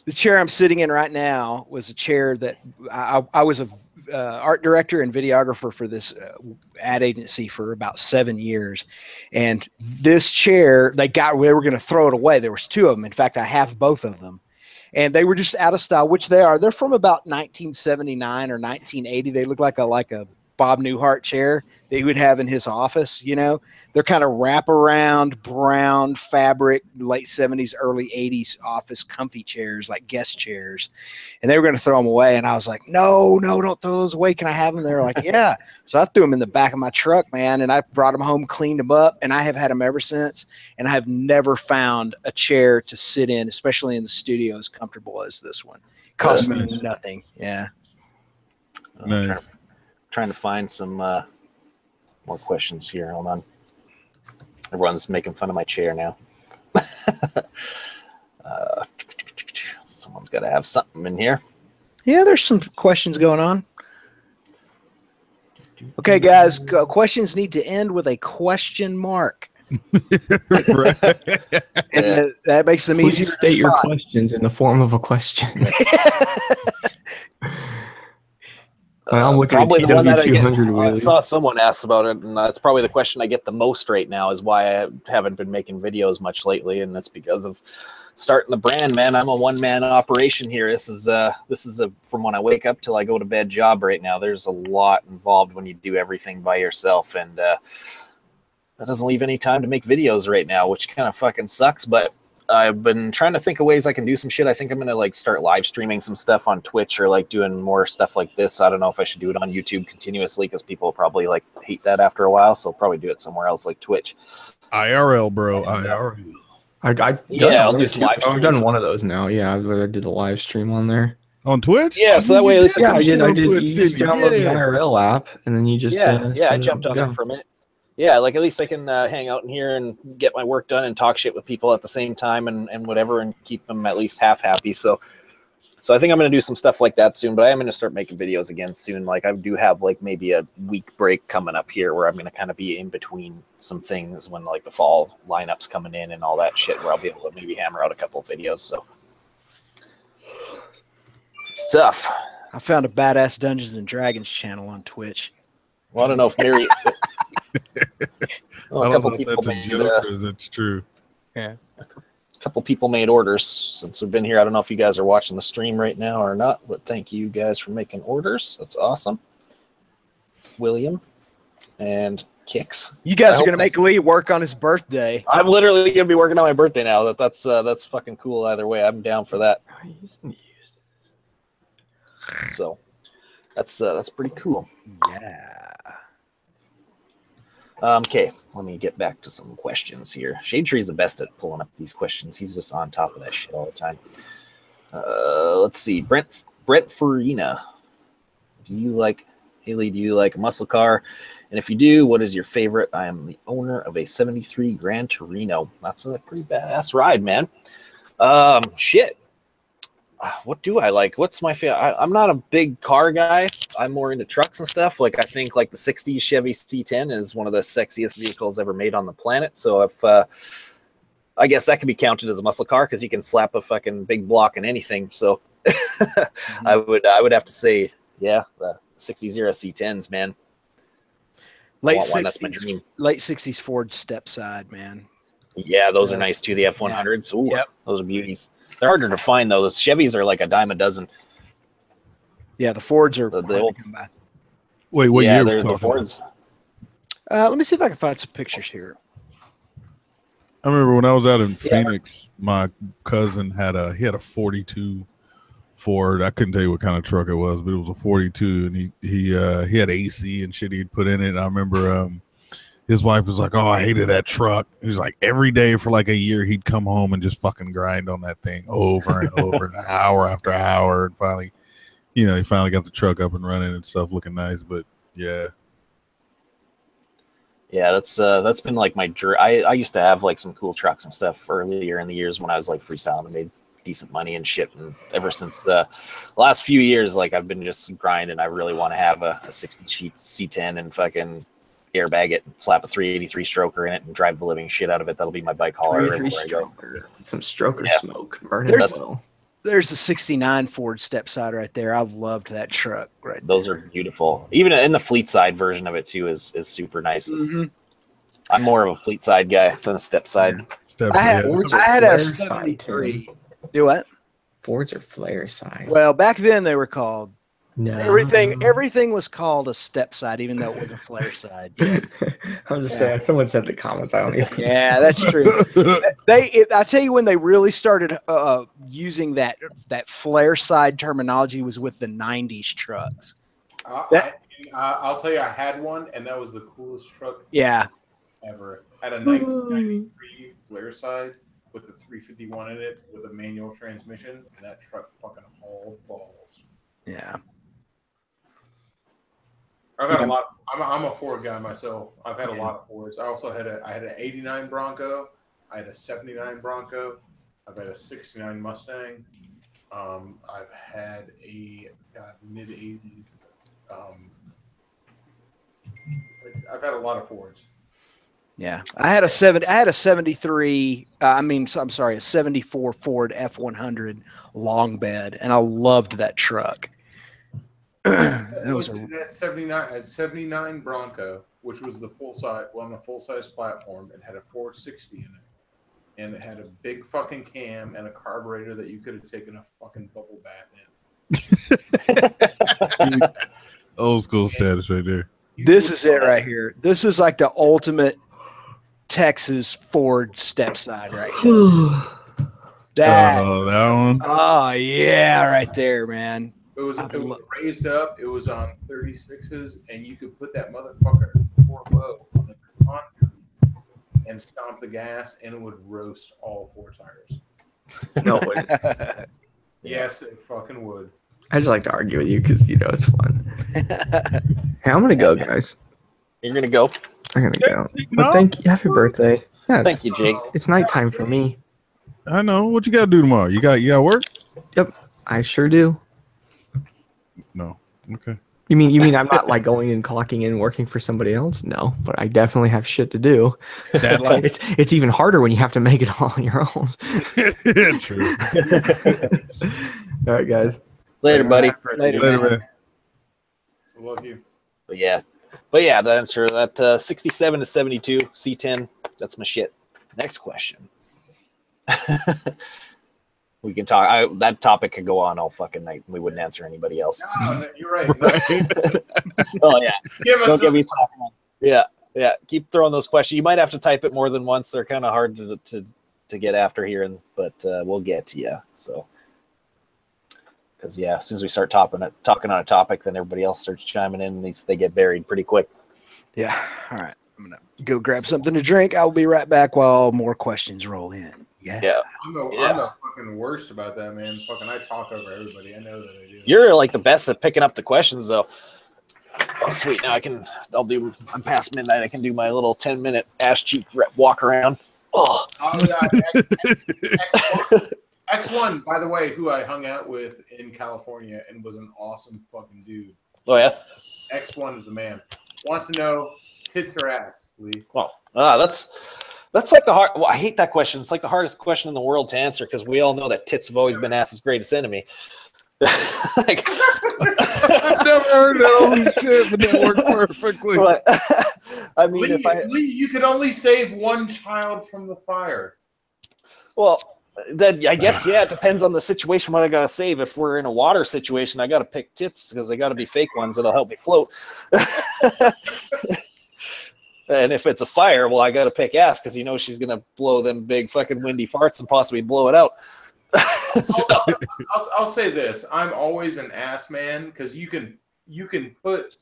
The chair I'm sitting in right now was a chair that I was a art director and videographer for this ad agency for about 7 years, and this chair they were going to throw it away. There was 2 of them. In fact, I have both of them, and they were just out of style, which they are. They're from about 1979 or 1980. They look like a Bob Newhart chair that he would have in his office. They're kind of wraparound brown fabric, late 70s, early 80s office comfy chairs, like guest chairs. And they were going to throw them away. And I was like, no, don't throw those away. Can I have them? They were like, yeah. So I threw them in the back of my truck, man. And I brought them home, cleaned them up, and I have had them ever since. And I have never found a chair to sit in, especially in the studio, as comfortable as this one. It cost me nothing. Yeah. Nice. Trying to find some more questions here. Hold on. Everyone's making fun of my chair now. Someone's got to have something in here. Yeah, there's some questions going on. Okay, guys, questions need to end with a question mark. Right. And that makes them easier. Please state your questions in the form of a question. I'm looking probably at the one that I saw someone ask about it, and that's probably the question I get the most right now is why I haven't been making videos much lately, and that's because of starting the brand, man. I'm a one-man operation here. This is a from when I wake up till I go to bed job right now. There's a lot involved when you do everything by yourself, and that doesn't leave any time to make videos right now, which kind of fucking sucks, but I've been trying to think of ways I can do some shit. I think I'm going to like start live streaming some stuff on Twitch or like doing more stuff like this. I don't know if I should do it on YouTube continuously because people probably like hate that after a while. So I'll probably do it somewhere else like Twitch. IRL, bro. IRL. I'll do some live streams. I've done one of those now. Yeah, I did the live stream on there. On Twitch? Yeah, so that way at least I did. You just download the IRL app and then you just I jumped on it for a minute. Yeah, like at least I can hang out in here and get my work done and talk shit with people at the same time and whatever and keep them at least half happy. So I think I'm going to do some stuff like that soon, but I am going to start making videos again soon. Like I do have like maybe a week break coming up here where I'm going to kind of be in between some things when like the fall lineups coming in and all that shit where I'll be able to maybe hammer out a couple of videos. So it's tough. I found a badass Dungeons and Dragons channel on Twitch. Well, I don't know if Mary... Well, a couple people made that's true. Yeah, a couple people made orders since we've been here. I don't know if you guys are watching the stream right now or not, but thank you guys for making orders. That's awesome. William and Kicks. You guys are gonna make Lee work on his birthday. I'm literally gonna be working on my birthday now. That's fucking cool. Either way, I'm down for that. So that's pretty cool. Yeah. Okay, let me get back to some questions here. Shade Tree's the best at pulling up these questions. He's just on top of that shit all the time. Let's see. Brent Farina. Do you like a muscle car? And if you do, what is your favorite? I am the owner of a 73 Gran Torino. That's a pretty badass ride, man. Shit. What do I like? What's my favorite? I'm not a big car guy. I'm more into trucks and stuff. Like I think like the '60s Chevy C10 is one of the sexiest vehicles ever made on the planet. So if I guess that can be counted as a muscle car because you can slap a fucking big block in anything. So I would have to say, yeah, the '60s era C10s, man. Late 60s, that's my dream. Late '60s Ford step side, man. Yeah, those are nice too. The F100s. Ooh, those are beauties. They're harder to find though. The Chevys are like a dime a dozen. Yeah, the Fords are the old. Wait, what year? They're the Fords. Let me see if I can find some pictures here. I remember when I was out in Phoenix, my cousin had a 42 Ford. I couldn't tell you what kind of truck it was, but it was a 42, and he had AC and shit he'd put in it. And I remember his wife was like, "Oh, I hated that truck." He was like, every day for like a year, he'd come home and just fucking grind on that thing over and over, and hour after hour, and finally, he finally got the truck up and running and stuff, looking nice. But yeah, that's been like my dream. I used to have like some cool trucks and stuff earlier in the years when I was like freestyling and made decent money and shit. And ever since the last few years, like I've been just grinding. I really want to have a 60 sheet C10 and fucking airbag it, slap a 383 stroker in it, and drive the living shit out of it. That'll be my bike hauler everywhere I go. Some stroker smoke burning. There's the '69 Ford stepside right there. I loved that truck. Right, those are beautiful. Even in the fleet side version of it too is super nice. Mm-hmm. I'm more of a fleet side guy than a step side. I had a 73. Do what? Fords are flare side. Well, back then they were called. No. Everything was called a step side, even though it was a flare side. Yeah. I'm just saying. Someone said in the comments. I don't even. Yeah, that's true. I tell you, when they really started using that flare side terminology was with the '90s trucks. I'll tell you, I had one, and that was the coolest truck. Yeah. Ever. I had a 1993 flare side with a 351 in it with a manual transmission, and that truck fucking hauled balls. Yeah. I've had a lot. I'm a Ford guy myself. I've had a lot of Fords. I also had an '89 Bronco. I had a '79 Bronco. I've had a '69 Mustang. I've had a mid '80s. I've had a lot of Fords. Yeah, I had a 73. I'm sorry, a '74 Ford F100 long bed, and I loved that truck. That 79 Bronco, which was the full size platform, and had a 460 in it, and it had a big fucking cam and a carburetor that you could have taken a fucking bubble bath in. Old school status right there. This is it right here. This is like the ultimate Texas Ford step side right here. That one. Oh yeah, right there, man. It was raised up. It was on 36s, and you could put that motherfucker 4 low on the concrete and stomp the gas, and it would roast all 4 tires. No way. Yes, it fucking would. I just like to argue with you because it's fun. Hey, I'm gonna go, guys. You're gonna go. I'm gonna go. But thank you. Happy birthday. Yeah, thank you, Jake. It's nighttime for me. I know. What you gotta do tomorrow? You got work? Yep, I sure do. No. Okay. You mean I'm not like going and clocking in working for somebody else? No, but I definitely have shit to do. It's even harder when you have to make it all on your own. True. All right, guys. Later, buddy. Later, man. I love you. But yeah, to answer that 67 to 72 C10, that's my shit. Next question. We can talk. That topic could go on all fucking night. We wouldn't answer anybody else. No, you're right. Oh yeah. Don't get me talking. Yeah. Keep throwing those questions. You might have to type it more than once. They're kind of hard to get after here, but we'll get to you. So, because as soon as we start talking on a topic, then everybody else starts chiming in, and they get buried pretty quick. Yeah. All right. I'm gonna go grab something to drink. I'll be right back while more questions roll in. Yeah. I'm the fucking worst about that, man. Fucking, I talk over everybody. I know that I do. You're like the best at picking up the questions, though. Oh, sweet. Now I'm past midnight. I can do my little 10-minute ass cheek walk around. Oh. X1, by the way, who I hung out with in California and was an awesome fucking dude. Oh yeah. X1 is the man. Wants to know tits or ass, Lee. Well, that's like the hard. Well, I hate that question. It's like the hardest question in the world to answer because we all know that tits have always been ass's greatest enemy. Like, I've never heard that. Holy shit, but that worked perfectly. but, I mean, Lee, you could only save one child from the fire. Well, then I guess it depends on the situation. What I gotta save. If we're in a water situation, I gotta pick tits because they gotta be fake ones that'll help me float. And if it's a fire, well, I gotta pick ass because she's gonna blow them big fucking windy farts and possibly blow it out. So. I'll say this: I'm always an ass man because you can put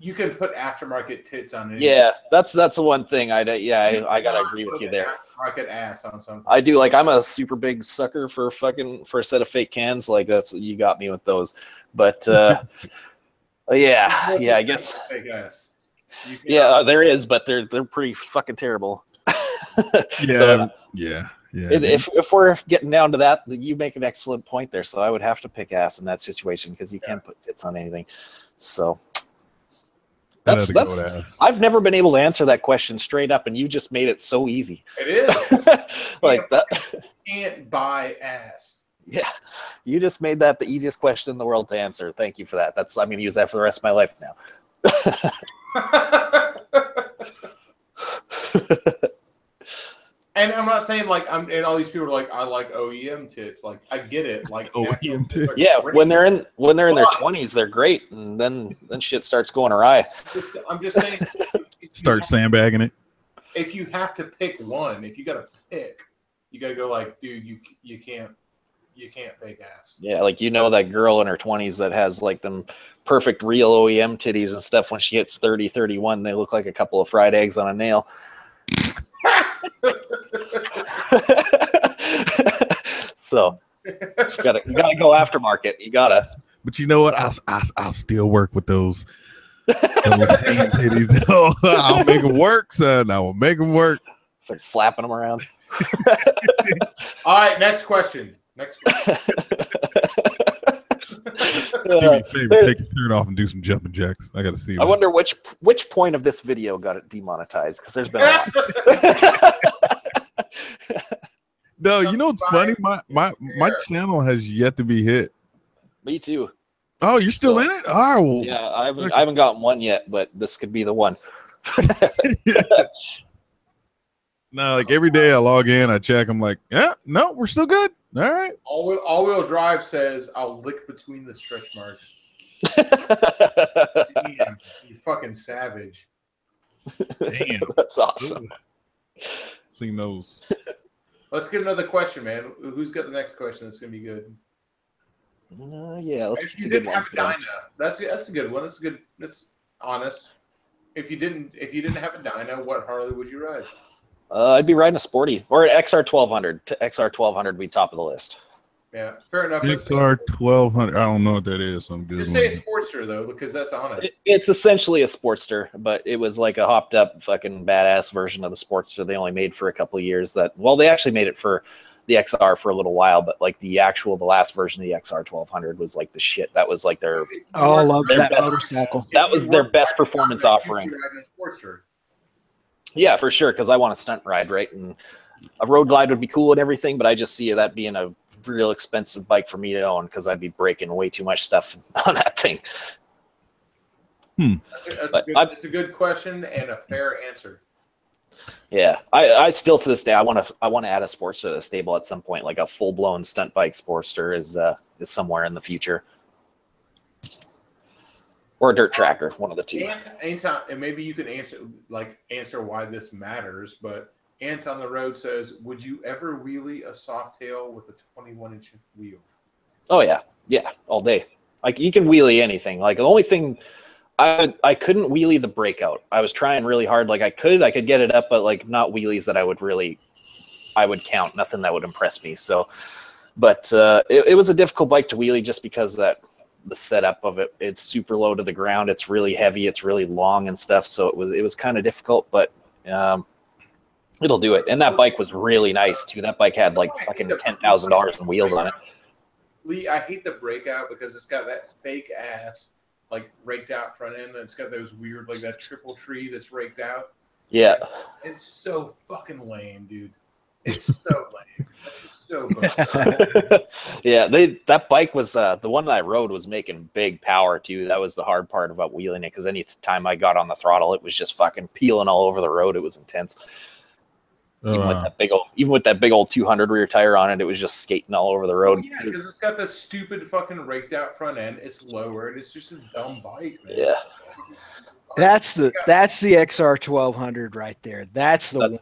aftermarket tits on it. Yeah, that's the one thing I gotta agree with you there. Aftermarket ass on something. I do. Like, I'm a super big sucker for a set of fake cans. Like, you got me with those. But yeah, I guess. Fake ass. Yeah, there is, but they're pretty fucking terrible. Yeah, So, yeah. If we're getting down to that, you make an excellent point there. So I would have to pick ass in that situation because you can't put tits on anything. So that's I've never been able to answer that question straight up, and you just made it so easy. It is like that. Can't buy ass. Yeah, you just made that the easiest question in the world to answer. Thank you for that. I'm gonna use that for the rest of my life now. And I'm not saying and all these people are like, I like OEM tits. Like, I get it. Like OEM tits. Yeah, when they're in their 20s, they're great, and then shit starts going awry. I'm just saying. Start sandbagging it. If you have to pick one, if you got to pick, you got to go like, dude, you can't fake ass. Yeah, like that girl in her 20s that has like them perfect real OEM titties and stuff. When she hits 30, 31, they look like a couple of fried eggs on a nail. So you gotta go aftermarket. You gotta. But you know what? I'll still work with those hand titties. I'll make them work, son. I will make them work. Start slapping them around. All right, next question. Do me a favor, take your shirt off and do some jumping jacks. I got to see. I wonder which point of this video got it demonetized because there's been a lot. No, you know what's funny? My channel has yet to be hit. Me too. Oh, you're still in it? Oh, well. Yeah, I haven't gotten one yet, but this could be the one. No, like every day I log in, I check. I'm like, yeah, no, we're still good. All right. All-wheel drive says I'll lick between the stretch marks. Damn, you fucking savage. Damn, that's awesome. Seen those. Let's get another question, man. Who's got the next question? That's gonna be good. Yeah, let's if get you the good didn't have ones going. Dyna, that's a good one. That's good. That's honest. If you didn't have a Dyna, what Harley would you ride? I'd be riding a sporty or an XR 1200. XR 1200 would be top of the list. Yeah, fair enough. XR 1200. I don't know what that is. I'm good. Just say a Sportster though, because that's honest. It's essentially a Sportster, but it was like a hopped up fucking badass version of the Sportster they only made for a couple of years. They actually made it for the XR for a little while, but like the last version of the XR 1200 was like the shit. That was like their I love that best motorcycle. That was their best performance offering. Yeah, for sure, because I want a stunt ride, right? And a road glide would be cool and everything, but I just see that being a real expensive bike for me to own because I'd be breaking way too much stuff on that thing. That's a good question and a fair answer. Yeah, I still to this day I want to add a Sportster to the stable at some point, like a full blown stunt bike Sportster is somewhere in the future, or a dirt tracker, one of the two. And maybe you can answer why this matters, but Ant on the Road says, would you ever wheelie a Softail with a 21-inch wheel? Oh yeah, all day. Like you can wheelie anything. Like the only thing I couldn't wheelie the breakout. I was trying really hard. Like I could get it up, but like not wheelies that I would count. Nothing that would impress me. So, but it was a difficult bike to wheelie just because the setup of it. It's super low to the ground. It's really heavy. It's really long and stuff. So it was kind of difficult. But It'll do it. And that bike was really nice too. That bike had like fucking $10,000 in wheels on it. Lee, I hate the breakout because it's got that fake ass like raked out front end, and it's got those weird like that triple tree that's raked out. Yeah. It's so fucking lame, dude. It's so lame. That's just so bad. Yeah, that bike was the one that I rode was making big power too. That was the hard part about wheeling it, because any time I got on the throttle, it was just fucking peeling all over the road. It was intense. Even with that big old 200 rear tire on it, it was just skating all over the road. Yeah, because it's got this stupid fucking raked out front end. It's lowered. It's just a dumb bike, man. Yeah. That's the XR 1200 right there. That's the one.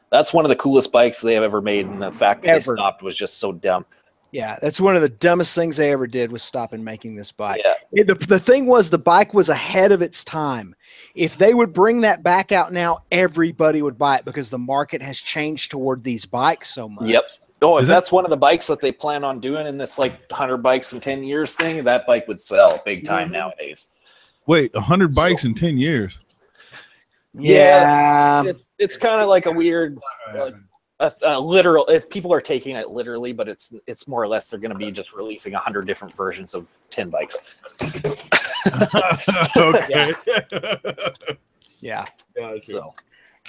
That's one of the coolest bikes they have ever made, and the fact that they stopped was just so dumb. Yeah, that's one of the dumbest things they ever did was stopping making this bike. Yeah. The thing was, the bike was ahead of its time. If they would bring that back out now, everybody would buy it because the market has changed toward these bikes so much. Yep. Oh, if that's one of the bikes that they plan on doing in this like 100 bikes in 10 years thing, that bike would sell big time nowadays. Wait, 100 bikes in 10 years? Yeah. It's kind of like a weird, like, a literal. If people are taking it literally, but it's more or less they're going to be just releasing 100 different versions of 10 bikes. Okay. Yeah. So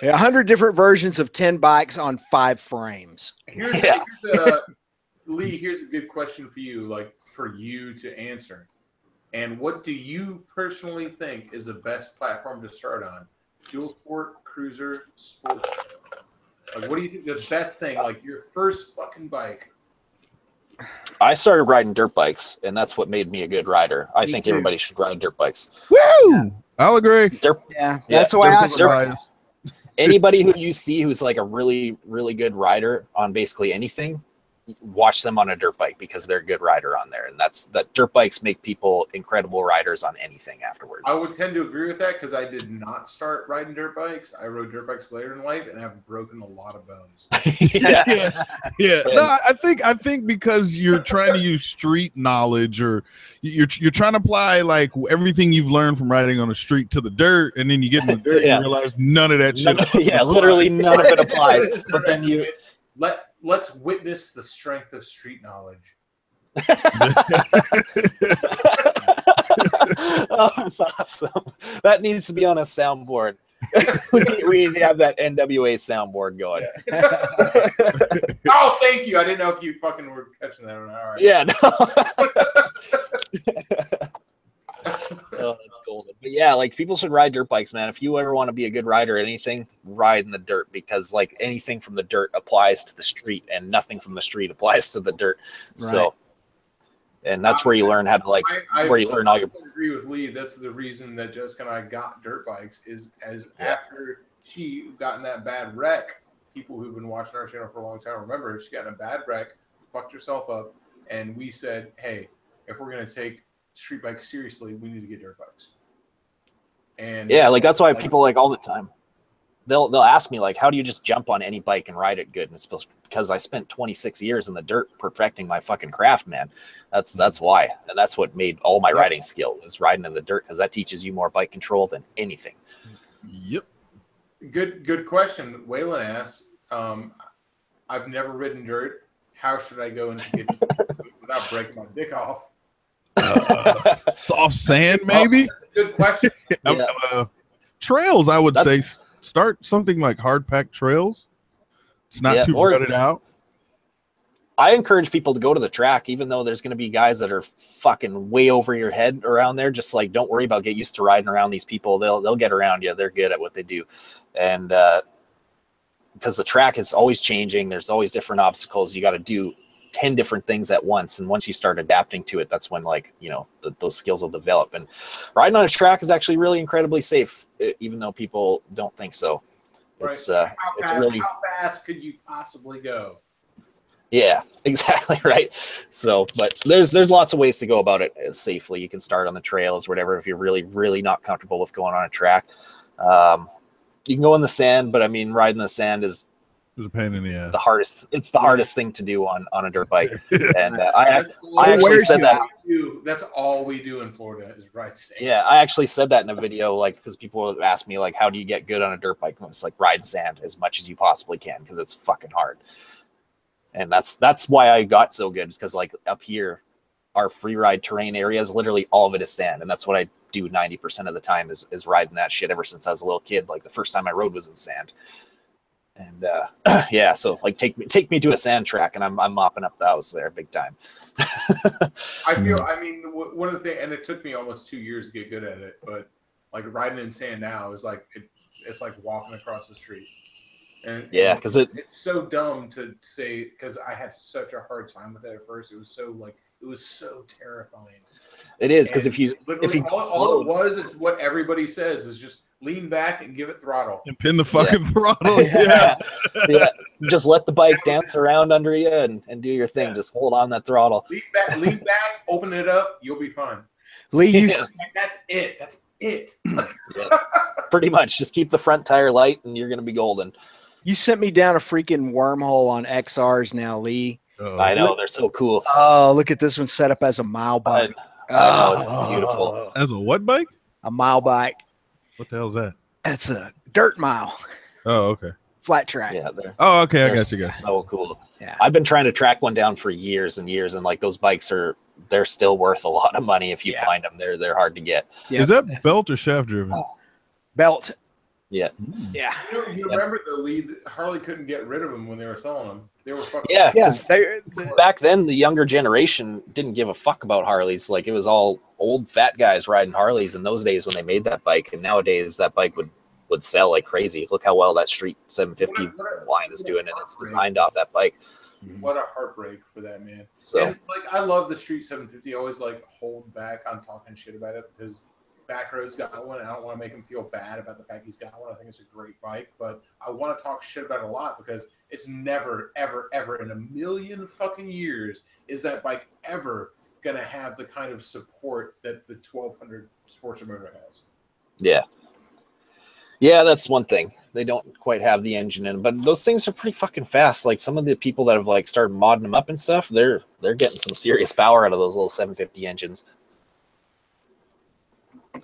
100 different versions of 10 bikes on 5 frames. Lee, here's a good question for you, like for you to answer. And what do you personally think is the best platform to start on? Dual sport, cruiser, sport? Like, what do you think the best thing, like your first fucking bike? I started riding dirt bikes, and that's what made me a good rider. I think everybody should ride dirt bikes. Woo! Yeah. I'll agree. That's why I started. Anybody who you see who's like a really, really good rider on basically anything, watch them on a dirt bike because they're a good rider on there. And that dirt bikes make people incredible riders on anything afterwards. I would tend to agree with that because I did not start riding dirt bikes. I rode dirt bikes later in life and have broken a lot of bones. Yeah. No, I think because you're trying to use street knowledge, or you're trying to apply like everything you've learned from riding on the street to the dirt, and then you get in the dirt and you realize none of that shit. Literally none of it applies. But then let's witness the strength of street knowledge. Oh, that's awesome. That needs to be on a soundboard. we need to have that NWA soundboard going. Oh, thank you. I didn't know if you fucking were catching that or not. All right. Yeah, no. Oh, that's golden. But yeah, like people should ride dirt bikes, man. If you ever want to be a good rider at anything, ride in the dirt, because like anything from the dirt applies to the street, and nothing from the street applies to the dirt. Right. So, and that's where you learn how to where you learn all your. I agree with Lee. That's the reason that Jessica and I got dirt bikes after she got in that bad wreck. People who've been watching our channel for a long time remember she got in a bad wreck, fucked herself up, and we said, hey, if we're gonna take street bikes seriously, we need to get dirt bikes. And yeah, like that's why people like all the time they'll ask me like, how do you just jump on any bike and ride it good? And it's because I spent 26 years in the dirt perfecting my fucking craft, man. That's why. And that's what made all my riding skill was riding in the dirt, because that teaches you more bike control than anything. Yep. Good question. Waylon asks, I've never ridden dirt. How should I go and get without breaking my dick off? Soft sand, maybe. That's a good question. Trails, I would say start something like hard packed trails. It's not too rutted out. I encourage people to go to the track, even though there's going to be guys that are fucking way over your head around there. Just like, don't worry about, get used to riding around these people. They'll get around you. They're good at what they do. And because the track is always changing, there's always different obstacles. You got to do 10 different things at once, and once you start adapting to it, that's when those skills will develop. And riding on a track is actually really incredibly safe, even though people don't think so. Right. It's how fast could you possibly go? Yeah, exactly right. So, but there's lots of ways to go about it safely. You can start on the trails or whatever if you're really, really not comfortable with going on a track. You can go in the sand, but I mean, riding the sand is was a pain in the ass. It's the hardest thing to do on a dirt bike. And I actually said that. That's all we do in Florida is ride sand. Yeah, I actually said that in a video, like, because people would ask me, like, how do you get good on a dirt bike? And it's like, ride sand as much as you possibly can, because it's fucking hard. And that's why I got so good, because like up here, our free ride terrain areas, literally all of it is sand, and that's what I do 90% of the time is riding that shit ever since I was a little kid. Like the first time I rode was in sand. And yeah, so like take me to a sand track, and I'm mopping up the house there big time. I mean, one of the things, and it took me almost 2 years to get good at it, but like riding in sand now is like it's like walking across the street. And yeah, because it's so dumb to say, because I had such a hard time with it at first. It was so terrifying. It is, because if you all it was is what everybody says is just lean back and give it throttle and pin the fucking throttle. Yeah. Yeah. Just let the bike dance around under you and do your thing. Yeah. Just hold on that throttle. Lean back, open it up, you'll be fine. That's it. Yeah. Pretty much. Just keep the front tire light and you're gonna be golden. You sent me down a freaking wormhole on XRs now, Lee. Uh-oh. I know, they're so cool. Oh, look at this one set up as a mile bike. I know, it's beautiful. As a what bike? A mile bike. What the hell is that? That's a dirt mile. Oh, okay. Flat track. Yeah. Oh, okay. I got you guys. So cool. Yeah. I've been trying to track one down for years and years, and like those bikes they're still worth a lot of money if you find them. They're hard to get. Yeah. Is that belt or shaft driven? Belt. Yeah. Yeah. You remember the lead? Harley couldn't get rid of them when they were selling them. They were fucking. Yeah. Back then, the younger generation didn't give a fuck about Harleys. Like it was all old fat guys riding Harleys in those days when they made that bike. And nowadays, that bike would sell like crazy. Look how well that Street 750 line is doing, and it's designed off that bike. What a heartbreak for that man. So, and, like, I love the Street 750. I always like hold back on talking shit about it because Backrow's got one, and I don't want to make him feel bad about the fact he's got one. I think it's a great bike, but I want to talk shit about it a lot because it's never, ever, ever in a million fucking years is that bike ever gonna have the kind of support that the 1200 Sportster motor has. Yeah. Yeah, that's one thing. They don't quite have the engine in, but those things are pretty fucking fast. Like some of the people that have like started modding them up and stuff, they're getting some serious power out of those little 750 engines.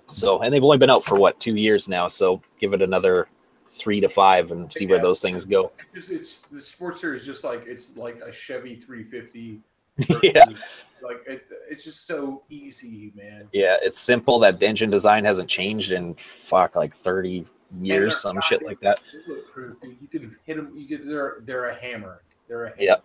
So, and they've only been out for what, 2 years now. So give it another 3 to 5 and see where those things go. It's the Sportster is just like, it's like a Chevy 350. Yeah. Like it's just so easy, man. Yeah, it's simple. That engine design hasn't changed in like 30 years, some shit like that. Dude, you can hit them. They're a hammer. They're a hammer. Yep.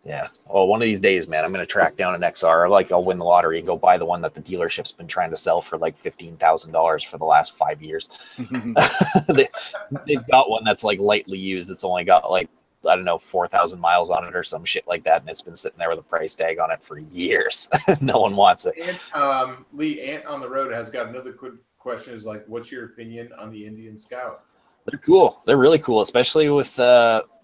Yeah. Well, one of these days, man, I'm gonna track down an XR. Like I'll win the lottery and go buy the one that the dealership's been trying to sell for like $15,000 for the last 5 years. They've got one that's like lightly used. It's only got like, I don't know, 4,000 miles on it or some shit like that, and it's been sitting there with a price tag on it for years. No one wants it. And Lee Ant on the Road has got another quick question. Is like, what's your opinion on the Indian Scout? They're cool. They're really cool, especially with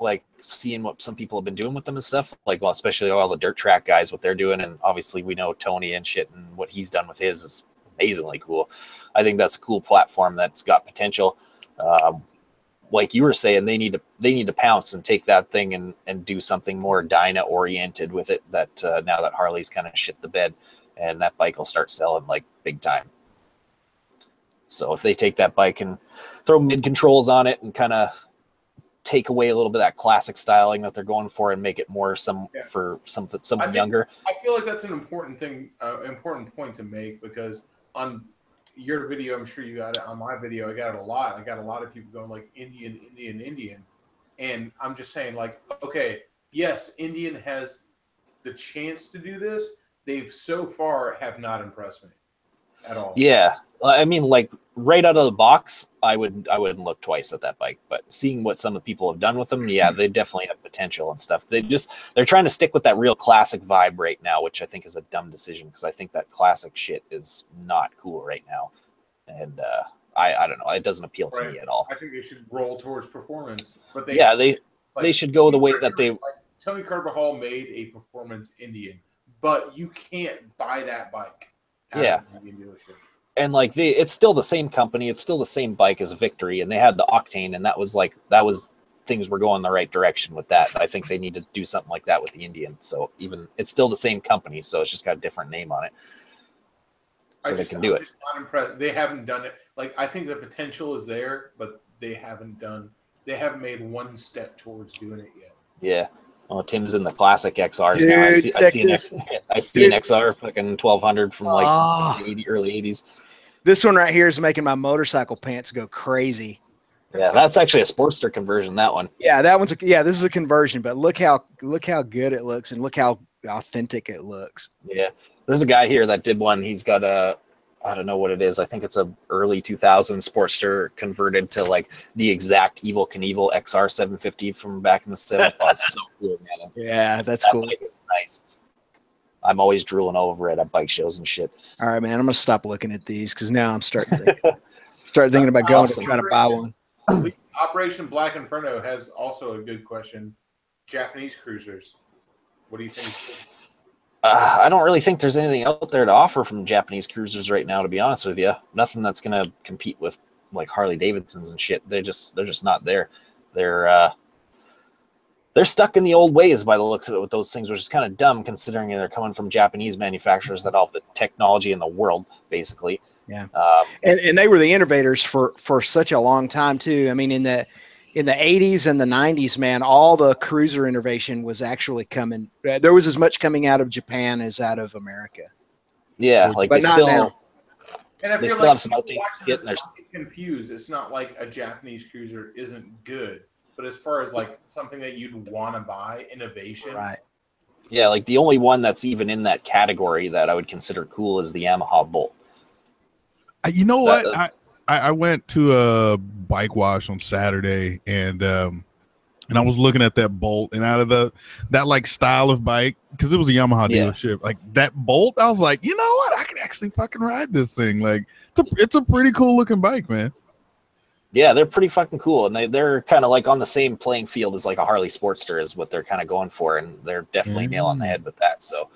like seeing what some people have been doing with them and stuff. Like, well, especially all the dirt track guys, what they're doing, and obviously we know Tony and shit, and what he's done with his is amazingly cool. I think that's a cool platform that's got potential. Like you were saying, they need to pounce and take that thing and do something more Dyna oriented with it. That now that Harley's kind of shit the bed, and that bike will start selling like big time. So if they take that bike and throw mid controls on it and kind of take away a little bit of that classic styling that they're going for and make it more for someone younger. I feel like that's an important thing, important point to make, because on your video, I'm sure you got it. On my video, I got it a lot. I got a lot of people going like Indian. And I'm just saying, like, okay, yes, Indian has the chance to do this. They've so far have not impressed me at all. Yeah. I mean, like right out of the box, I wouldn't look twice at that bike. But seeing what some of the people have done with them, yeah, they definitely have potential and stuff. They're trying to stick with that real classic vibe right now, which I think is a dumb decision, because I think that classic shit is not cool right now. And I don't know, it doesn't appeal to me at all. I think they should roll towards performance, but they should go the way that they. Like, Tony Carvajal made a performance Indian, but you can't buy that bike. Yeah. And like it's still the same company, it's still the same bike as Victory, and they had the Octane, and that was things were going the right direction with that. I think they need to do something like that with the Indian. So even it's still the same company, so it's just got a different name on it. So they can do it. I'm just not impressed. They haven't done it. Like, I think the potential is there, but they haven't made one step towards doing it yet. Yeah. Well, Tim's in the classic XRs now. I see an XR fucking 1200 from like the early 80s. This one right here is making my motorcycle pants go crazy. Yeah, that's actually a Sportster conversion, that one. Yeah, that one's this is a conversion, but look how good it looks and look how authentic it looks. Yeah. There's a guy here that did one. He's got I don't know what it is. I think it's a early 2000s Sportster converted to like the exact Evel Knievel XR 750 from back in the 70s. That's so cool, man. Yeah, that's cool. Bike is nice. I'm always drooling over it at bike shows and shit. All right, man. I'm gonna stop looking at these because now I'm starting thinking about going to try to buy one. Operation Black Inferno has also a good question. Japanese cruisers. What do you think? I don't really think there's anything out there to offer from Japanese cruisers right now, to be honest with you. Nothing that's going to compete with like Harley Davidsons and shit. They're just not there. They're stuck in the old ways by the looks of it with those things, which is kind of dumb considering they're coming from Japanese manufacturers that all have the technology in the world, basically. Yeah. And they were the innovators for such a long time too. I mean, in the 80s and the 90s, man, all the cruiser innovation was actually coming. There was as much coming out of Japan as out of America. Yeah, like but they still have some outdated shit. Confused. It's not like a Japanese cruiser isn't good, but as far as like something that you'd want to buy, innovation, right? Yeah, like the only one that's even in that category that I would consider cool is the Yamaha Bolt. You know what? I went to a bike wash on Saturday and I was looking at that Bolt, and out of that like style of bike, because it was a Yamaha dealership, like that Bolt, I was like, you know what? I could actually fucking ride this thing. Like it's a pretty cool looking bike, man. Yeah, they're pretty fucking cool, and they're kind of like on the same playing field as like a Harley Sportster is what they're kind of going for, and they're definitely nail on the head with that. So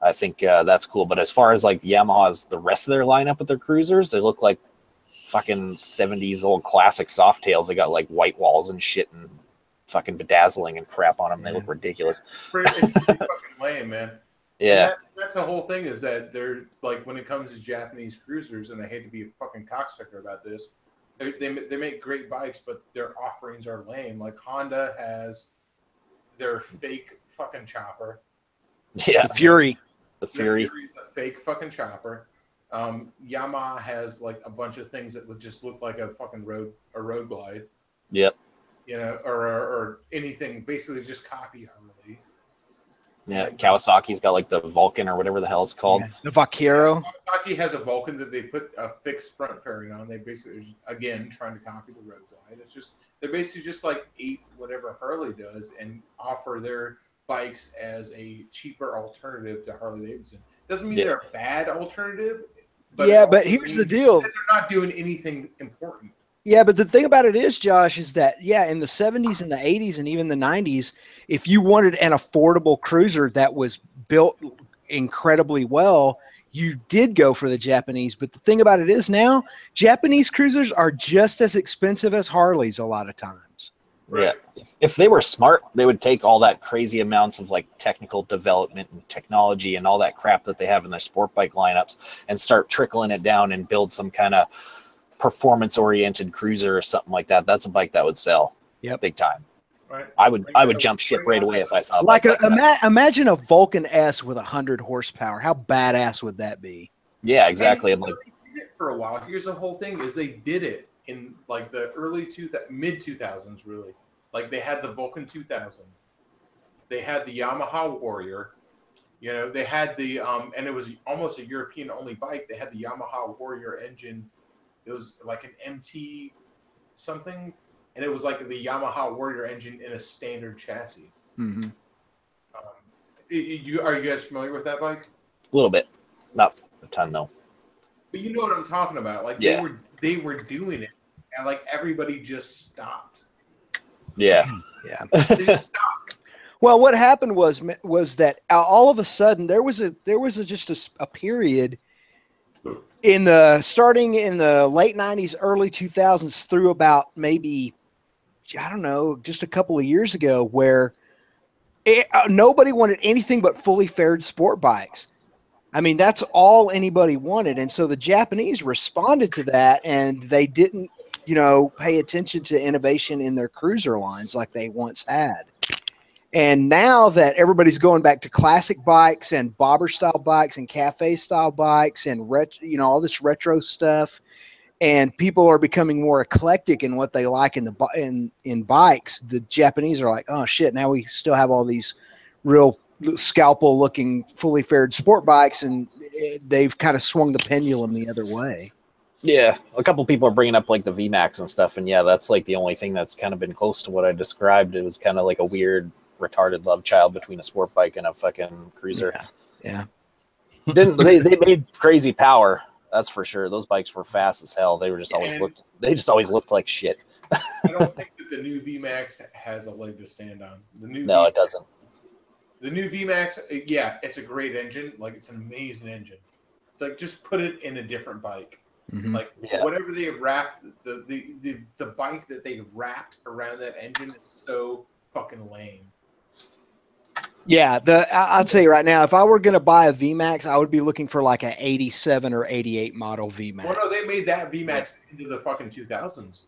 I think that's cool. But as far as like Yamaha's the rest of their lineup with their cruisers, they look like fucking 70s old classic Softails. They got like white walls and shit and fucking bedazzling and crap on them. They look ridiculous. It's pretty fucking lame, man. Yeah. That's the whole thing, is that they're like, when it comes to Japanese cruisers, and I hate to be a fucking cocksucker about this, they make great bikes, but their offerings are lame. Like Honda has their fake fucking chopper. Yeah. The Fury. The Fury. The Fury's a fake fucking chopper. Yamaha has like a bunch of things that just look like a fucking road glide. Yep. You know, or anything, basically just copy Harley. Yeah, Kawasaki's got like the Vulcan or whatever the hell it's called. Yeah. The Vaquero. Kawasaki has a Vulcan that they put a fixed front fairing on. They basically, again, trying to copy the road glide. It's just, they're basically just like ape whatever Harley does and offer their bikes as a cheaper alternative to Harley Davidson. Doesn't mean they're a bad alternative. But here's the deal. They're not doing anything important. Yeah, but the thing about it is, Josh, is that, in the 70s and the 80s and even the 90s, if you wanted an affordable cruiser that was built incredibly well, you did go for the Japanese. But the thing about it is now, Japanese cruisers are just as expensive as Harleys a lot of times. Yeah. If they were smart, they would take all that crazy amounts of like technical development and technology and all that crap that they have in their sport bike lineups and start trickling it down and build some kind of performance-oriented cruiser or something like that. That's a bike that would sell, big time. Right. I would jump ship right away if I saw imagine a Vulcan S with 100 horsepower. How badass would that be? Yeah, exactly. And like for a while, here's the whole thing: is they did it in like the mid 2000s, really. Like they had the Vulcan 2000, they had the Yamaha Warrior. You know, they had the and it was almost a European only bike. They had the Yamaha Warrior engine. It was like an MT something, and it was like the Yamaha Warrior engine in a standard chassis. Mm-hmm. Are you guys familiar with that bike? A little bit, not a ton, though. But you know what I'm talking about. Like they were doing it, and like everybody just stopped. Yeah. They just stopped. Well, what happened was that all of a sudden there was just a period starting in the late 90s, early 2000s through about maybe I don't know, just a couple of years ago where nobody wanted anything but fully faired sport bikes. I mean, that's all anybody wanted. And so the Japanese responded to that, and they didn't, pay attention to innovation in their cruiser lines like they once had. And now that everybody's going back to classic bikes and bobber style bikes and cafe style bikes and all this retro stuff, and people are becoming more eclectic in what they like in bikes, the Japanese are like, oh shit, now we still have all these real scalpel looking fully faired sport bikes, and they've kind of swung the pendulum the other way. Yeah, a couple people are bringing up like the VMAX and stuff, and yeah, that's like the only thing that's kind of been close to what I described. It was kind of like a weird retarded love child between a sport bike and a fucking cruiser. Yeah. Didn't they made crazy power, that's for sure. Those bikes were fast as hell. They were just always looked like shit. I don't think that the new VMAX has a leg to stand on. No, it doesn't. The new VMAX, yeah, it's a great engine. Like, it's an amazing engine. It's like, just put it in a different bike. Mm-hmm. Like, whatever they wrapped, the bike that they wrapped around that engine is so fucking lame. Yeah, I'll tell you right now, if I were going to buy a VMAX, I would be looking for like an 87 or 88 model VMAX. Well, no, they made that VMAX into the fucking 2000s.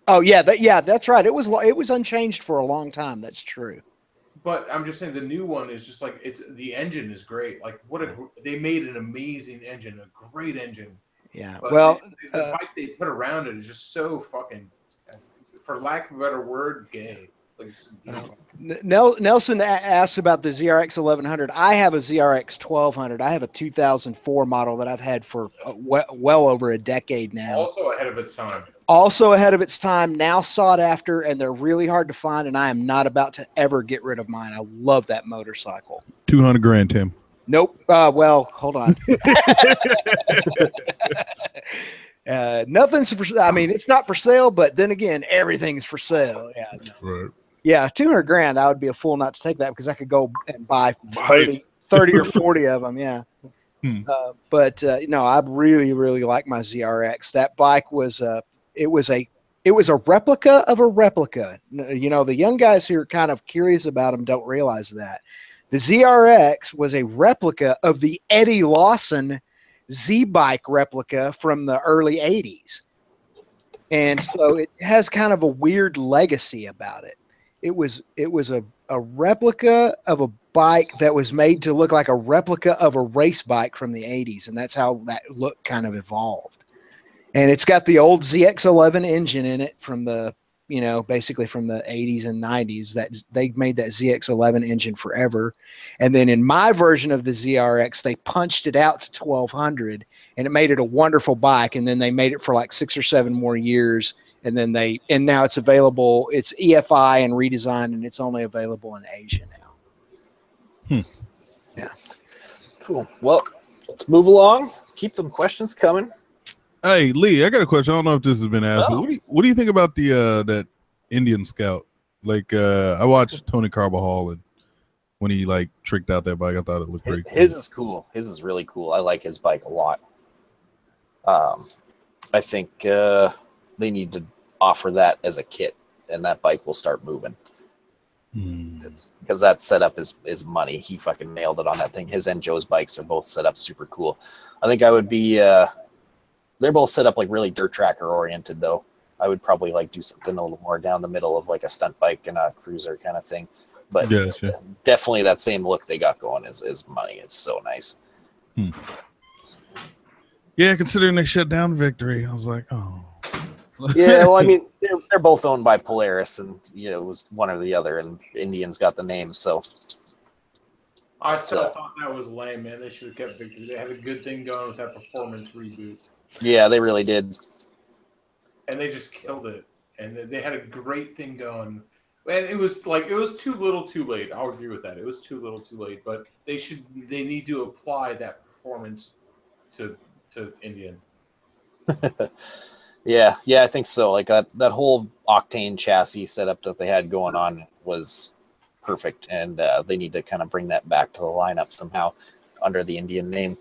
Oh, yeah, that's right. It was unchanged for a long time. That's true. But I'm just saying the new one is just like, the engine is great. Like, they made an amazing engine, a great engine. Yeah. But well, the bike they put around it is just so fucking, for lack of a better word, gay. Nelson asked about the ZRX 1100. I have a ZRX 1200. I have a 2004 model that I've had for well over a decade now. Also ahead of its time. Also ahead of its time, now sought after, and they're really hard to find, and I am not about to ever get rid of mine. I love that motorcycle. $200,000, Tim. Nope. Well, hold on. Nothing's for, I mean, it's not for sale, but then again, everything's for sale. Yeah. No. Right. Yeah, $200,000. I would be a fool not to take that because I could go and buy 30 or 40 of them. Yeah. But I really, really like my ZRX. That bike was it was a replica of a replica. The young guys who are kind of curious about them don't realize that the ZRX was a replica of the Eddie Lawson Z-bike replica from the early 80s. And so it has kind of a weird legacy about it. It was a replica of a bike that was made to look like a replica of a race bike from the 80s, and that's how that look kind of evolved. And it's got the old ZX11 engine in it from the, basically from the 80s and 90s. That they made that ZX11 engine forever. And then in my version of the ZRX, they punched it out to 1200, and it made it a wonderful bike. And then they made it for like 6 or 7 more years. And then now it's available. It's EFI and redesigned, and it's only available in Asia now. Yeah. Cool. Well, let's move along. Keep them questions coming. Hey, Lee, I got a question. I don't know if this has been asked. But what do you think about the that Indian Scout? Like, I watched Tony Carbajal, and when he like tricked out that bike, I thought it looked pretty cool. His is cool. His is really cool. I like his bike a lot. I think they need to offer that as a kit, and that bike will start moving. Because that setup is money. He fucking nailed it on that thing. His and Joe's bikes are both set up super cool. I think I would be they're both set up like really dirt tracker oriented though. I would probably like do something a little more down the middle of like a stunt bike and a cruiser kind of thing. But definitely that same look they got going is money. It's so nice. Yeah, considering they shut down Victory, I was like, oh. Yeah, well, I mean, they're both owned by Polaris, and it was one or the other, and Indians got the name, so. I still thought that was lame, man. They should have kept Victory. They had a good thing going with that performance reboot. Yeah, they really did. And they just killed it. And they had a great thing going. And it was too little too late. I'll agree with that. It was too little too late. But they need to apply that performance to Indian. Yeah, I think so. Like that whole octane chassis setup that they had going on was perfect, and they need to kind of bring that back to the lineup somehow under the Indian name.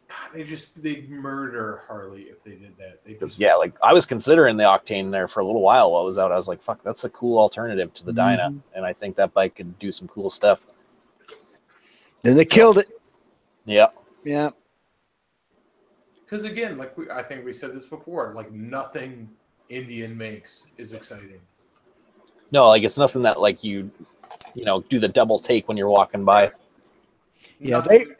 God, they'd murder Harley if they did that. Because like I was considering the Octane there for a little while while it was out. I was like, fuck, that's a cool alternative to the Dyna, and I think that bike could do some cool stuff. Then they killed it. Yeah. Yeah. Because again, like I think we said this before, like nothing Indian makes is exciting. No, like it's nothing that like you do the double take when you're walking by. Yeah, nothing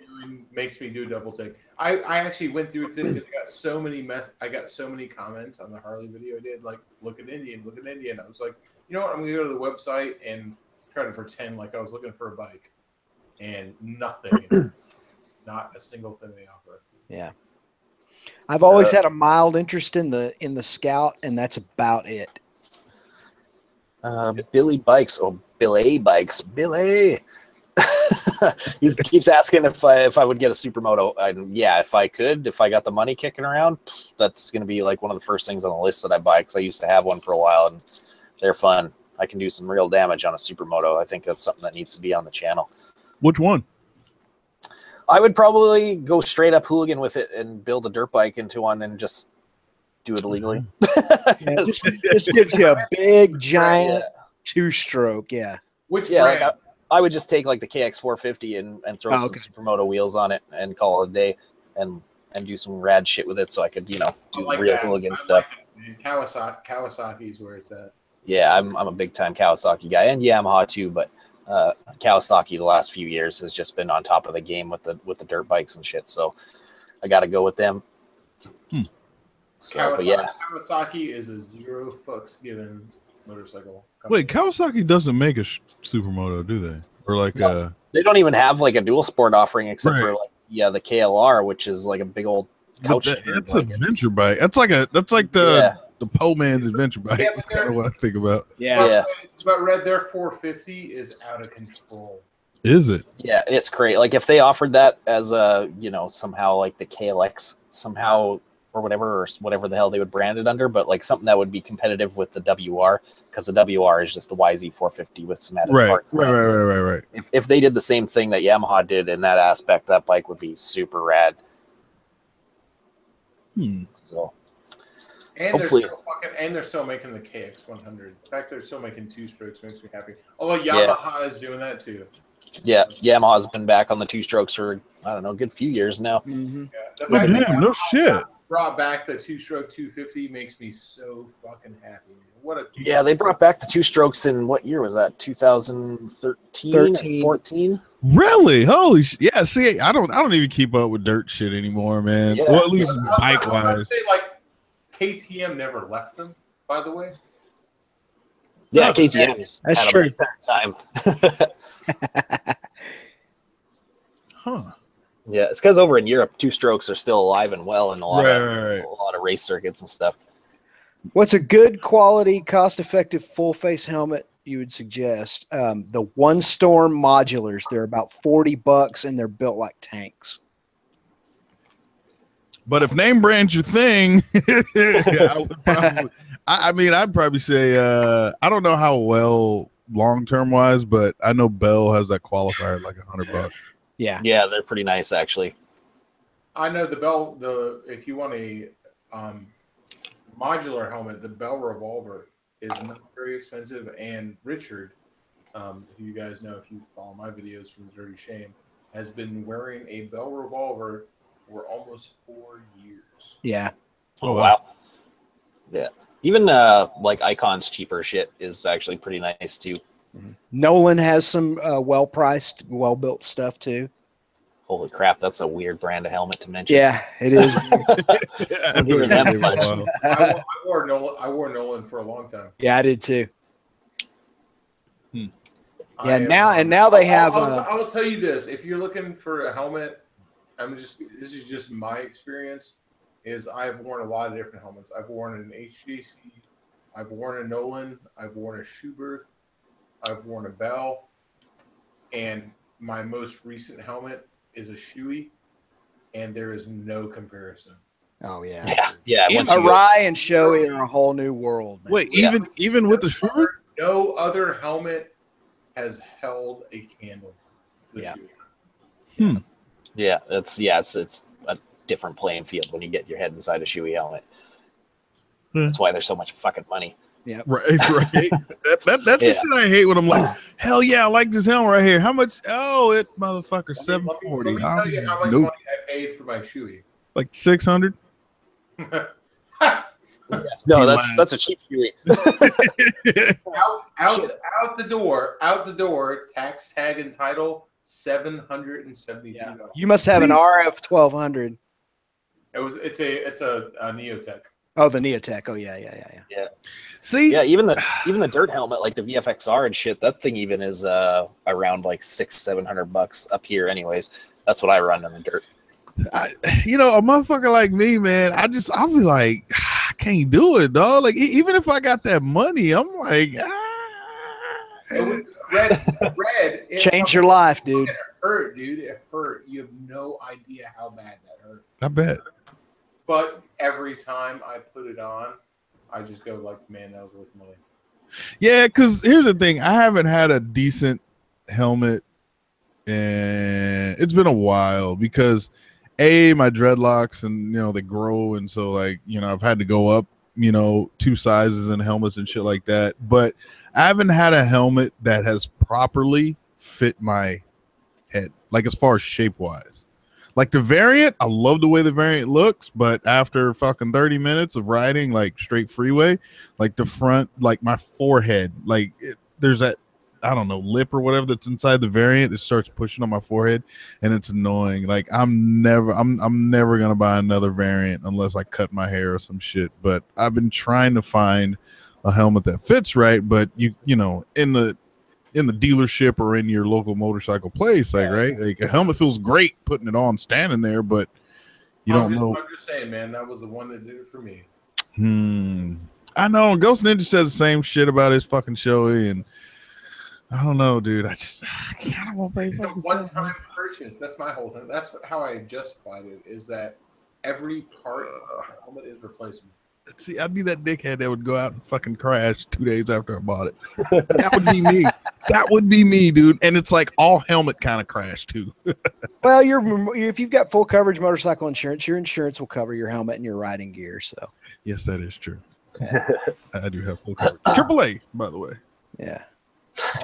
makes me do a double take. I actually went through it today because I got so many comments on the Harley video I did, like look at Indian. I was like, you know what, I'm gonna go to the website and try to pretend like I was looking for a bike, and nothing, not a single thing they offer. Yeah. I've always had a mild interest in the Scout, and that's about it. Billy Bikes. Billy. He keeps asking if I would get a supermoto. If I could, if I got the money kicking around, that's going to be like one of the first things on the list that I buy, because I used to have one for a while and they're fun. I can do some real damage on a supermoto. I think that's something that needs to be on the channel. Which one? I would probably go straight up hooligan with it and build a dirt bike into one and just do it illegally. Yeah, just gives you a big giant two-stroke. Yeah. Which brand? Like I would just take like the KX450 and throw some supermoto wheels on it and call it a day and do some rad shit with it, so I could do like real hooligan stuff. Like Kawasaki's where it's at. Yeah, I'm a big time Kawasaki guy, and Yamaha too, but Kawasaki the last few years has just been on top of the game with the dirt bikes and shit. So I got to go with them. So, Kawasaki is a zero fucks given motorcycle company. Wait, Kawasaki doesn't make a supermoto, do they? Or like no, they don't even have like a dual sport offering except for like the KLR, which is like a big old couch. That's an adventure bike. That's like the Poe Man's adventure bike. That's kind of what I think about. But Red, their 450 is out of control. Is it? Yeah, it's great. Like if they offered that as a somehow like the KLX somehow or whatever the hell they would brand it under, but like something that would be competitive with the WR, because the WR is just the YZ450 with some added parts. Right. If they did the same thing that Yamaha did in that aspect, that bike would be super rad. So. And they're still making the KX100. In fact, they're still making two strokes. Makes me happy. Although Yamaha is doing that too. Yeah, Yamaha's been back on the two strokes for a good few years now. Mm-hmm. The fact that no shit. Brought back the two-stroke 250 makes me so fucking happy. They brought back the two strokes in what year was that? 2013, 14. Really? Holy shit! Yeah. See, I don't even keep up with dirt shit anymore, man. Yeah. Well, at least bike wise. KTM never left them, by the way. Yeah, KTM. That's true. Time. Huh. Yeah, it's because over in Europe, two strokes are still alive and well in a lot of race circuits and stuff. What's a good quality, cost-effective full-face helmet you would suggest? The One Storm modulars. They're about $40, and they're built like tanks. But if name brand's your thing, I'd probably say I don't know how well long-term wise, but I know Bell has that qualifier at like $100. Yeah, they're pretty nice actually. I know the Bell. If you want a modular helmet, the Bell Revolver is not very expensive. And Richard, who you guys know if you follow my videos from the Dirty Shame, has been wearing a Bell Revolver for almost 4 years. Yeah. Oh wow. Yeah. Even like Icon's cheaper shit is actually pretty nice too. Nolan has some well-priced, well-built stuff too. Holy crap, that's a weird brand of helmet to mention. Yeah, it is. I'm hearing that much. I wore Nolan for a long time. Yeah, I did too. Yeah, now they have. I will tell you this: if you're looking for a helmet, this is just my experience. I've worn a lot of different helmets. I've worn an HJC, I've worn a Nolan, I've worn a Schubert, I've worn a Bell, and my most recent helmet is a Shoei, and there is no comparison. Oh yeah. Arai and Shoei are a whole new world. Man. Wait, even with the Schubert? No other helmet has held a candle. Yeah. Yeah, it's a different playing field when you get your head inside a Chewie helmet. Hmm. That's why there's so much fucking money. Yeah. Right. That's the shit I hate when I'm like, hell yeah, I like this helmet right here. How much? Oh, it motherfucker $740. Let me tell you how much money I paid for my Chewie. Like $600. No, that's a cheap Chewie. out the door, tax tag and title $772. Yeah. You must have an RF 1200. It's a Neotech. Oh, the Neotech. Oh yeah. See, yeah, even the dirt helmet, like the VFXR and shit, that thing even is around like $600-700 up here. Anyways, that's what I run in the dirt. a motherfucker like me, man, I'll be like, I can't do it, dog. Like, even if I got that money, I'm like, Red. Change your life, dude. It hurt, dude. It hurt. You have no idea how bad that hurt. I bet. But every time I put it on, I just go like, man, that was worth money. Yeah, because here's the thing. I haven't had a decent helmet, and it's been a while because my dreadlocks and they grow, and so like I've had to go up 2 sizes in helmets and shit like that. But I haven't had a helmet that has properly fit my head, like as far as shape wise. Like the variant, I love the way the variant looks, but after fucking 30 minutes of riding like straight freeway, like the front, like my forehead, like there's that, I don't know, lip or whatever that's inside the variant, it starts pushing on my forehead and it's annoying. Like I'm never gonna buy another variant unless I cut my hair or some shit. But I've been trying to find a helmet that fits right, but in the dealership or in your local motorcycle place, like like a helmet feels great putting it on standing there, but don't know. I'm just saying, man, that was the one that did it for me. I know Ghost Ninja says the same shit about his fucking Shoei, and I don't know, dude. I don't want to pay It's a one-time purchase. That's my whole thing. That's how I justified it, is that every part of the helmet is replaceable. See, I'd be that dickhead that would go out and fucking crash 2 days after I bought it. That would be me. That would be me, dude. And it's like all helmet kind of crash too. Well, if you've got full coverage motorcycle insurance, your insurance will cover your helmet and your riding gear. So yes, that is true. I do have full coverage. AAA, by the way. Yeah.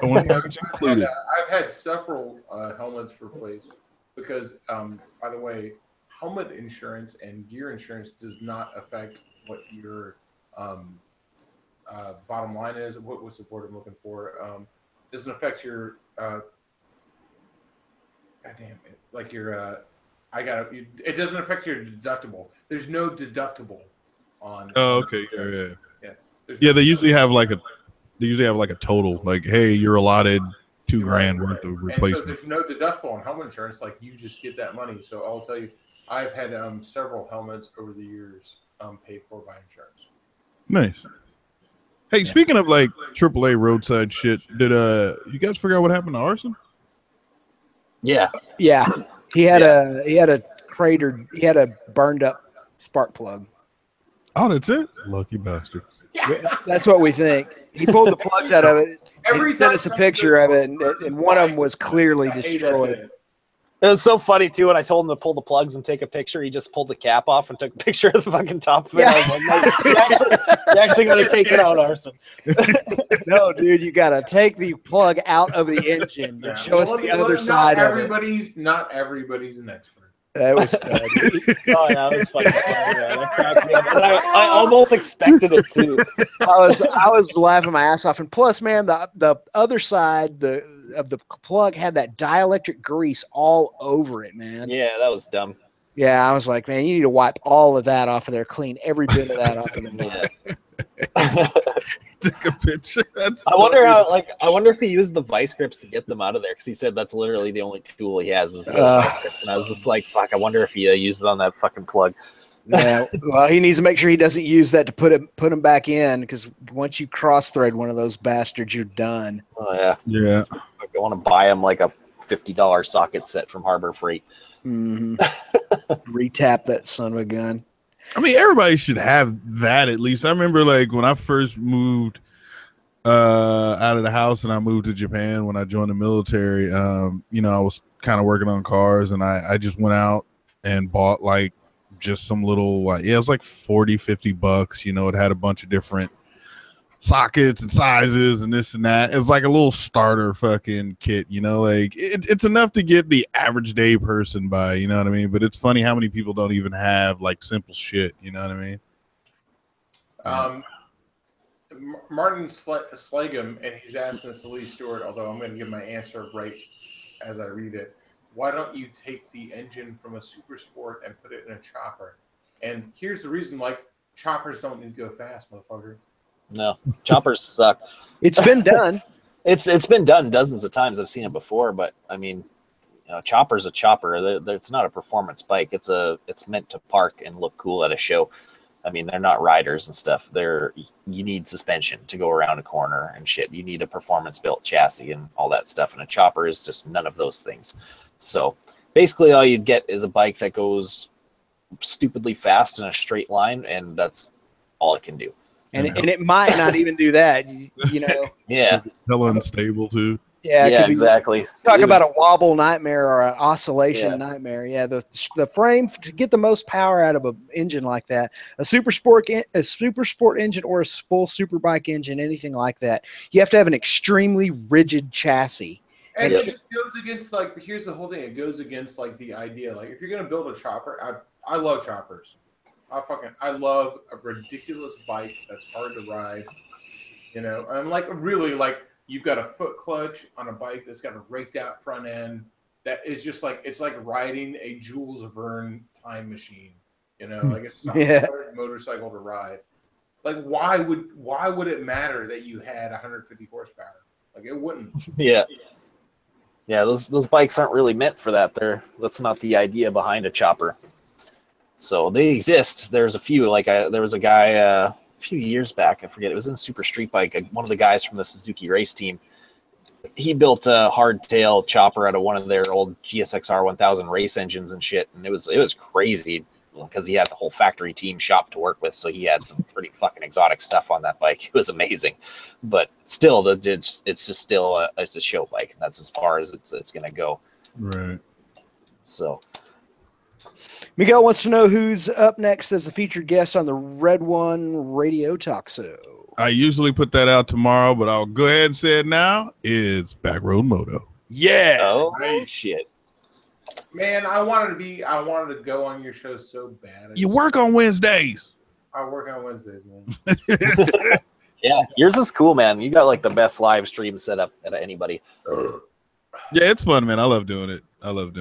I've had several helmets replaced because, by the way, helmet insurance and gear insurance does not affect what your bottom line is. What's the word I'm looking for? Doesn't affect your goddamn it. Like your it doesn't affect your deductible. There's no deductible on. Oh, okay. Yeah. They usually have like a total. Like, hey, you're allotted $2,000 worth of replacement. So there's no deductible on helmet insurance. Like, you just get that money. So I'll tell you, I've had several helmets over the years paid for by insurance. Nice. Hey, speaking of like AAA roadside shit, did you guys figure out what happened to Arson? Yeah. He had a cratered. He had a burned up spark plug. Oh, that's it. Lucky bastard. That's what we think. He pulled the plugs out of it. He sent us a picture of it, and one of them was clearly destroyed. It was so funny too when I told him to pull the plugs and take a picture. He just pulled the cap off and took a picture of the fucking top of it. I was like, no, you're actually going to take it out, Arson. No, dude, you got to take the plug out of the engine and show us the other side of it. Not everybody's an expert. That was funny. Oh yeah, that was funny. That cracked me up. And I almost expected it too. I was laughing my ass off. And plus, man, the other side of the plug had that dielectric grease all over it, man. Yeah, that was dumb. Yeah, I was like, man, you need to wipe all of that off of there, clean every bit of that off of there. Took a picture. I wonder if he used the vice grips to get them out of there, because he said that's literally the only tool he has is vice grips. And I was just like, fuck, I wonder if he used it on that fucking plug. Yeah, well, he needs to make sure he doesn't use that to put him back in, because once you cross thread one of those bastards, you're done. Oh yeah, yeah. I want to buy him like a $50 socket set from Harbor Freight. Mm-hmm. Retap that son of a gun. I mean, everybody should have that at least. I remember like when I first moved out of the house and I moved to Japan when I joined the military, I was kind of working on cars, and I just went out and bought like just some little, it was like $40-50. You know, it had a bunch of different sockets and sizes and this and that. It's like a little starter fucking kit, you know, like it's enough to get the average day person by, you know what I mean? But it's funny how many people don't even have like simple shit, you know what I mean? Martin Slegum, and he's asking this to Lee Stewart, although I'm going to give my answer right as I read it. Why don't you take the engine from a Super Sport and put it in a chopper? And here's the reason, like, choppers don't need to go fast, motherfucker. No, choppers suck. It's been done. It's been done dozens of times. I've seen it before, but I mean, you know, chopper's a chopper. It's not a performance bike. It's meant to park and look cool at a show. I mean, they're not riders and stuff. You need suspension to go around a corner and shit. You need a performance built chassis and all that stuff. And a chopper is just none of those things. So basically all you'd get is a bike that goes stupidly fast in a straight line, and that's all it can do. And it might not even do that, you know. Yeah. Hell unstable too. Yeah, exactly. Talk about a wobble nightmare or an oscillation nightmare. Yeah, the frame to get the most power out of an engine like that, a super sport engine or a full superbike engine, anything like that, you have to have an extremely rigid chassis. And it just goes against, like, here's the whole thing. It goes against, like, the idea. Like, if you're going to build a chopper, I love choppers. I love a ridiculous bike that's hard to ride. You know, and, like, really, like, you've got a foot clutch on a bike that's got a raked out front end that is just like, it's like riding a Jules Verne time machine. You know, like, it's not a hard motorcycle to ride. Like, why would it matter that you had 150 horsepower? Like, it wouldn't. Yeah, those bikes aren't really meant for that. That's not the idea behind a chopper. So they exist. There's a few. Like, there was a guy a few years back, I forget, it was in Super Street Bike. One of the guys from the Suzuki race team, he built a hardtail chopper out of one of their old GSXR 1000 race engines and shit, and it was crazy because he had the whole factory team shop to work with, so he had some pretty fucking exotic stuff on that bike. It was amazing, but still, it's just still it's a show bike, and that's as far as it's gonna go. Right. So Miguel wants to know who's up next as a featured guest on the Red One Radio Talk Show. I usually put that out tomorrow, but I'll go ahead and say it now. It's Backroad Moto. Yeah. Oh, nice. Shit. Man, I wanted to go on your show so bad. You work on Wednesdays. I work on Wednesdays, man. Yeah, yours is cool, man. You got like the best live stream setup out of anybody. Yeah, it's fun, man. I love doing it.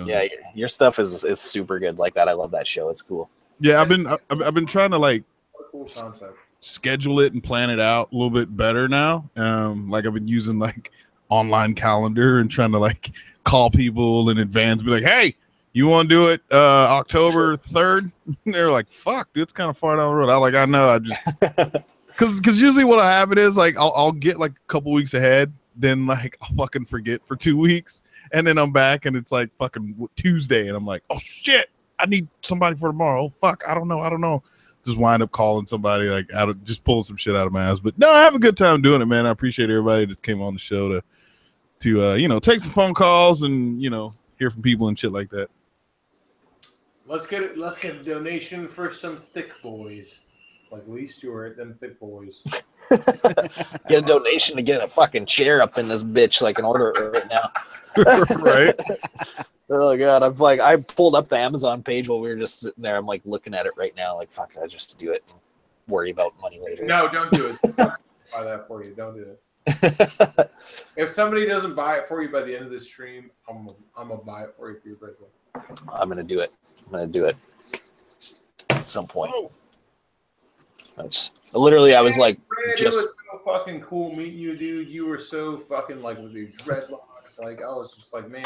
Yeah, your stuff is super good like that. I love that show. It's cool. Yeah, I've been trying to like Cool concept. schedule it and plan it out a little bit better now. Like I've been using like online calendar and trying to like call people in advance, be like, hey, you want to do it October 3rd? They're like, fuck, dude, it's kind of far down the road. I know. I just because usually what'll happen is like I'll get like a couple weeks ahead, then like I'll fucking forget for 2 weeks, and then I'm back and it's like fucking Tuesday, and I'm like, oh shit, I need somebody for tomorrow. Oh fuck, I don't know. Just wind up calling somebody, like just pulling some shit out of my ass. But no, I have a good time doing it, man. I appreciate everybody that came on the show to take some phone calls and hear from people and shit like that. Let's get a donation for some thick boys. Like Lee Stewart, them thick boys. Get a donation to get a fucking chair up in this bitch, like an order right now. Right. Oh god, I pulled up the Amazon page while we were just sitting there. I'm like looking at it right now, like fuck, I just do it and worry about money later. No, don't do it. I'll buy that for you. Don't do it. If somebody doesn't buy it for you by the end of this stream, I'm gonna buy it for you for your birthday. I'm gonna do it. At some point. I was like, Red, it was so fucking cool meeting you, dude. You were so fucking like with your dreadlocks. Like I was just like, man,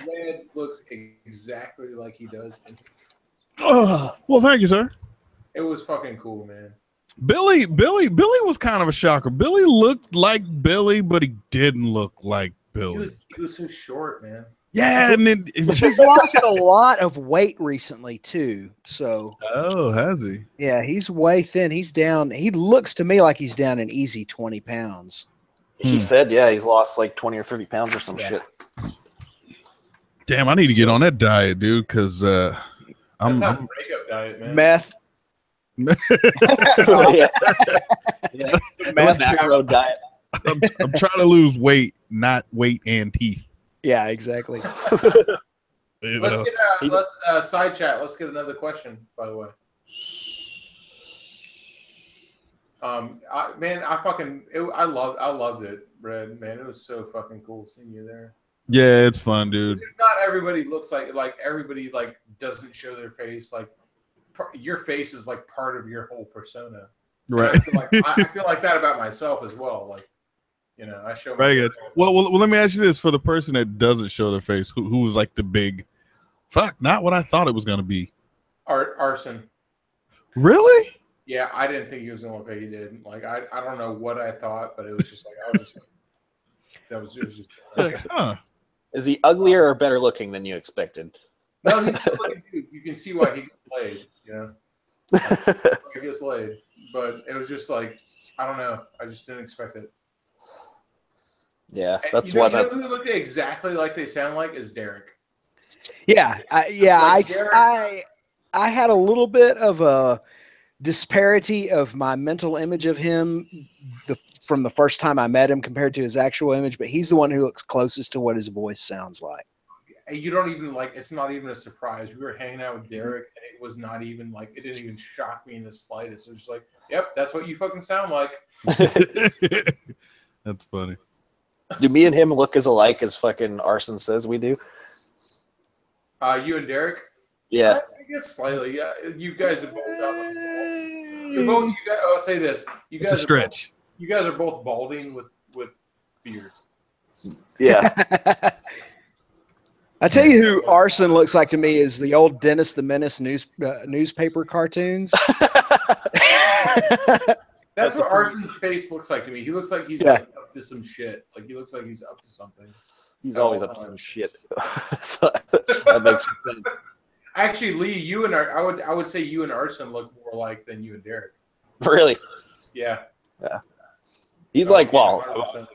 Red looks exactly like he does. Well, thank you, sir. It was fucking cool, man. Billy was kind of a shocker. Billy looked like Billy, but he didn't look like Billy. He was so short, man. Yeah, and then He's lost a lot of weight recently too. So has he? Yeah, he's way thin. He's down. He looks to me like he's down an easy 20 pounds. He said, yeah, he's lost like 20 or 30 pounds or some shit. Damn, I need to get on that diet, dude, because That's not a breakup diet, man. Meth. Yeah. Meth macro diet. I'm trying to lose weight, not weight and teeth. Yeah, exactly. Let's get side chat. Let's get another question, by the way. I loved it, Red. Man, it was so fucking cool seeing you there. Yeah, it's fun, dude. Not everybody looks like everybody like doesn't show their face. Like your face is like part of your whole persona. Right. I feel like that about myself as well. Like, you know, I show. Very good. Well, let me ask you this: for the person that doesn't show their face, who was like the big, fuck, not what I thought it was gonna be. Arson. Really? Yeah, I didn't think he was gonna look like he did. Like, I don't know what I thought, but it was just like I was just like, it was just like, huh. Is he uglier or better looking than you expected? No, he's still looking good. You can see why he gets laid, you know. He gets laid, but it was just like I don't know. I just didn't expect it. Yeah, and that's you know, what. You know who look exactly like they sound like is Derek. Yeah, I had a little bit of a disparity of my mental image of him from the first time I met him compared to his actual image, but he's the one who looks closest to what his voice sounds like. You don't even like, it's not even a surprise. We were hanging out with Derek and it was not even like, it didn't even shock me in the slightest. It was just like, yep, that's what you fucking sound like. That's funny. Do me and him look as alike as fucking Arson says we do? You and Derek? Yeah. I guess slightly. Yeah, you guys are both out. I'll say this. You guys it's a stretch. You guys are both balding with beards. Yeah. I tell you who Arson looks like to me is the old Dennis the Menace newspaper cartoons. That's what Arson's face looks like to me. He looks like he's like up to some shit. Like he looks like he's up to something. He's always up to some shit. So, that makes sense. Actually, Lee, I would say you and Arson look more alike than you and Derek. Really? Yeah. Yeah. He's like, well, 100%.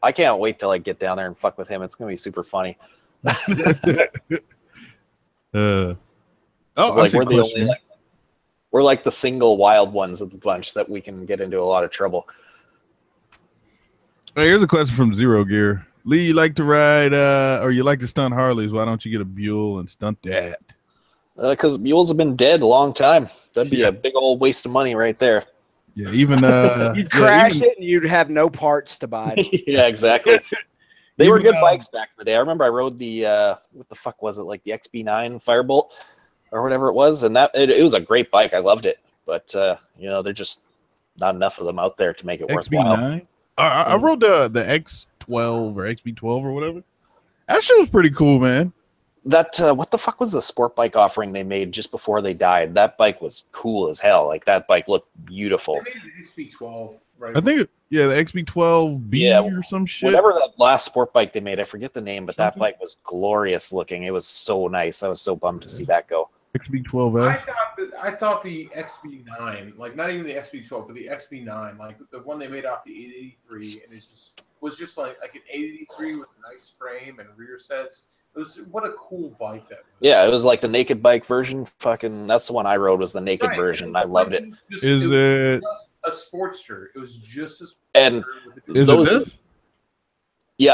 I can't wait to like get down there and fuck with him. It's gonna be super funny. Like we're like the single wild ones of the bunch that we can get into a lot of trouble. Hey, here's a question from Zero Gear. Lee, you like to ride or you like to stunt Harleys? Why don't you get a Buell and stunt that? Because mules have been dead a long time. That'd be a big old waste of money right there. Yeah, even you'd crash it and you'd have no parts to buy. Yeah, exactly. They were good bikes back in the day. I remember I rode the what the fuck was it, like the XB9 Firebolt or whatever it was, and it was a great bike. I loved it, but you know, there's just not enough of them out there to make it worthwhile. XB9? I rode the X12 or XB12 or whatever. That shit was pretty cool, man. That what the fuck was the sport bike offering they made just before they died? That bike was cool as hell. Like that bike looked beautiful. They made the XB12, right? I think the XB12B or some shit. Whatever that last sport bike they made, I forget the name, but that bike was glorious looking. It was so nice. I was so bummed to see that go. XB12S. I thought the XB9, like not even the XB12, but the XB9, like the one they made off the 883, and was just like an 883 with a nice frame and rear sets. What a cool bike that was. Yeah, it was like the naked bike version. Fucking, that's the one I rode, was the naked version. I loved it. Is it just a Sportster? It was just a Sportster. And is it this? Yeah.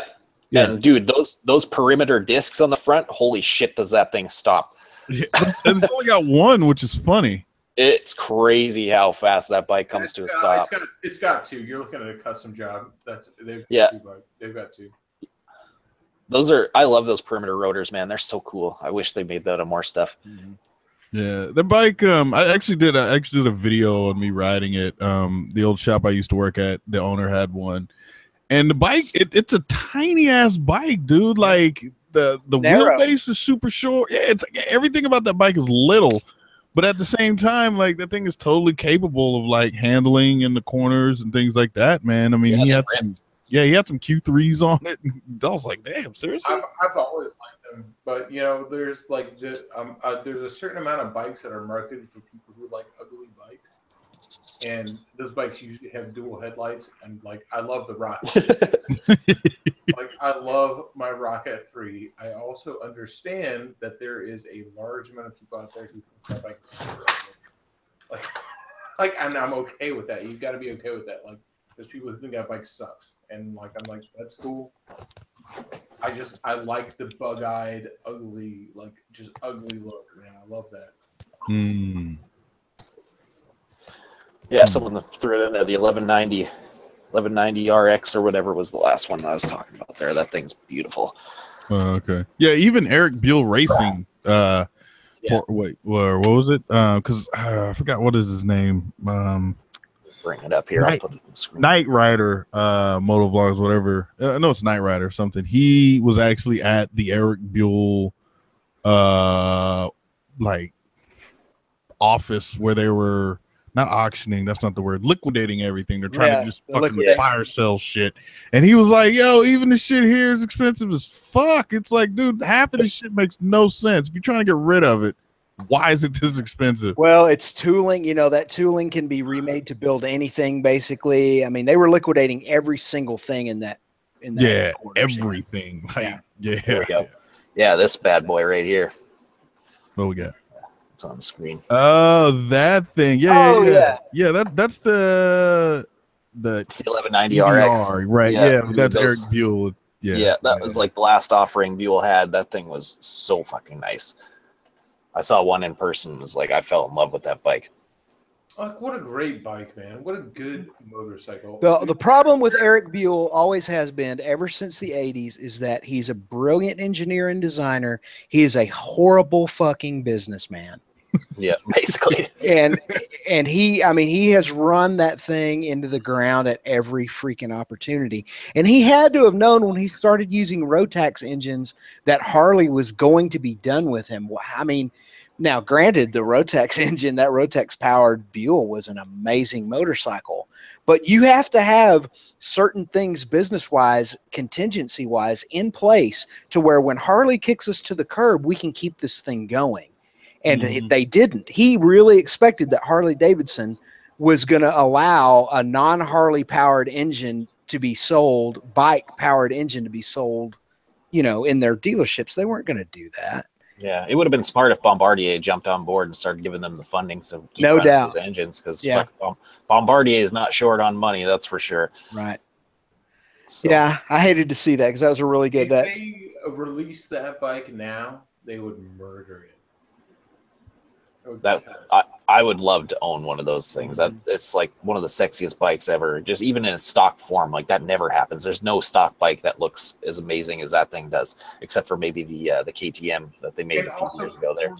And dude, those perimeter discs on the front, holy shit, does that thing stop? Yeah, and it's only got one, which is funny. It's crazy how fast that bike comes to a stop. It's got two. You're looking at a custom job. They've got two. I love those perimeter rotors, man. They're so cool. I wish they made that on more stuff. Mm-hmm. Yeah, the bike. I actually did a video on me riding it. The old shop I used to work at, the owner had one, and the bike. It's a tiny ass bike, dude. Like the wheelbase is super short. Yeah, it's everything about that bike is little, but at the same time, like that thing is totally capable of like handling in the corners and things like that. Man, I mean, he had some. Yeah, he had some Q3s on it. I was like, damn, seriously? I've always liked them. But, you know, there's like there's a certain amount of bikes that are marketed for people who like ugly bikes. and those bikes usually have dual headlights. And like, I love the Rocket. Like, I love my Rocket 3. I also understand that there is a large amount of people out there who think that bike is like, and I'm okay with that. You've got to be okay with that. Like, there's people who think that bike sucks, and like, I'm like, that's cool. I like the bug-eyed, ugly, like just ugly look, man. I love that. Yeah, someone threw it in there. The 1190 RX or whatever was the last one I was talking about there. That thing's beautiful. Okay. Yeah, even Eric Buell Racing. What was it? Because I forgot what is his name. Bring it up here. I'll put it on the screen. Night Rider, Moto Vlogs, whatever. No, it's Night Rider or something. He was actually at the Eric Buell, like office where they were not auctioning. That's not the word. Liquidating everything. They're trying to just fucking fire sell shit. And he was like, "Yo, even the shit here is expensive as fuck." It's like, dude, half of this shit makes no sense. If you're trying to get rid of it, why is it this expensive? Well, it's tooling. You know, that tooling can be remade to build anything, basically. I mean, they were liquidating every single thing in that. Yeah, everything. Like, Here we go. Yeah, this bad boy right here. What we got? It's on the screen. Oh, that thing. Yeah. That's the it's the 1190 RX. Right. Yeah, that's Eric Buell. Yeah, that was like the last offering Buell had. That thing was so fucking nice. I saw one in person. It was like, I fell in love with that bike. Like, what a great bike, man. What a good motorcycle. The problem with Eric Buell always has been, ever since the 80s, is that he's a brilliant engineer and designer. He is a horrible fucking businessman. Yeah, basically. and he has run that thing into the ground at every freaking opportunity. And he had to have known when he started using Rotax engines that Harley was going to be done with him. I mean, now granted, the Rotax engine, that Rotax powered Buell, was an amazing motorcycle, but you have to have certain things business-wise, contingency-wise in place to where when Harley kicks us to the curb, we can keep this thing going. And they didn't. He really expected that Harley Davidson was going to allow a non-Harley powered engine to be sold, bike powered engine to be sold, you know, in their dealerships. They weren't going to do that. Yeah, it would have been smart if Bombardier jumped on board and started giving them the funding to keep no doubt those engines, because Bombardier is not short on money, that's for sure. Right. So, yeah, I hated to see that because that was a really good. If they release that bike now, they would murder it. I would love to own one of those things. That it's like one of the sexiest bikes ever. Just even in a stock form, like that never happens. There's no stock bike that looks as amazing as that thing does, except for maybe the KTM that they made a few years ago. There,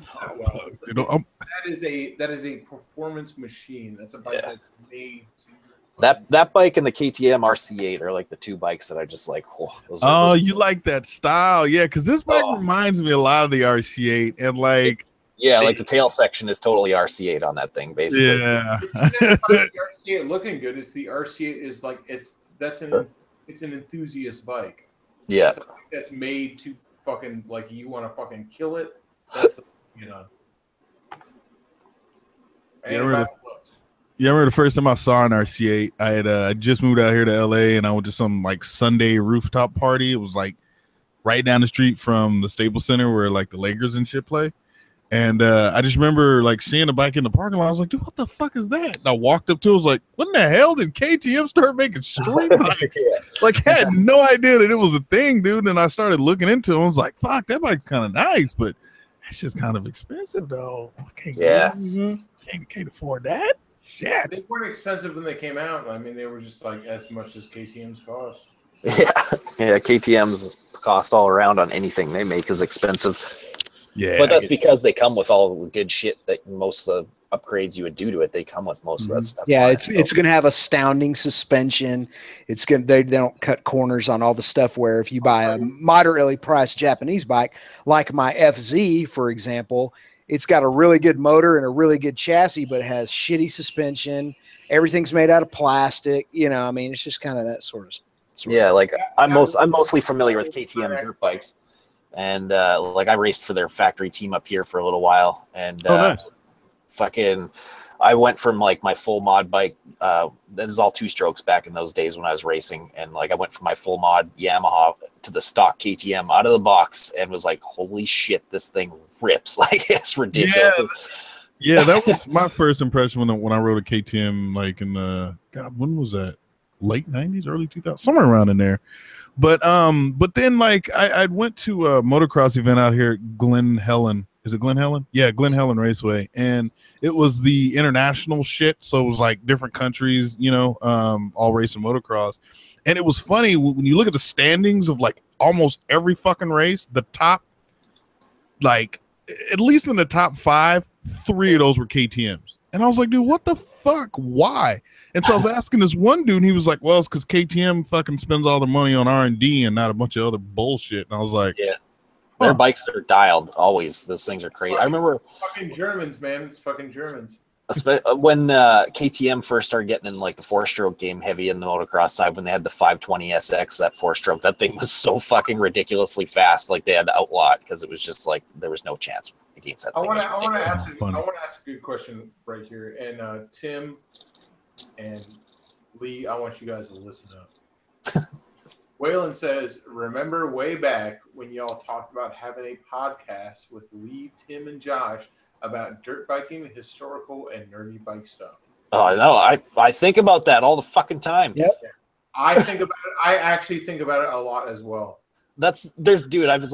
that is a performance machine. That's a bike that's made to. That bike and the KTM RC8 are like the two bikes that I just like. You like that style, yeah? Because this bike reminds me a lot of the RC8, and like. Yeah, like the tail section is totally RC8 on that thing, basically. Yeah. The RC8 looking good is the RC8 is like it's an enthusiast bike. Yeah. It's a bike that's made to fucking like you want to fucking kill it. That's the I remember the first time I saw an RC8. I had just moved out here to LA, and I went to some like Sunday rooftop party. It was like right down the street from the Staples Center where like the Lakers and shit play. And I just remember like seeing a bike in the parking lot. I was like, dude, what the fuck is that? And I walked up to it. I was like, when the hell did KTM start making street bikes? Like, I had no idea that it was a thing, dude. And I started looking into it. I was like, fuck, that bike's kind of nice, but that's just kind of expensive, though. Can't afford that. Shit. They weren't expensive when they came out. I mean, they were just like as much as KTM's cost. Yeah, KTM's cost all around on anything they make is expensive. Yeah, but that's because they come with all the good shit that most of the upgrades you would do to it. They come with most of that stuff. Yeah, it's going to have astounding suspension. It's going they don't cut corners on all the stuff where if you buy a moderately priced Japanese bike like my FZ, for example, it's got a really good motor and a really good chassis, but it has shitty suspension. Everything's made out of plastic. You know, I mean, it's just kind of that sort of. Like I'm mostly familiar with KTM dirt bikes. And like I raced for their factory team up here for a little while, and fucking I went from like my full mod bike. That was all 2-strokes back in those days when I was racing, and like I went from my full mod Yamaha to the stock KTM out of the box, and was like, holy shit, this thing rips! Like it's ridiculous. Yeah, that was my first impression when I rode a KTM, like in the when was that? Late 90s, early 2000s, somewhere around in there. But then like I went to a motocross event out here at Glen Helen. Is it Glen Helen? Yeah, Glen Helen Raceway, and it was the international shit. So it was like different countries, all racing motocross. And it was funny when you look at the standings of like almost every fucking race, the top, like at least in the top 5, 3 of those were KTMs. And I was like, dude, what the fuck? Why? And so I was asking this one dude, and he was like, well, it's because KTM fucking spends all the money on R&D and not a bunch of other bullshit. And I was like, yeah, their bikes are dialed always. Those things are crazy. I remember fucking Germans, man. It's fucking Germans. When KTM first started getting in like the 4-stroke game heavy in the motocross side, when they had the 520 SX, that 4-stroke, that thing was so fucking ridiculously fast. Like they had to outlaw it because it was just like there was no chance against that. I want to ask a good question right here, and Tim and Lee, I want you guys to listen up. Waylon says, remember way back when y'all talked about having a podcast with Lee, Tim, and Josh about dirt biking, historical, and nerdy bike stuff. Oh, I know. I think about that all the fucking time. Yep. I think about it. I actually think about it a lot as well. Dude, I was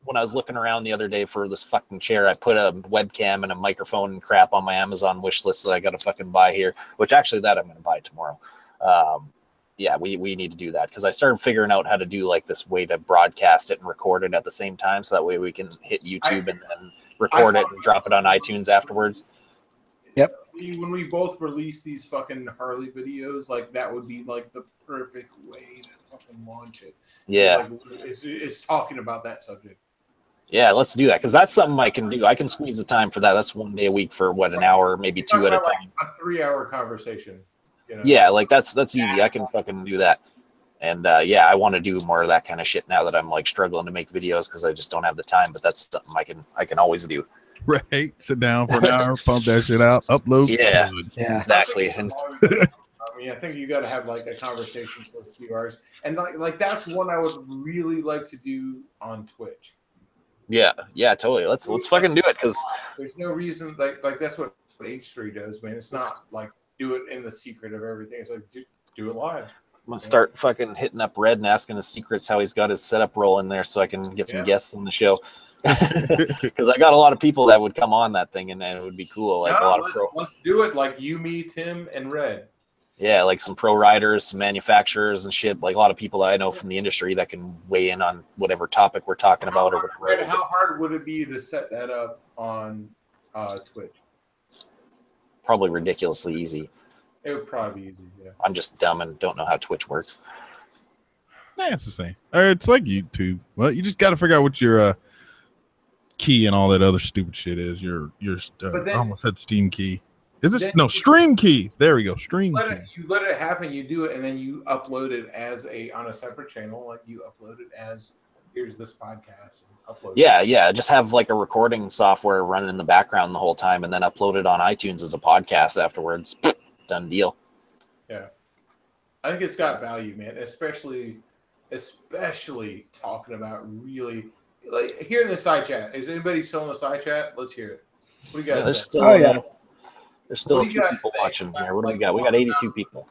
when I was looking around the other day for this fucking chair, I put a webcam and a microphone and crap on my Amazon wish list that I got to fucking buy here, which actually that I'm going to buy tomorrow. Yeah, we need to do that because I started figuring out how to do like this way to broadcast it and record it at the same time. So that way we can hit YouTube and then record it and drop it on iTunes afterwards. Yep. When we both release these fucking Harley videos, like that would be like the perfect way to fucking launch it. Yeah. It's talking about that subject. Yeah, let's do that because that's something I can do. I can squeeze the time for that. That's one day a week for an hour, maybe 2 at a time. Like a 3-hour conversation. Yeah, like that's easy. I can fucking do that. And yeah, I want to do more of that kind of shit now that I'm like struggling to make videos because I just don't have the time. But that's something I can always do. Right, sit down for an hour, pump that shit out, upload. Yeah, exactly. I mean, I think you got to have like a conversation for a few hours, and like that's one I would really like to do on Twitch. Yeah, totally. Let's fucking do it because there's no reason like that's what H3 does, man. It's not like do it in the secret of everything. It's like do it live. I'm gonna start fucking hitting up Red and asking his secrets how he's got his setup roll in there so I can get some guests on the show. Because I got a lot of people that would come on that thing and it would be cool. Like let's do it like you, me, Tim, and Red. Yeah, like some pro riders, some manufacturers and shit. Like a lot of people that I know from the industry that can weigh in on whatever topic we're talking about. Or whatever. Red, how hard would it be to set that up on Twitch? Probably ridiculously easy. It would probably be easy, yeah. I'm just dumb and don't know how Twitch works. Nah, it's the same. It's like YouTube. Well, you just got to figure out what your key and all that other stupid shit is. Your I almost said Steam key. Is it no Stream key? There we go. Stream key. You let it happen. You do it, and then you upload it as on a separate channel. Like you upload it as here's this podcast. And upload yeah. Just have like a recording software running in the background the whole time, and then upload it on iTunes as a podcast afterwards. Done deal. Yeah, I think it's got value, man. Especially talking about really like here in the side chat. Is anybody still in the side chat? Let's hear it. What do you guys think? There's still a few people watching here. What do we got? We got 82 people.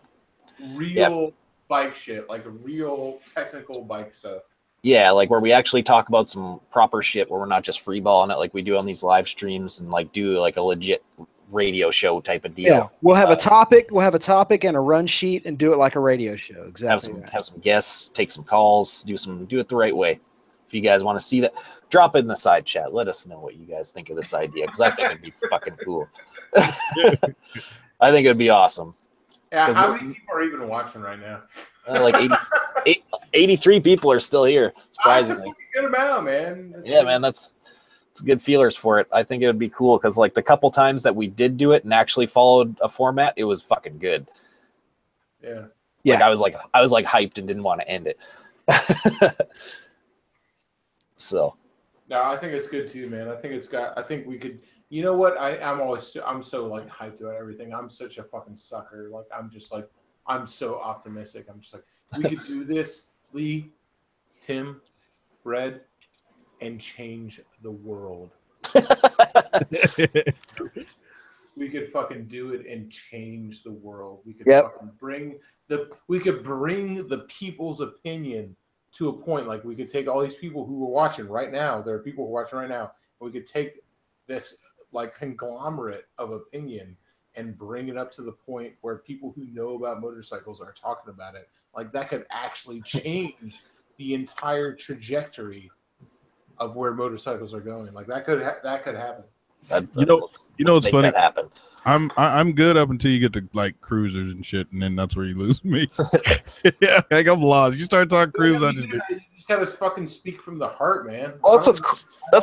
Real bike shit, like real technical bike stuff. Yeah, like where we actually talk about some proper shit where we're not just freeballing it like we do on these live streams and like do like a legit radio show type of deal. Yeah, we'll have a topic. We'll have a topic and a run sheet and do it like a radio show. Exactly. Have some guests, take some calls, do it the right way. If you guys want to see that, drop it in the side chat. Let us know what you guys think of this idea because I think it'd be fucking cool. I think it'd be awesome. Yeah, how many people are even watching right now? Like 83 people are still here. Surprisingly, that's a good amount, man. Man, that's good feelers for it. I think it would be cool because like the couple times that we did do it and actually followed a format, it was fucking good. Yeah. Like I was like hyped and didn't want to end it. So. No, I think it's good too, man. I think we could You know what? I'm so like hyped about everything. I'm such a fucking sucker. Like I'm so optimistic. I'm just like, we could do this, Lee, Tim, Red, and change the world. We could fucking do it and change the world. We could fucking bring the people's opinion to a point. Like we could take all these people who are watching right now. There are people who are watching right now. And we could take this like conglomerate of opinion and bring it up to the point where people who know about motorcycles are talking about it. Like that could actually change the entire trajectory of where motorcycles are going. Like that could happen. You know what's funny? Happen. I'm good up until you get to like cruisers and shit, and then that's where you lose me. Yeah, like I'm lost. You start talking cruisers, you just gotta fucking speak from the heart, man. Well, that's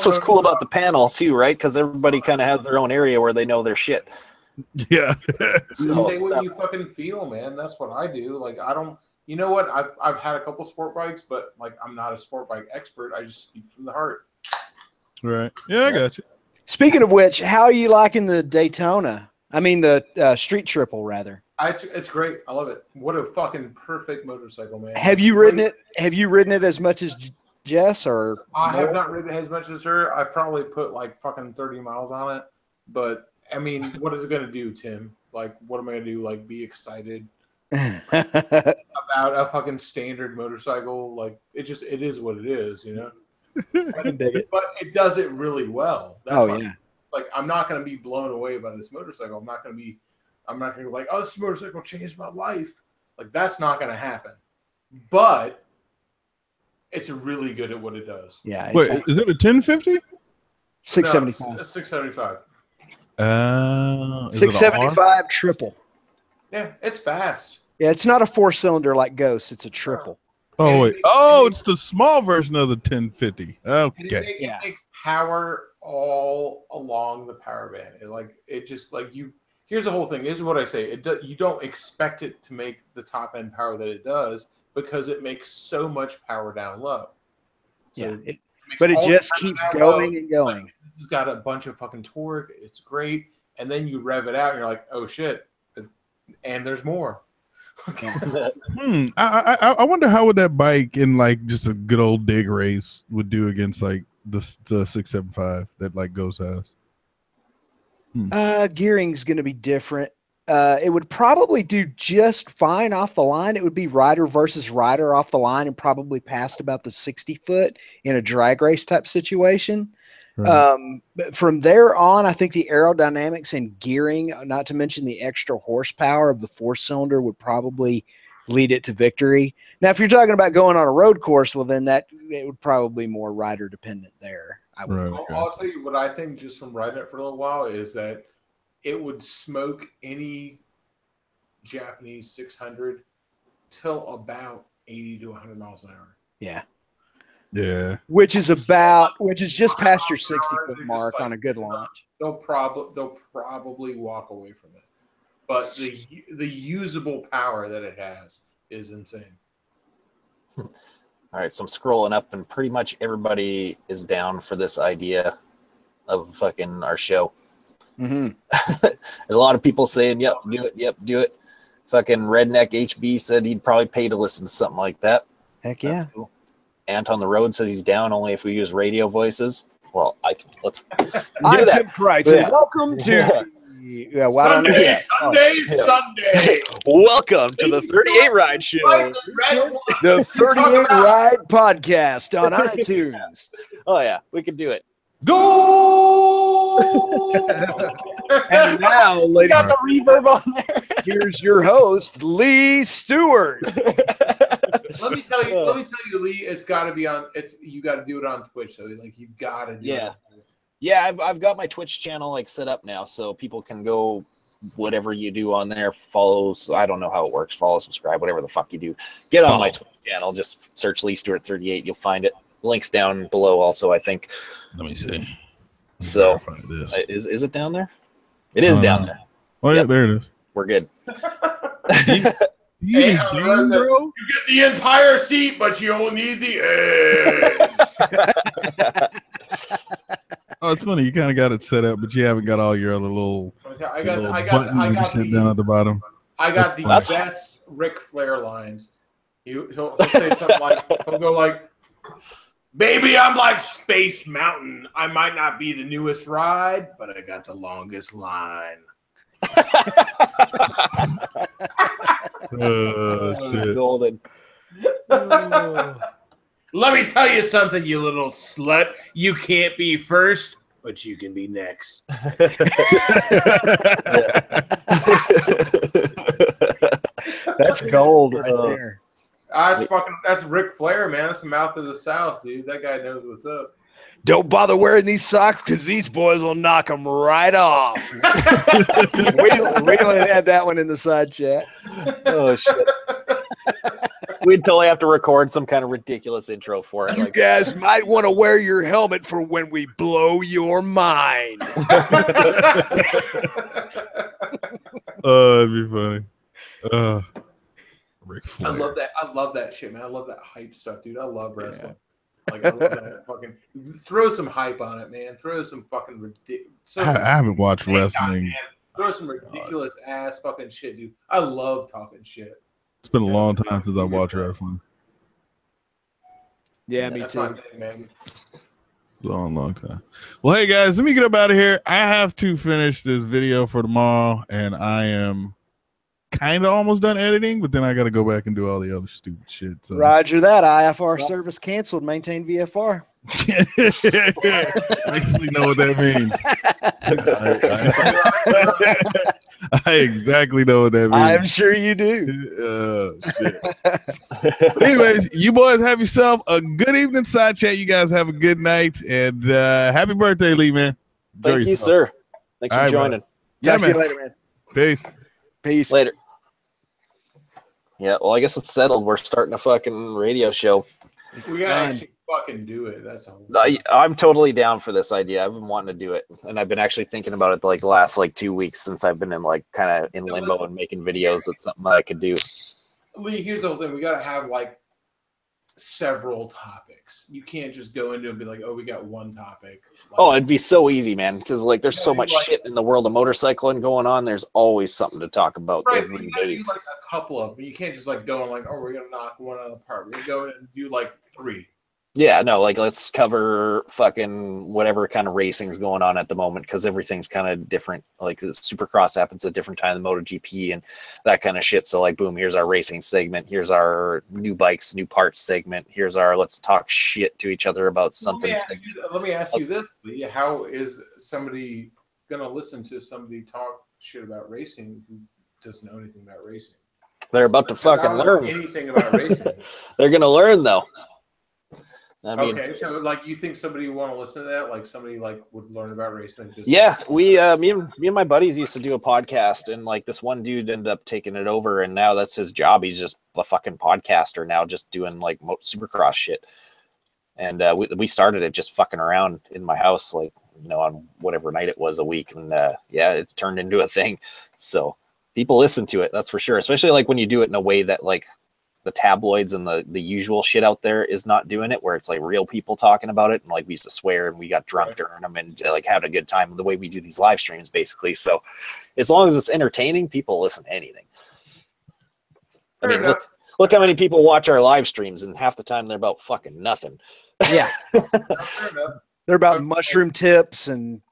what's cool about the panel too, right? Because everybody kind of has their own area where they know their shit. Yeah. So, say what you fucking feel, man. That's what I do. Like I don't. You know what? I've had a couple sport bikes, but like I'm not a sport bike expert. I just speak from the heart. Right. Yeah, I got you. Speaking of which, how are you liking the Daytona? I mean, the Street Triple, rather. It's great. I love it. What a fucking perfect motorcycle, man. Have you ridden it? Have you ridden it as much as Jess, or? I have not ridden it as much as her. I've probably put like fucking 30 miles on it. But I mean, what is it gonna do, Tim? Like, what am I gonna do? Like, be excited about a fucking standard motorcycle? Like, it is what it is, you know. I can dig it. But it does it really well. That's yeah. Like I'm not gonna be blown away by this motorcycle. I'm not gonna be like, oh, this motorcycle changed my life. Like that's not gonna happen. But it's really good at what it does. Yeah. Wait, is it a 1050? 675. No, 675. 675 triple. Yeah, it's fast. Yeah, it's not a 4-cylinder like Ghost. It's a triple. Oh wait! Oh, it's the small version of the 1050. Okay. It makes power all along the power band. Here's the whole thing. This is what I say. You don't expect it to make the top end power that it does because it makes so much power down low. So but it just keeps going and going. This has got a bunch of fucking torque. It's great. And then you rev it out and you're like, oh shit. And there's more. I wonder how would that bike in like just a good old dig race would do against like the 675 that like Ghost has. Gearing's going to be different. It would probably do just fine off the line. It would be rider versus rider off the line and probably past about the 60 foot in a drag race type situation. Right. But from there on, I think the aerodynamics and gearing, not to mention the extra horsepower of the 4-cylinder, would probably lead it to victory. Now, if you're talking about going on a road course, well, then it would probably be more rider dependent there. I'll tell you what I think just from riding it for a little while is that it would smoke any Japanese 600 till about 80 to 100 miles an hour. Yeah. Yeah. Which is just past your 60-foot mark like, on a good launch. They'll probably walk away from it. But the usable power that it has is insane. All right, so I'm scrolling up, and pretty much everybody is down for this idea of fucking our show. Mm-hmm. There's a lot of people saying, "Yep, do it. Yep, do it." Fucking Redneck HB said he'd probably pay to listen to something like that. Heck yeah. That's cool. Ant on the Road says he's down only if we use radio voices. Well, let's do that. Yeah. Welcome to Sunday. Welcome to the 38 Ride Show. The 38 Ride Podcast on iTunes. Oh yeah, we can do it. Go! And now, ladies, got the reverb on there. Here's your host, Lee Stuart. Let me tell you, Lee. It's got to be on. You got to do it on Twitch. So like you got to do it. Yeah. I've got my Twitch channel like set up now, so people can go whatever you do on there. Follow. I don't know how it works. Follow, subscribe, whatever the fuck you do. Get on my Twitch channel. Just search Lee Stuart 38. You'll find it. Links down below. Also, I think. Let me see. So is it down there? It is down there. Oh yeah, there it is. We're good. You get the entire seat, but you only need the edge. it's funny. You kind of got it set up, but you haven't got all your other little I got buttons and shit down at the bottom. I got the best Ric Flair lines. He'll say something like, he'll go like, "Baby, I'm like Space Mountain. I might not be the newest ride, but I got the longest line." Shit. Golden. Let me tell you something, you little slut. You can't be first, but you can be next. That's gold right there. That's Ric Flair, man. That's the mouth of the South, dude. That guy knows what's up. Don't bother wearing these socks because these boys will knock them right off. we don't have that one in the side chat. Oh shit. We'd totally have to record some kind of ridiculous intro for it. You guys might want to wear your helmet for when we blow your mind. Oh, it'd be funny. Ric Flair. I love that shit, man. I love that hype stuff, dude. I love wrestling. Like, I love that fucking. Throw some hype on it, man. Throw some fucking ridiculous. I haven't watched wrestling. Throw some ridiculous ass fucking shit, dude. I love talking shit. It's been a long time since I watched wrestling. Yeah, me That's too. my thing, man. Long time. Well, hey guys, let me get up out of here. I have to finish this video for tomorrow, and I am kind of almost done editing, but then I got to go back and do all the other stupid shit. So. Roger that. IFR service canceled. Maintain VFR. I actually know what that means. I exactly know what that means. I'm sure you do. Shit. But anyways, you boys have yourself a good evening, side chat. You guys have a good night, and happy birthday, Lee, man. Thank you, sir. Thanks for joining. Talk to you later, man. Peace. Peace. Later. Yeah, well, I guess it's settled. We're starting a fucking radio show. We gotta actually fucking do it. That's all. I'm totally down for this idea. I've been wanting to do it, and I've been actually thinking about it like the last 2 weeks since I've been in kind of in limbo and making videos. That's something that I could do. Lee, here's the whole thing. We gotta have several topics. You can't just go into it and be like, "Oh, we got one topic." It'd be so easy, man, because there's so much shit in the world of motorcycling going on. There's always something to talk about every day. You a couple of them. You can't just go and "Oh, we're gonna knock one out of the park." We're gonna go and do 3. Yeah, no, let's cover fucking whatever kind of racing's going on at the moment, because everything's kind of different. Like the Supercross happens at a different time than MotoGP and that kind of shit. So boom, here's our racing segment. Here's our new bikes, new parts segment. Here's our let's talk shit to each other about something. Let me ask you this, Lee. How is somebody gonna listen to somebody talk shit about racing who doesn't know anything about racing? They're about to fucking learn anything about racing. They're gonna learn though. I mean, okay, so you think somebody would want to listen to that? Somebody would learn about racing? Yeah, me and my buddies used to do a podcast, and this one dude ended up taking it over, and now that's his job. He's just a fucking podcaster now, just doing Supercross shit. And we started it just fucking around in my house, on whatever night it was a week, and it turned into a thing. So people listen to it, that's for sure. Especially when you do it in a way that the tabloids and the usual shit out there is not doing it, where it's real people talking about it, and we used to swear and we got drunk during them and had a good time the way we do these live streams basically. So as long as it's entertaining, people listen to anything. I mean, look how many people watch our live streams, and half the time they're about fucking nothing. Yeah. They're about mushroom tips and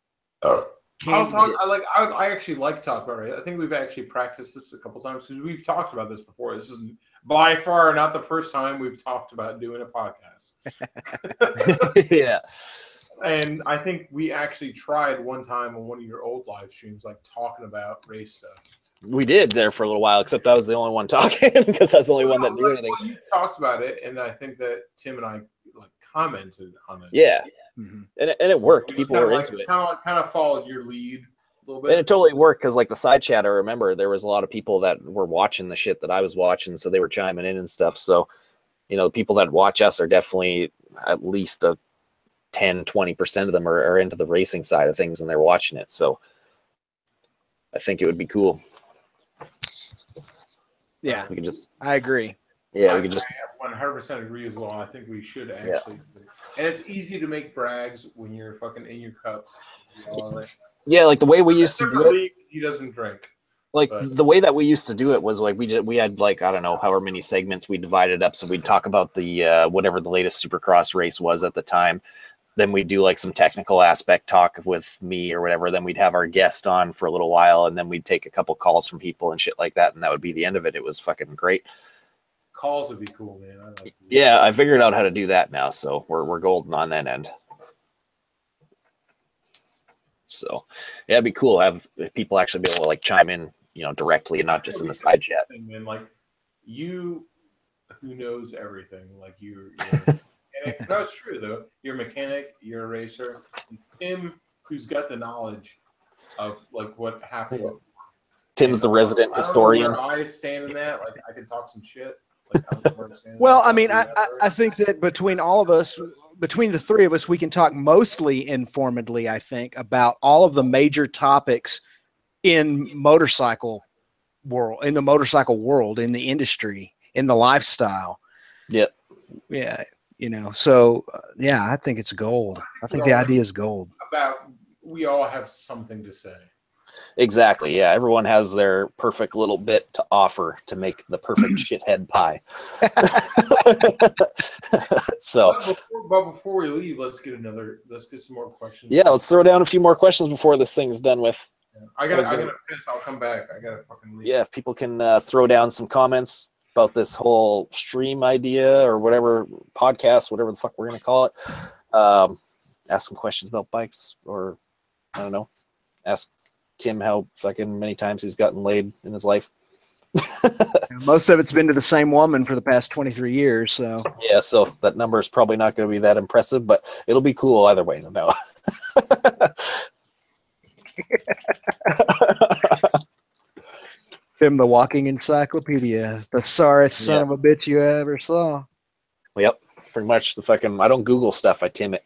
I actually like to talk about it. I think we've actually practiced this a couple times because we've talked about this before. This is by far not the first time we've talked about doing a podcast. Yeah. And I think we actually tried one time on one of your old live streams, talking about race stuff. We did there for a little while, except I was the only one talking because I was the only one that knew anything. Well, you talked about it, and I think that Tim and I commented on it. Yeah. Mm-hmm. And it worked. People were into it. Kind of followed your lead a little bit. And it totally worked because the side chat, I remember there was a lot of people that were watching the shit that I was watching, so they were chiming in and stuff. So, the people that watch us are definitely at least 10-20% of them are into the racing side of things, and they're watching it. So I think it would be cool. Yeah, we could just. I agree. Yeah, we could just. I 100% agree as well. I think we should actually. And it's easy to make brags when you're fucking in your cups. Yeah, like the way we used to do it. He doesn't drink. Like But the way that we used to do it was like we had like I don't know however many segments we divided up. So we'd talk about the whatever the latest Supercross race was at the time. Then we'd do like some technical aspect talk with me or whatever. Then we'd have our guest on for a little while, and then we'd take a couple calls from people and shit like that, and that would be the end of it. It was fucking great. Calls would be cool, man. Yeah, I figured out how to do that now, so we're golden on that end. So yeah, it'd be cool to have people actually be able to like chime in, directly and not just in the side chat. And like you, who knows everything, like you're no, it's true though. You're a mechanic, you're a racer. And Tim, who's got the knowledge of like what happened. Tim's the resident historian. I don't know where I stand in that. Like I can talk some shit. Well, I mean, I think that between all of us, between the three of us, we can talk mostly informedly, I think, about all of the major topics in motorcycle world, in the industry, in the lifestyle. Yep. Yeah. So yeah, I think it's gold. I think the idea is gold. We all have something to say. Exactly. Yeah. Everyone has their perfect little bit to offer to make the perfect shithead pie. So, but before we leave, let's get some more questions. Yeah, let's throw down a few more questions before this thing's done with. Yeah. I gotta piss. I'll come back. I gotta fucking leave. Yeah, if people can throw down some comments about this whole stream idea or whatever podcast, whatever the fuck we're gonna call it. Ask some questions about bikes, or I don't know. Ask Tim how fucking many times he's gotten laid in his life. Most of it's been to the same woman for the past 23 years. So yeah, so that number is probably not going to be that impressive, but it'll be cool either way. No. Tim, the walking encyclopedia, the sorriest son of a bitch you ever saw. Yep, pretty much the fucking. I don't Google stuff. I Tim it.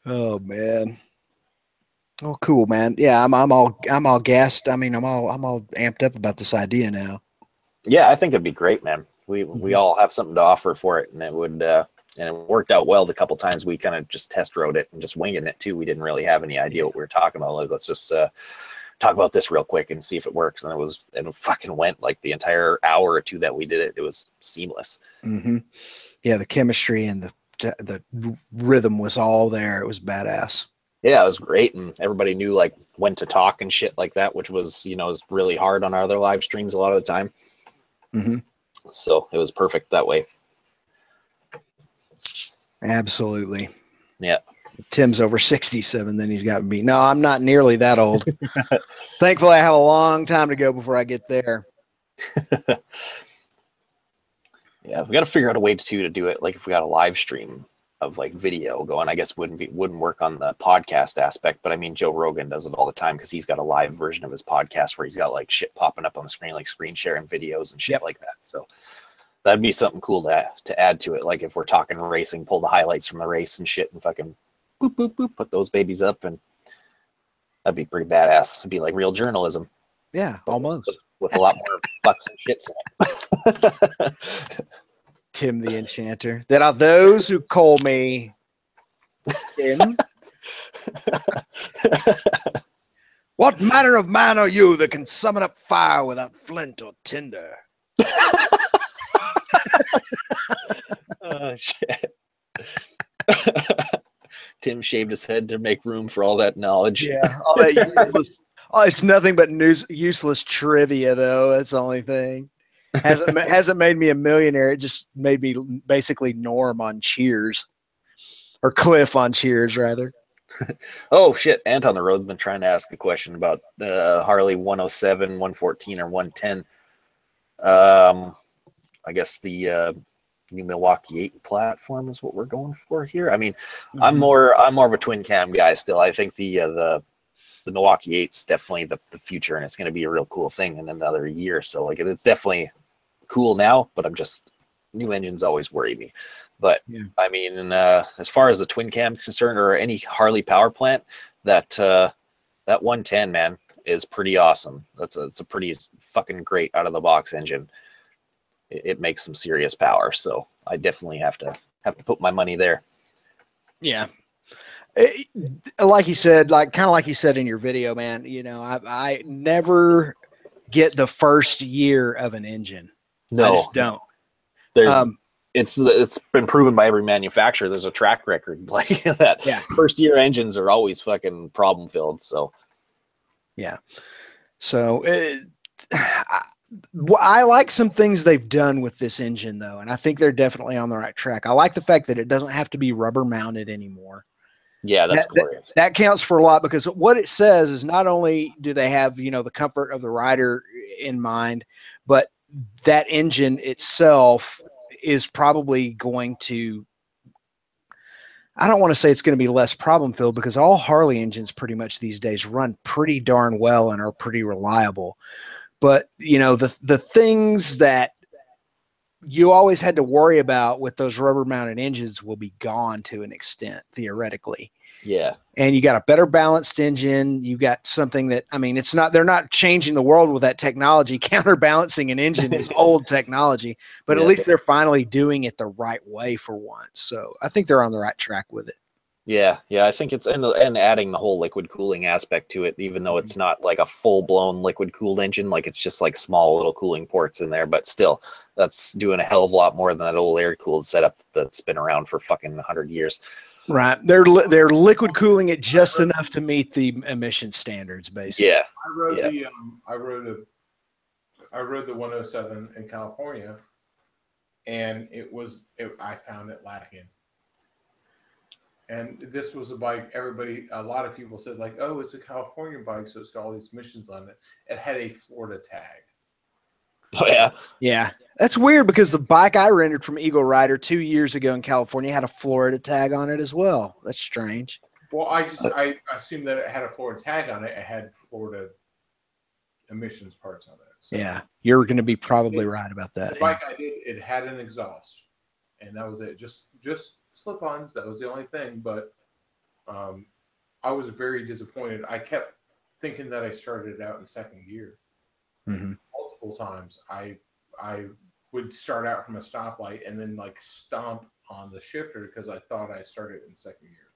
Oh man. Oh, cool, man. Yeah, I'm all gassed. I mean, I'm all amped up about this idea now. Yeah, I think it'd be great, man. We all have something to offer for it, and it would and it worked out well the couple times we kind of just test rode it and just winging it too. We didn't really have any idea what we were talking about. Like, let's just talk about this real quick and see if it works. And it fucking went like the entire hour or two that we did it. It was seamless. Mm-hmm. Yeah, the chemistry and the rhythm was all there. It was badass. Yeah, it was great, and everybody knew like when to talk and shit like that, which was is really hard on our other live streams a lot of the time. Mm-hmm. So it was perfect that way. Absolutely. Yeah. Tim's over 67, then he's got me. No, I'm not nearly that old. Thankfully, I have a long time to go before I get there. Yeah, we got to figure out a way to do it. Like if we got a live stream of like video going, I guess wouldn't work on the podcast aspect. But I mean, Joe Rogan does it all the time because he's got a live version of his podcast where he's got like shit popping up on the screen, like screen sharing videos and shit like that. So that'd be something cool to add to it. Like if we're talking racing, pull the highlights from the race and shit and fucking boop, boop, boop, put those babies up, and that'd be pretty badass. It'd be like real journalism. Yeah, almost. With a lot more fucks and shits in it. Tim the Enchanter. There are those who call me Tim. What manner of man are you that can summon up fire without flint or tinder? Oh, shit. Tim shaved his head to make room for all that knowledge. Yeah, all that it's nothing but useless trivia, though. That's the only thing. Hasn't made me a millionaire. It just made me basically Norm on Cheers, or Cliff on Cheers, rather. Oh shit! Ant on the road's been trying to ask a question about Harley 107, 114, or 110. I guess the new Milwaukee 8 platform is what we're going for here. I mean, I'm more of a twin cam guy still. I think the Milwaukee 8's definitely the future, and it's going to be a real cool thing in another year. So like it's definitely cool now, but new engines always worry me. But I mean, as far as the twin cam is concerned, or any Harley power plant that That 110, man, is pretty awesome. It's a pretty fucking great out of the box engine. It makes some serious power, so I definitely have to put my money there. Yeah. Like you said, like kind of like you said in your video, man, you know, I never get the first year of an engine. No, I just don't. There's it's been proven by every manufacturer. There's a track record like that. Yeah. First year engines are always fucking problem filled. So yeah. So I like some things they've done with this engine though, and I think they're definitely on the right track. I like the fact that it doesn't have to be rubber mounted anymore. Yeah, that's glorious. That counts for a lot, because what it says is not only do they have, you know, the comfort of the rider in mind, but that engine itself is probably going to, I don't want to say it's going to be less problem filled, because all Harley engines pretty much these days run pretty darn well and are pretty reliable. But, you know, the things that you always had to worry about with those rubber mounted engines will be gone to an extent, theoretically. Yeah. And you got a better balanced engine. You got something that, I mean, it's not, they're not changing the world with that technology. Counterbalancing an engine is old technology, but at least they're finally doing it the right way for once. So I think they're on the right track with it. Yeah. Yeah. I think it's, and adding the whole liquid cooling aspect to it, even though it's not like a full blown liquid cooled engine, like it's just like small little cooling ports in there, but still that's doing a hell of a lot more than that old air cooled setup that's been around for fucking 100 years. Right. They're liquid cooling it just enough to meet the emission standards, basically. Yeah. I rode the 107 in California, and I found it lacking. And this was a bike a lot of people said like, oh, it's a California bike, so it's got all these emissions on it. It had a Florida tag. Oh yeah. Yeah. That's weird, because the bike I rented from Eagle Rider 2 years ago in California had a Florida tag on it as well. That's strange. Well, I assumed that it had a Florida tag on it. It had Florida emissions parts on it. So yeah. You're going to be probably right about that. The bike I did, it had an exhaust, and that was it. Just slip-ons. That was the only thing. But I was very disappointed. I kept thinking that I started it out in second gear. Mm-hmm. Multiple times I would start out from a stoplight and then like stomp on the shifter because I thought I started in second gear.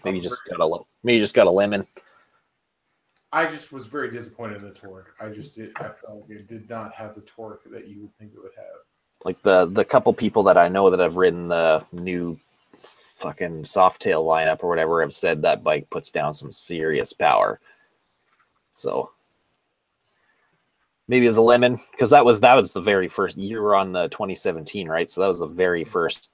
Maybe you just got a lemon. I just was very disappointed in the torque. I felt like it did not have the torque that you would think it would have. Like the couple people that I know that have ridden the new fucking Softail lineup or whatever have said that bike puts down some serious power. So maybe as a lemon, because that was the very first. You were on the 2017, right? So that was the very first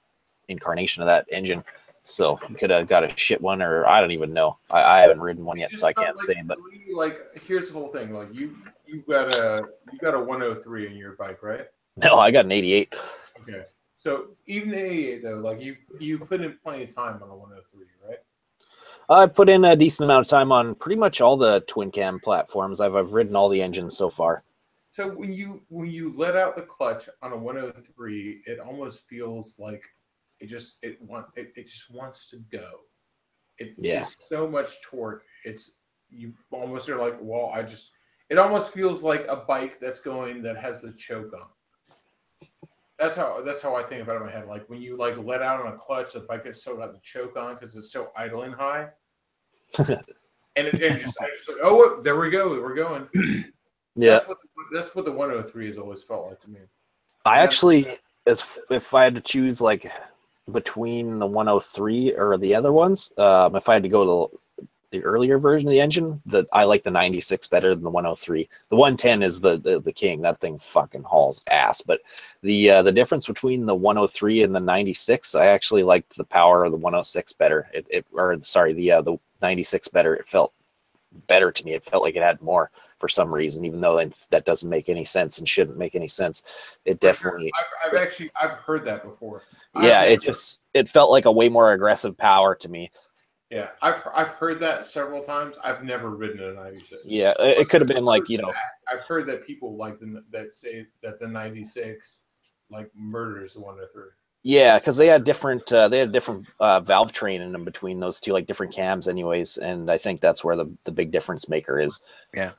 incarnation of that engine. So you could have got a shit one, or I don't even know. I haven't ridden one yet, so I can't say. But like, here's the whole thing: like you got a 103 in your bike, right? No, I got an 88. Okay, so even 88 though, like you put in plenty of time on a 103, right? I put in a decent amount of time on pretty much all the twin cam platforms. I've ridden all the engines so far. So when you let out the clutch on a 103, it almost feels like it just wants to go. It is so much torque. You almost are like, well, it almost feels like a bike that has the choke on. That's how I think about it in my head. Like when you like let out on a clutch, the bike that's still got the choke on because it's so idling high. and I just like, oh, there we go, we're going. Yeah, that's what the 103 has always felt like to me. I actually, if I had to choose like between the 103 or the other ones, if I had to go to the earlier version of the engine, I like the 96 better than the 103. The 110 is the king. That thing fucking hauls ass. But the difference between the 103 and the 96, I actually liked the power of the 106 better. The 96 better. It felt better to me. It felt like it had more for some reason, even though that doesn't make any sense and shouldn't make any sense. It definitely. I've heard that before. Yeah, it felt like a way more aggressive power to me. Yeah, I've heard that several times. I've never ridden a 96. Yeah, it could have been like, you know. I've heard that people that say that the 96 like murders the 103. Yeah, because they had different valve train in them between those two, like different cams, anyways. And I think that's where the big difference maker is. Yeah.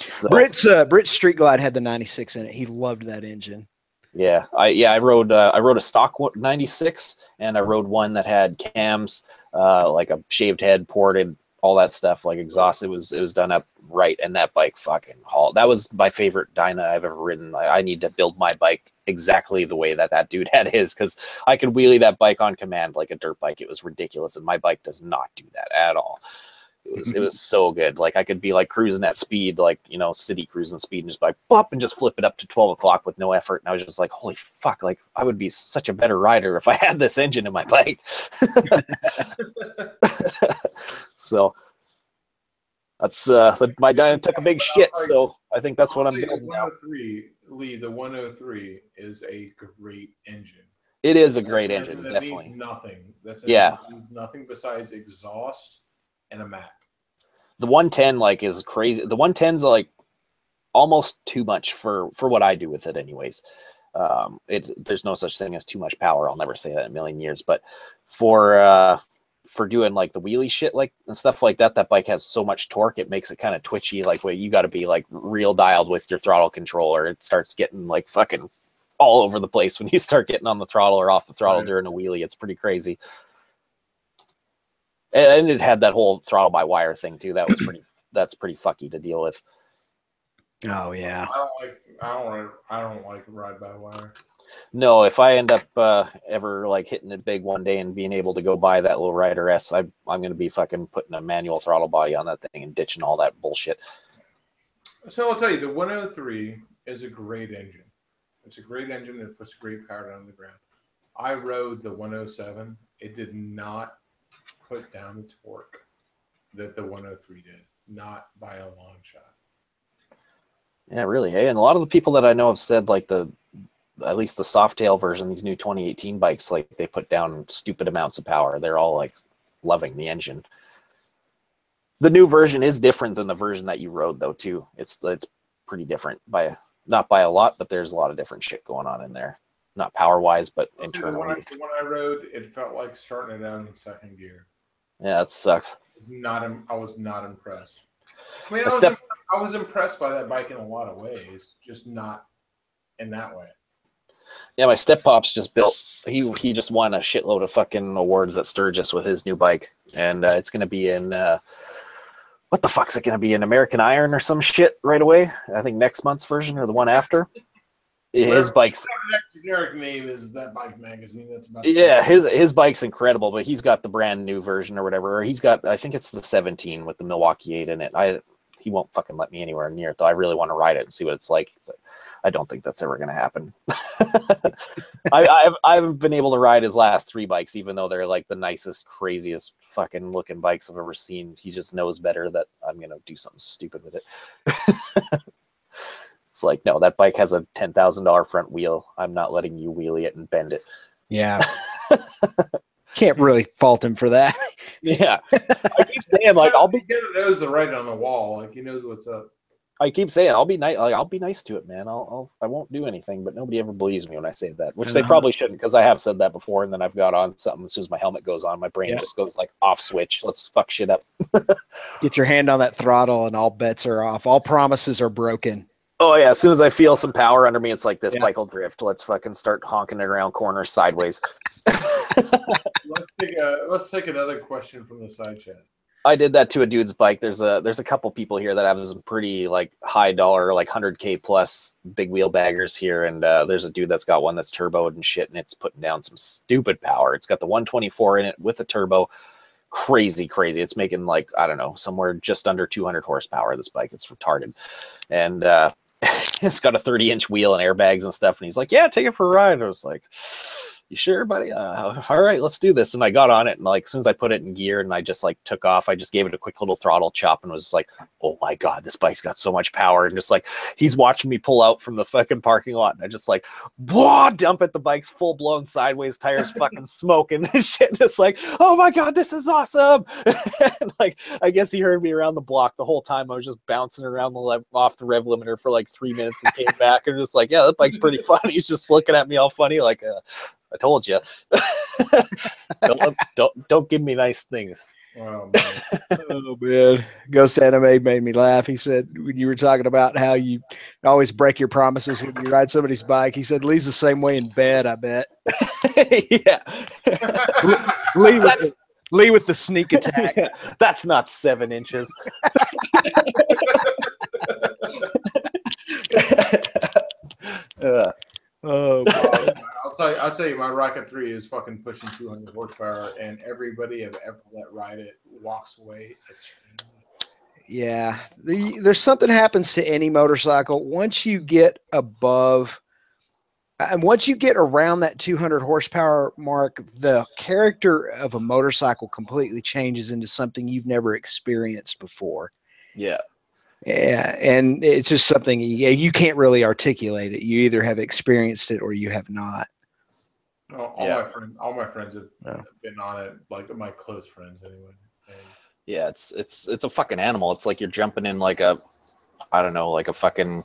So, Britt's Street Glide had the 96 in it. He loved that engine. Yeah, I rode a stock 96, and I rode one that had cams, like a shaved head, ported, all that stuff, like exhaust. It was done up right, and that bike fucking hauled. That was my favorite Dyna I've ever ridden. I need to build my bike exactly the way that dude had his, because I could wheelie that bike on command like a dirt bike. It was ridiculous, and my bike does not do that at all. It was so good. Like I could be like cruising at speed, like, you know, city cruising speed, and just like pop and just flip it up to 12 o'clock with no effort. And I was just like, holy fuck, like I would be such a better rider if I had this engine in my bike. So that's my Dyna took a big shit. So I think that's what I'm building. 103, Lee, the 103 is a great engine. It is a great engine, that definitely. Means nothing. Means nothing besides exhaust and a map. The 110 like is crazy. The 110's like almost too much for what I do with it, anyways. There's no such thing as too much power. I'll never say that in a million years. But for doing like the wheelie shit, like and stuff like that, that bike has so much torque, it makes it kind of twitchy. Like, where you got to be like real dialed with your throttle controller. It starts getting like fucking all over the place when you start getting on the throttle or off the throttle during a wheelie. It's pretty crazy. And it had that whole throttle by wire thing too. That was that's pretty fucky to deal with. Oh yeah. I don't like ride by wire. No, if I end up ever like hitting it big one day and being able to go buy that little Rider S, I'm going to be fucking putting a manual throttle body on that thing and ditching all that bullshit. So I'll tell you, the 103 is a great engine. It's a great engine that puts great power down on the ground. I rode the 107. It did not put down the torque that the 103 did, not by a long shot. Yeah, really. Hey, and a lot of the people that I know have said like at least the Softail version, these new 2018 bikes, like they put down stupid amounts of power. They're all like loving the engine. The new version is different than the version that you rode though too. It's pretty different not by a lot, but there's a lot of different shit going on in there. Not power wise, but internally. The one I rode, it felt like starting it out in second gear. Yeah, that sucks. I was not impressed. I mean, I was impressed by that bike in a lot of ways, just not in that way. Yeah, my step pop's just built. He just won a shitload of fucking awards at Sturgis with his new bike, and it's gonna be in what the fuck's it gonna be in American Iron or some shit right away? I think next month's version or the one after. His bike's the next generic name is that bike magazine. That's about his bike's incredible, but he's got the brand new version or whatever. Or he's got, I think it's the 17 with the Milwaukee 8 in it. He won't fucking let me anywhere near it though. I really want to ride it and see what it's like, but I don't think that's ever going to happen. I haven't been able to ride his last 3 bikes, even though they're like the nicest, craziest fucking looking bikes I've ever seen. He just knows better that I'm going to do something stupid with it. It's like, no, that bike has a $10,000 front wheel. I'm not letting you wheelie it and bend it. Yeah. Can't really fault him for that. Yeah. I keep saying, like, he knows the writing on the wall. Like, he knows what's up. I keep saying I'll be nice. Like, I'll be nice to it, man. I won't do anything, but nobody ever believes me when I say that, which they probably shouldn't, because I have said that before, and then I've got on something. As soon as my helmet goes on, my brain just goes like off switch. Let's fuck shit up. Get your hand on that throttle, and all bets are off. All promises are broken. Oh yeah, as soon as I feel some power under me, it's like this bike will drift. Let's fucking start honking it around corners sideways. Let's take another question from the side chat. I did that to a dude's bike. There's a couple people here that have some pretty like high dollar, like 100K plus big wheel baggers here, and there's a dude that's got one that's turboed and shit, and it's putting down some stupid power. It's got the 124 in it with a turbo. Crazy. It's making like, I don't know, somewhere just under 200 horsepower. This bike, it's retarded, and it's got a 30-inch wheel and airbags and stuff. And he's like, "Yeah, take it for a ride." I was like, "You sure, buddy? All right, let's do this." And I got on it, and like as soon as I put it in gear and I just like took off, I just gave it a quick little throttle chop and was like, "Oh my god, this bike's got so much power!" And just like he's watching me pull out from the fucking parking lot, and I just like, whoa, dump it. The bike's full blown sideways, tires fucking smoking and shit. Just like, "Oh my god, this is awesome!" And like I guess he heard me around the block the whole time. I was just bouncing around off the rev limiter for like 3 minutes and came back and just like, "Yeah, that bike's pretty fun." He's just looking at me all funny like, I told you. don't give me nice things. Oh man. Oh man, Ghost Anime made me laugh. He said when you were talking about how you always break your promises when you ride somebody's bike, he said Lee's the same way in bed. I bet. Yeah. Lee with the sneak attack. Yeah, that's not 7 inches. Oh, man. I'll tell you, my Rocket 3 is fucking pushing 200 horsepower, and everybody I've ever let ride it walks away a change. Yeah, there's something happens to any motorcycle once you get above, and once you get around that 200 horsepower mark, the character of a motorcycle completely changes into something you've never experienced before. Yeah. Yeah, and it's just something you can't really articulate it. You either have experienced it or you have not. All my friends have been on it, like my close friends anyway. And yeah, it's a fucking animal. It's like you're jumping in like a, I don't know, like a fucking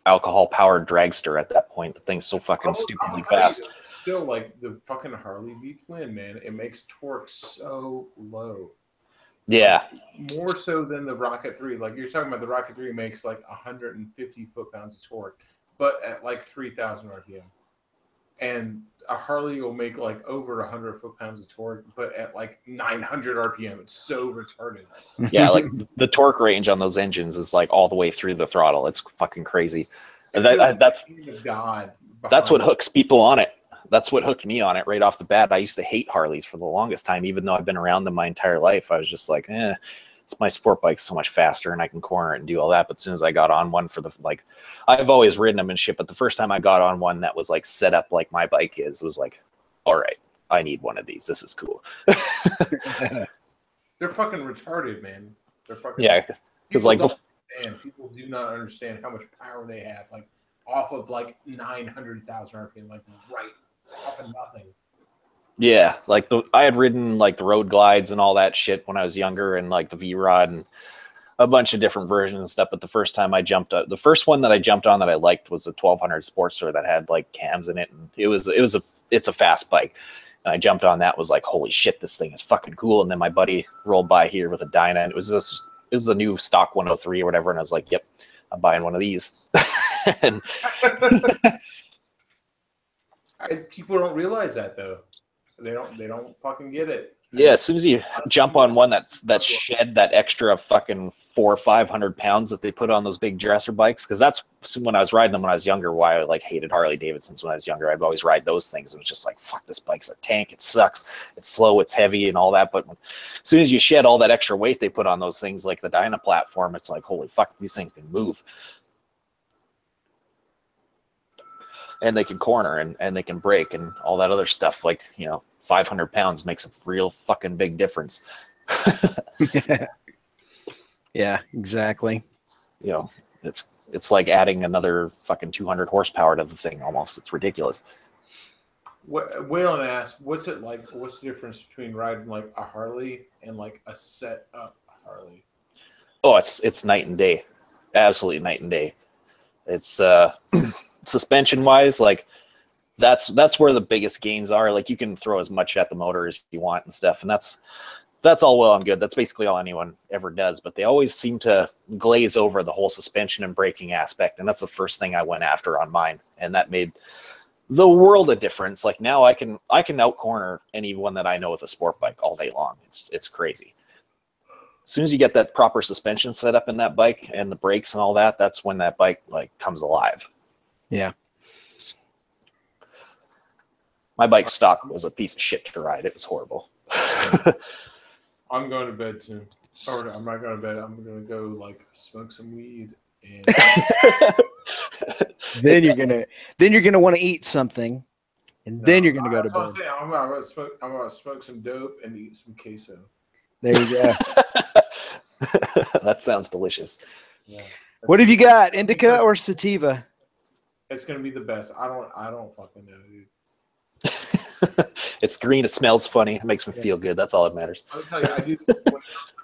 alcohol powered dragster at that point. The thing's so fucking stupidly fast. Still, like the fucking Harley V Twin, man, it makes torque so low. Yeah. Like, more so than the Rocket 3. Like you're talking about, the Rocket 3 makes like 150 foot-pounds of torque, but at like 3,000 RPM. And a Harley will make like over 100 foot-pounds of torque, but at like 900 RPM. It's so retarded. Yeah, like the torque range on those engines is like all the way through the throttle. It's fucking crazy. That's what hooks people on it. That's what hooked me on it right off the bat. I used to hate Harleys for the longest time, even though I've been around them my entire life. I was just like, it's my sport bike's so much faster and I can corner it and do all that. But as soon as I got on one for the, like, I've always ridden them and shit, but the first time I got on one that was like set up like my bike is, was like, all right, I need one of these. This is cool. They're fucking retarded, man. They're fucking, yeah, because like people do not understand how much power they have, like off of like 900,000 RPM, like right off of nothing. Yeah, like I had ridden like the road glides and all that shit when I was younger, and like the V-Rod and a bunch of different versions and stuff. But the first time I jumped, the first one that I jumped on that I liked was the 1200 Sportster that had like cams in it, and it's a fast bike. And I jumped on that, was like, holy shit, this thing is fucking cool. And then my buddy rolled by here with a Dyna, and it was the new stock 103 or whatever, and I was like, yep, I'm buying one of these. And people don't realize that though. They don't fucking get it. Yeah, as soon as you jump on one that's shed that extra fucking 400 or 500 pounds that they put on those big dresser bikes, because that's when I was riding them when I was younger. Why I like hated Harley Davidsons when I was younger. I'd always ride those things. It was just like, fuck, this bike's a tank. It sucks. It's slow. It's heavy and all that. But as soon as you shed all that extra weight they put on those things, like the Dyna platform, it's like, holy fuck, these things can move. And they can corner and they can brake and all that other stuff. Like, 500 pounds makes a real fucking big difference. Yeah, exactly. It's like adding another fucking 200 horsepower to the thing almost. It's ridiculous. Waylon asked, what's it like? What's the difference between riding like a Harley and like a set up Harley? Oh, it's night and day. Absolutely night and day. It's suspension wise, like that's where the biggest gains are. Like you can throw as much at the motor as you want and stuff, and that's all well and good. That's basically all anyone ever does, but they always seem to glaze over the whole suspension and braking aspect, and that's the first thing I went after on mine, and that made the world of difference. Like now I can out corner anyone that I know with a sport bike all day long. It's crazy. As soon as you get that proper suspension set up in that bike and the brakes and all that, that's when that bike like comes alive. Yeah. My bike stock was a piece of shit to ride. It was horrible. I'm going to bed soon. Or I'm not going to bed. I'm going to go like smoke some weed, and then you're gonna want to eat something, and then you're gonna go to bed. I'm about to smoke some dope and eat some queso. There you go. That sounds delicious. Yeah. What have you got, indica or sativa? It's gonna be the best. I don't fucking know, dude. It's green. It smells funny. It makes me feel good. That's all that matters. I'll tell you, I do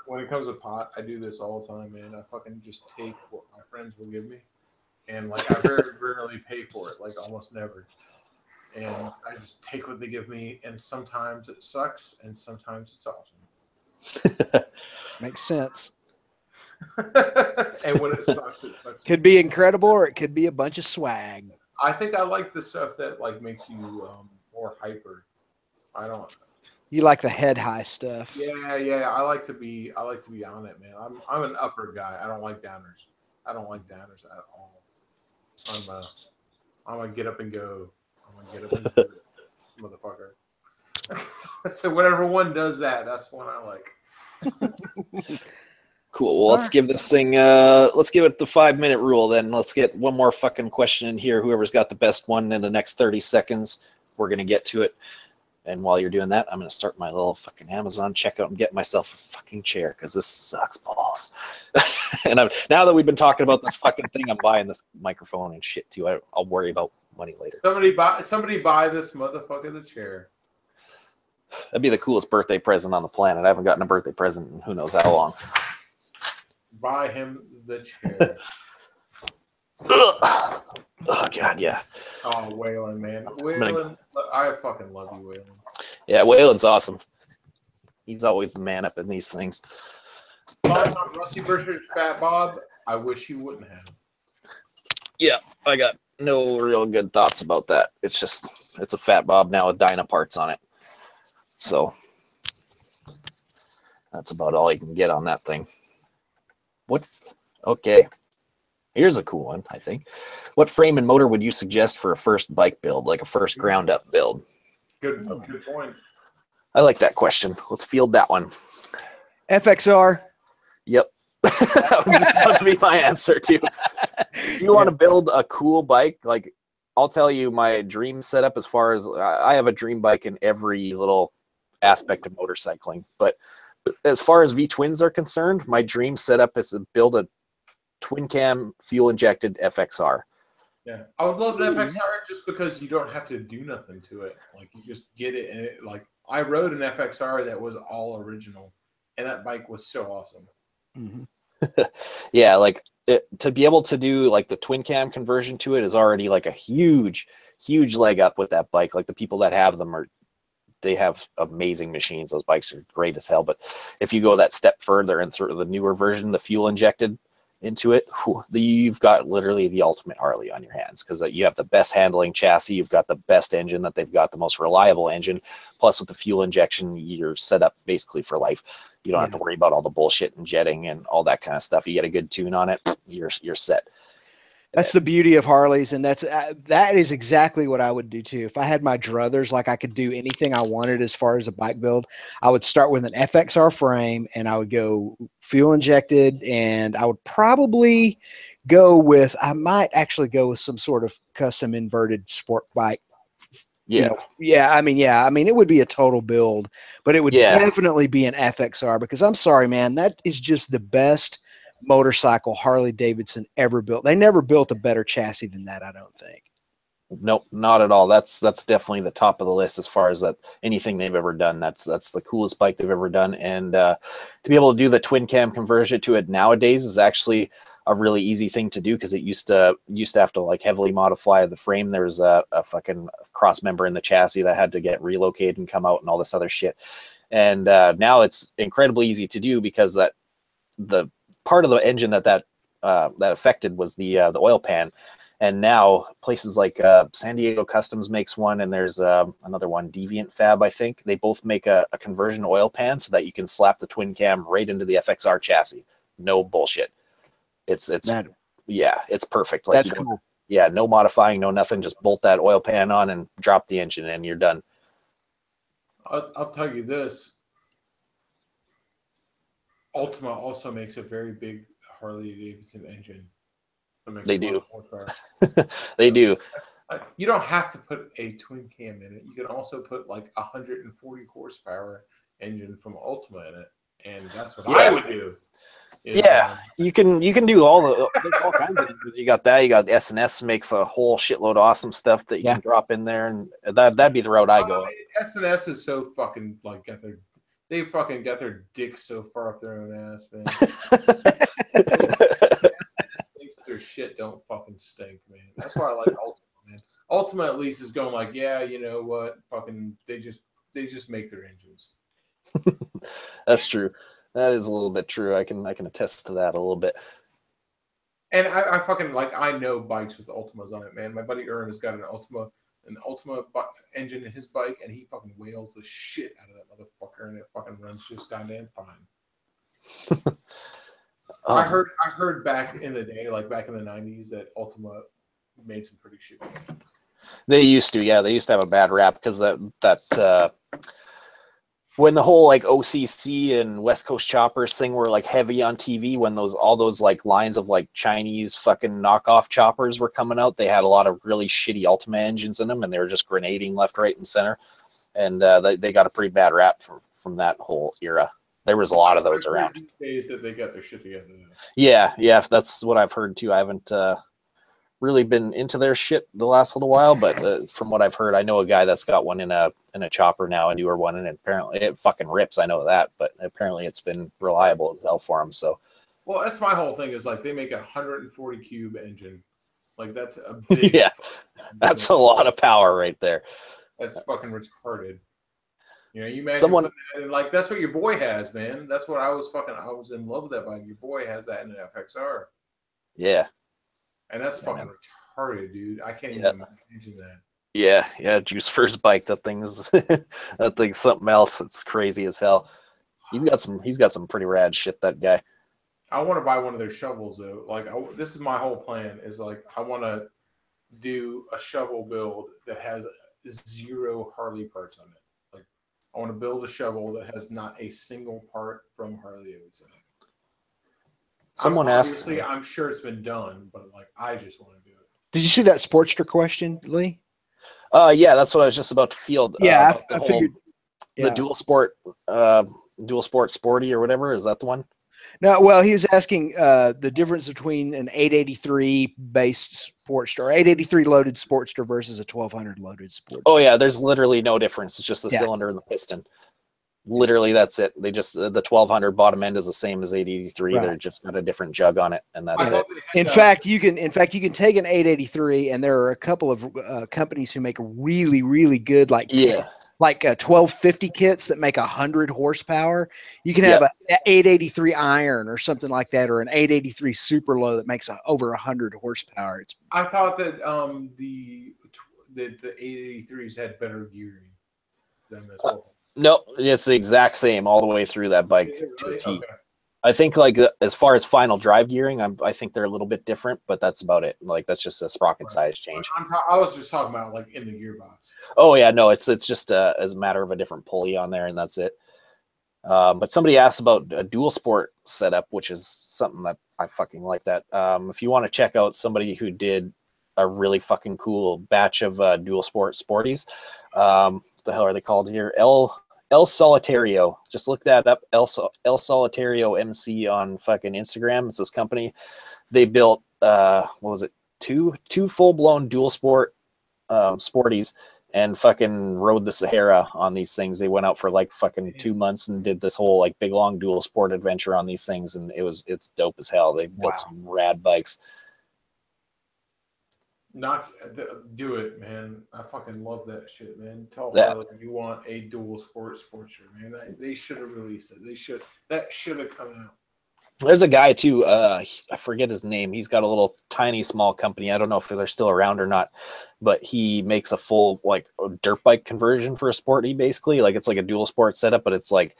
when it comes to pot, I do this all the time, man. I fucking just take what my friends will give me, and like I very rarely pay for it, like almost never. and I just take what they give me. And sometimes it sucks, and sometimes it's awesome. Makes sense. And when it sucks, it sucks. Could be incredible, or it could be a bunch of swag. I think I like the stuff that like makes you more hyper. I don't. You like the head high stuff. Yeah. I like to be on it, man. I'm an upper guy. I don't like downers. I don't like downers at all. I'm a get up and go. I'm a get up and go, motherfucker. So whenever one does that, that's one I like. Cool. Well, let's give this thing. Let's give it the 5-minute rule. Then let's get one more fucking question in here. Whoever's got the best one in the next 30 seconds, we're gonna get to it. And while you're doing that, I'm gonna start my little fucking Amazon checkout and get myself a fucking chair because this sucks balls. And now that we've been talking about this fucking thing, I'm buying this microphone and shit too. I'll worry about money later. Somebody buy this motherfucker the chair. That'd be the coolest birthday present on the planet. I haven't gotten a birthday present in who knows how long. Buy him the chair. Oh God, yeah. Oh, Waylon, man. Waylon, I fucking love you, Waylon. Yeah, Waylon's awesome. He's always the man up in these things. Thoughts on Rusty versus Fat Bob? I wish he wouldn't have. Yeah, I got no real good thoughts about that. It's a Fat Bob now with Dyna parts on it. So that's about all you can get on that thing. Okay. Here's a cool one, I think. What frame and motor would you suggest for a first bike build, like a first ground up build? Good point. I like that question. Let's field that one. FXR. Yep. That was just about to be my answer too. If you want to build a cool bike, like I'll tell you my dream setup as far as I have a dream bike in every little aspect of motorcycling. But as far as V-twins are concerned, my dream setup is to build a twin cam fuel injected FXR. Yeah, I would love an FXR just because you don't have to do nothing to it. Like you just get it, and it, like I rode an FXR that was all original, and that bike was so awesome. Mm-hmm. Yeah, like to be able to do like the twin cam conversion to it is already like a huge leg up with that bike. Like the people that have them they have amazing machines. Those bikes are great as hell. But if you go that step further and through the newer version, the fuel injected into it, you've got literally the ultimate Harley on your hands because you have the best handling chassis, you've got the best engine that they've got, the most reliable engine, plus with the fuel injection you're set up basically for life. You don't have to worry about all the bullshit and jetting and all that kind of stuff. You get a good tune on it, you're set. That's the beauty of Harleys, and that is exactly what I would do too. If I had my druthers, like I could do anything I wanted as far as a bike build, I would start with an FXR frame, and I would go fuel injected, and I would probably I might actually go with some sort of custom inverted sport bike. Yeah. I mean, it would be a total build, but it would definitely be an FXR because I'm sorry, man, that is just the best motorcycle Harley Davidson ever built. They never built a better chassis than that, I don't think. Nope, not at all. That's definitely the top of the list as far as anything they've ever done. That's the coolest bike they've ever done. And to be able to do the twin cam conversion to it nowadays is actually a really easy thing to do because it used to have to like heavily modify the frame. There was a fucking cross member in the chassis that had to get relocated and come out and all this other shit. And now it's incredibly easy to do because the part of the engine that affected was the oil pan, and now places like San Diego Customs makes one, and there's another one, Deviant Fab, I think. They both make a conversion oil pan so that you can slap the twin cam right into the FXR chassis. No bullshit. It's perfect. Like that's cool. Yeah, no modifying, no nothing. Just bolt that oil pan on and drop the engine, and you're done. I'll tell you this. Ultima also makes a very big Harley Davidson engine. They do. They do. You don't have to put a twin cam in it. You can also put like 140 horsepower engine from Ultima in it, and that's what I would do. You can do all kinds of engines. You got that. You got S&S makes a whole shitload of awesome stuff that you can drop in there, and that'd be the route I go. S&S is so fucking like they fucking got their dick so far up their own ass, man. S&S thinks their shit don't fucking stink, man. That's why I like Ultima, man. Ultima at least is going like, yeah, you know what? Fucking, they just make their engines. That's true. That is a little bit true. I can attest to that a little bit. And I fucking like, I know bikes with Ultimas on it, man. My buddy Ern has got an Ultima engine in his bike, and he fucking whales the shit out of that motherfucker, and it fucking runs just goddamn fine. I heard back in the day, like back in the 90s, that Ultima made some pretty shit. They used to, yeah. They used to have a bad rap because that when the whole like OCC and West Coast Choppers thing were like heavy on TV, when all those like lines of like Chinese fucking knockoff choppers were coming out, they had a lot of really shitty Ultima engines in them, and they were just grenading left, right, and center, and they got a pretty bad rap from that whole era. There was a lot of those around. These days that they got their shit together. Yeah, that's what I've heard too. I haven't really been into their shit the last little while, but from what I've heard, I know a guy that's got one in a chopper now, a newer one, and apparently it fucking rips. I know that, but apparently it's been reliable as hell for him. So, well, that's my whole thing is like they make a 140 cube engine, like that's a big yeah, that's a lot of power right there. That's fucking retarded. You know, you imagine someone that, and like that's what your boy has, man. That's what I was in love with that bike. Your boy has that in an FXR. Yeah. And that's fucking retarded, dude. I can't even imagine that. Yeah, Juice First bike. That thing's something else. It's crazy as hell. He's got some pretty rad shit, that guy. I want to buy one of their shovels though. Like this is my whole plan. Is like I want to do a shovel build that has 0 Harley parts on it. Like I want to build a shovel that has not a single part from Harley Davidson. Someone asked. I'm sure it's been done, but like I just want to do it. Did you see that Sportster question, Lee? Yeah, that's what I was just about to field. Yeah, I figured. The dual sport sporty or whatever, is that the one? No, well, he was asking the difference between an 883 based Sportster, or 883 loaded Sportster versus a 1200 loaded Sportster. Oh yeah, there's literally no difference. It's just the cylinder and the piston. Literally, that's it. They just the 1200 bottom end is the same as 883. Right. They're just got a different jug on it, and that's it. In fact, you can take an 883, and there are a couple of companies who make really, really good like 1250 kits that make 100 horsepower. You can have an 883 iron or something like that, or an 883 super low that makes over 100 horsepower. I thought that the 883s had better gearing than the 12. No, it's the exact same all the way through that bike to a T. Okay. I think like as far as final drive gearing, I think they're a little bit different, but that's about it. Like that's just a sprocket size change. I was just talking about like in the gearbox. Oh yeah, no, it's just as a matter of a different pulley on there, and that's it. But somebody asked about a dual sport setup, which is something that I fucking like. That if you want to check out somebody who did a really fucking cool batch of dual sport sporties. What the hell are they called here? El Solitario. Just look that up. El Solitario MC on fucking Instagram. It's this company. They built what was it? Two full blown dual sport sporties and fucking rode the Sahara on these things. They went out for like fucking 2 months and did this whole like big long dual sport adventure on these things, and it's dope as hell. They built some rad bikes. Do it, man. I fucking love that shit, man. Tell Harley you want a dual sportster, man. They should have released it. That should have come out. There's a guy too. I forget his name. He's got a little tiny small company. I don't know if they're still around or not, but he makes a full like dirt bike conversion for a sporty. Basically, like it's like a dual sport setup, but it's like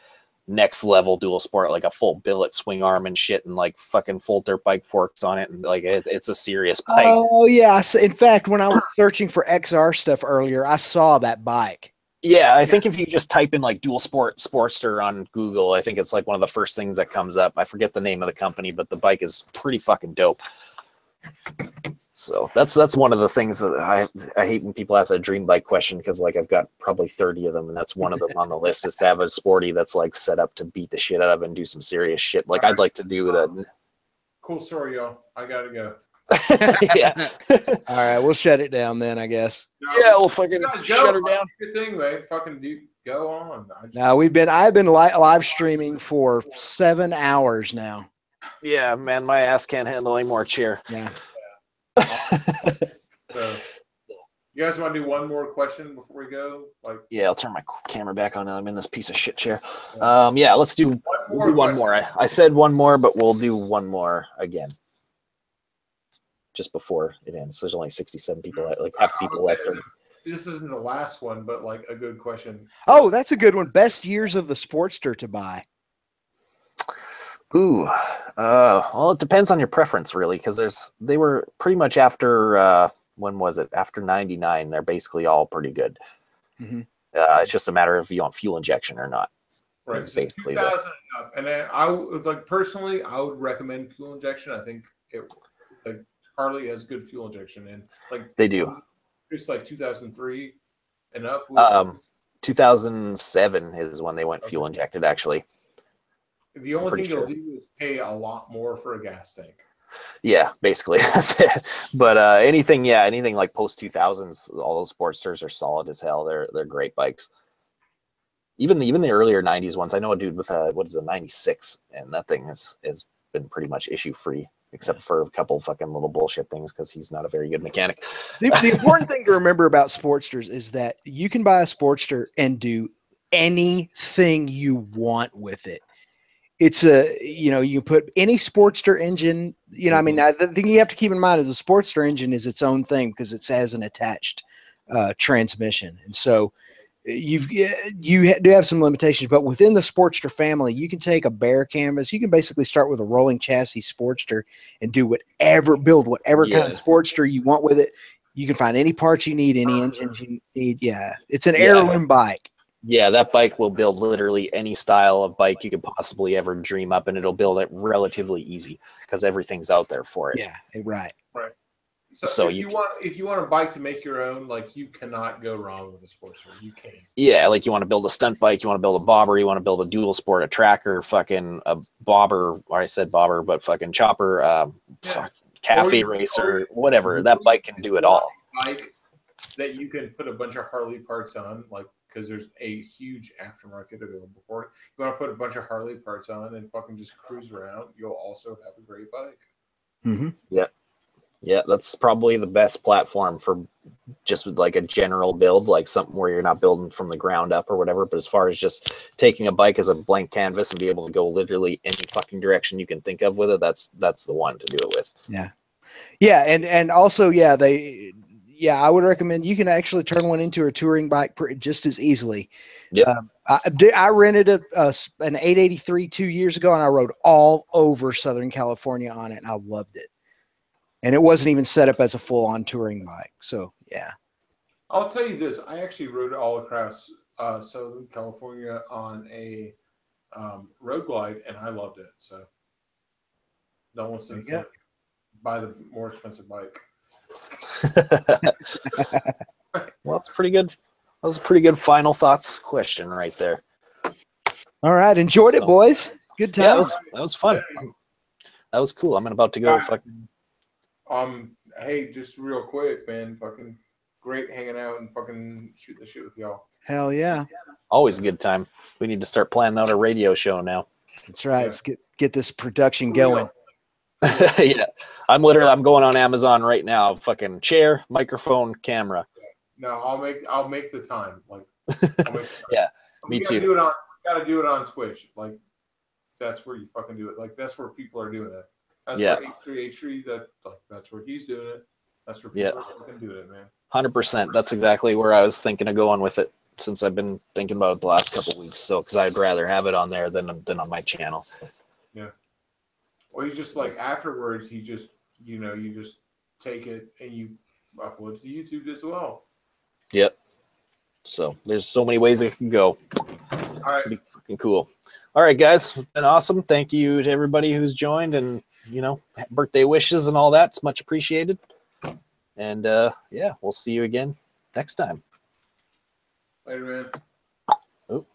next level dual sport, like a full billet swing arm and shit, and like fucking full dirt bike forks on it, and like it's a serious bike. Oh yeah, in fact, when I was searching for XR stuff earlier, I saw that bike. Yeah, I think if you just type in like dual sport Sportster on Google, I think it's like one of the first things that comes up. I forget the name of the company, but the bike is pretty fucking dope. So that's one of the things that I hate when people ask a dream bike question, because like I've got probably 30 of them, and that's one of them on the list, is to have a sporty that's like set up to beat the shit out of and do some serious shit. Like I'd like to do that. Cool story, y'all. I gotta go. Yeah. All right, we'll shut it down then, I guess. Yeah, we'll fucking shut her down. Your thing, man. Fucking go on. Now I've been live streaming for 7 hours now. Yeah, man, my ass can't handle any more cheer. Yeah. So, You guys want to do one more question before we go? Yeah, I'll turn my camera back on. I'm in this piece of shit chair. Yeah, let's do one more. I said one more, but we'll do one more again. Just before it ends. There's only 67 people, like half the people left. This isn't the last one, but like a good question. Oh, that's a good one. Best years of the Sportster to buy. Ooh, well, it depends on your preference, really, because they were pretty much after when was it? After '99, they're basically all pretty good. Mm-hmm. It's just a matter of if you want fuel injection or not. Right. That's So basically 2000 and up. And then I would personally, I would recommend fuel injection. I think Harley has good fuel injection, and they do. It's like 2003 and up. 2007 is when they went fuel injected. Actually, the only thing they'll do is pay a lot more for a gas tank. Yeah, basically that's it. But anything like post 2000s, all those Sportsters are solid as hell. They're great bikes. Even the earlier 90s ones. I know a dude with a 96, and that thing has been pretty much issue free, except for a couple fucking little bullshit things because he's not a very good mechanic. The important thing to remember about Sportsters is that you can buy a Sportster and do anything you want with it. It's you put any Sportster engine, I mean, the thing you have to keep in mind is the Sportster engine is its own thing because it has an attached transmission. And so you do have some limitations, but within the Sportster family, you can take a bare canvas. You can basically start with a rolling chassis Sportster and build whatever kind of Sportster you want with it. You can find any parts you need, any engines you need. Yeah. It's an heirloom bike. Yeah, that bike will build literally any style of bike you could possibly ever dream up, and it'll build it relatively easy because everything's out there for it. Yeah, right. So if you want a bike to make your own, you cannot go wrong with a Sportster. You can. Yeah, like you want to build a stunt bike, you want to build a bobber, you want to build a dual sport, a tracker, fucking a bobber. Or I said bobber, but fucking chopper, cafe racer, whatever. That bike can do it all. Bike that you can put a bunch of Harley parts on, because there's a huge aftermarket available for it. You want to put a bunch of Harley parts on and fucking just cruise around, you'll also have a great bike. Mm-hmm. Yeah, that's probably the best platform for just like a general build, like something where you're not building from the ground up or whatever. But as far as just taking a bike as a blank canvas and be able to go literally any fucking direction you can think of with it, that's the one to do it with. Yeah, and also, I would recommend you can actually turn one into a touring bike just as easily. Yeah, I rented an 883 2 years ago, and I rode all over Southern California on it, and I loved it. And it wasn't even set up as a full-on touring bike. So, yeah. I'll tell you this. I actually rode all across Southern California on a road glide, and I loved it. So, don't listen to buy the more expensive bike. Well, that's pretty good. That was a pretty good final thoughts question right there. All right. Enjoyed it, boys. Good time. Yeah, that was fun. That was cool. I'm about to go fucking... Hey, just real quick, man. Fucking great hanging out and fucking shooting the shit with y'all. Hell yeah. Always a good time. We need to start planning out a radio show now. That's right. Let's get this production going. Yeah. I'm going on Amazon right now. Fucking chair, microphone, camera. No, I'll make the time. Yeah, me too. Gotta do it on Twitch. That's where you fucking do it. That's where people are doing it. That's where H3, that's where he's doing it. That's where people are fucking doing it, man. 100%. That's exactly where I was thinking of going with it since I've been thinking about it the last couple of weeks. So, because I'd rather have it on there than on my channel. Yeah. Well, you just afterwards, you just take it and you upload to YouTube as well. Yep. So there's so many ways it can go. All right. It'd be fucking cool. All right, guys. It's been awesome. Thank you to everybody who's joined and, birthday wishes and all that. It's much appreciated. And, we'll see you again next time. Later, man. Oh.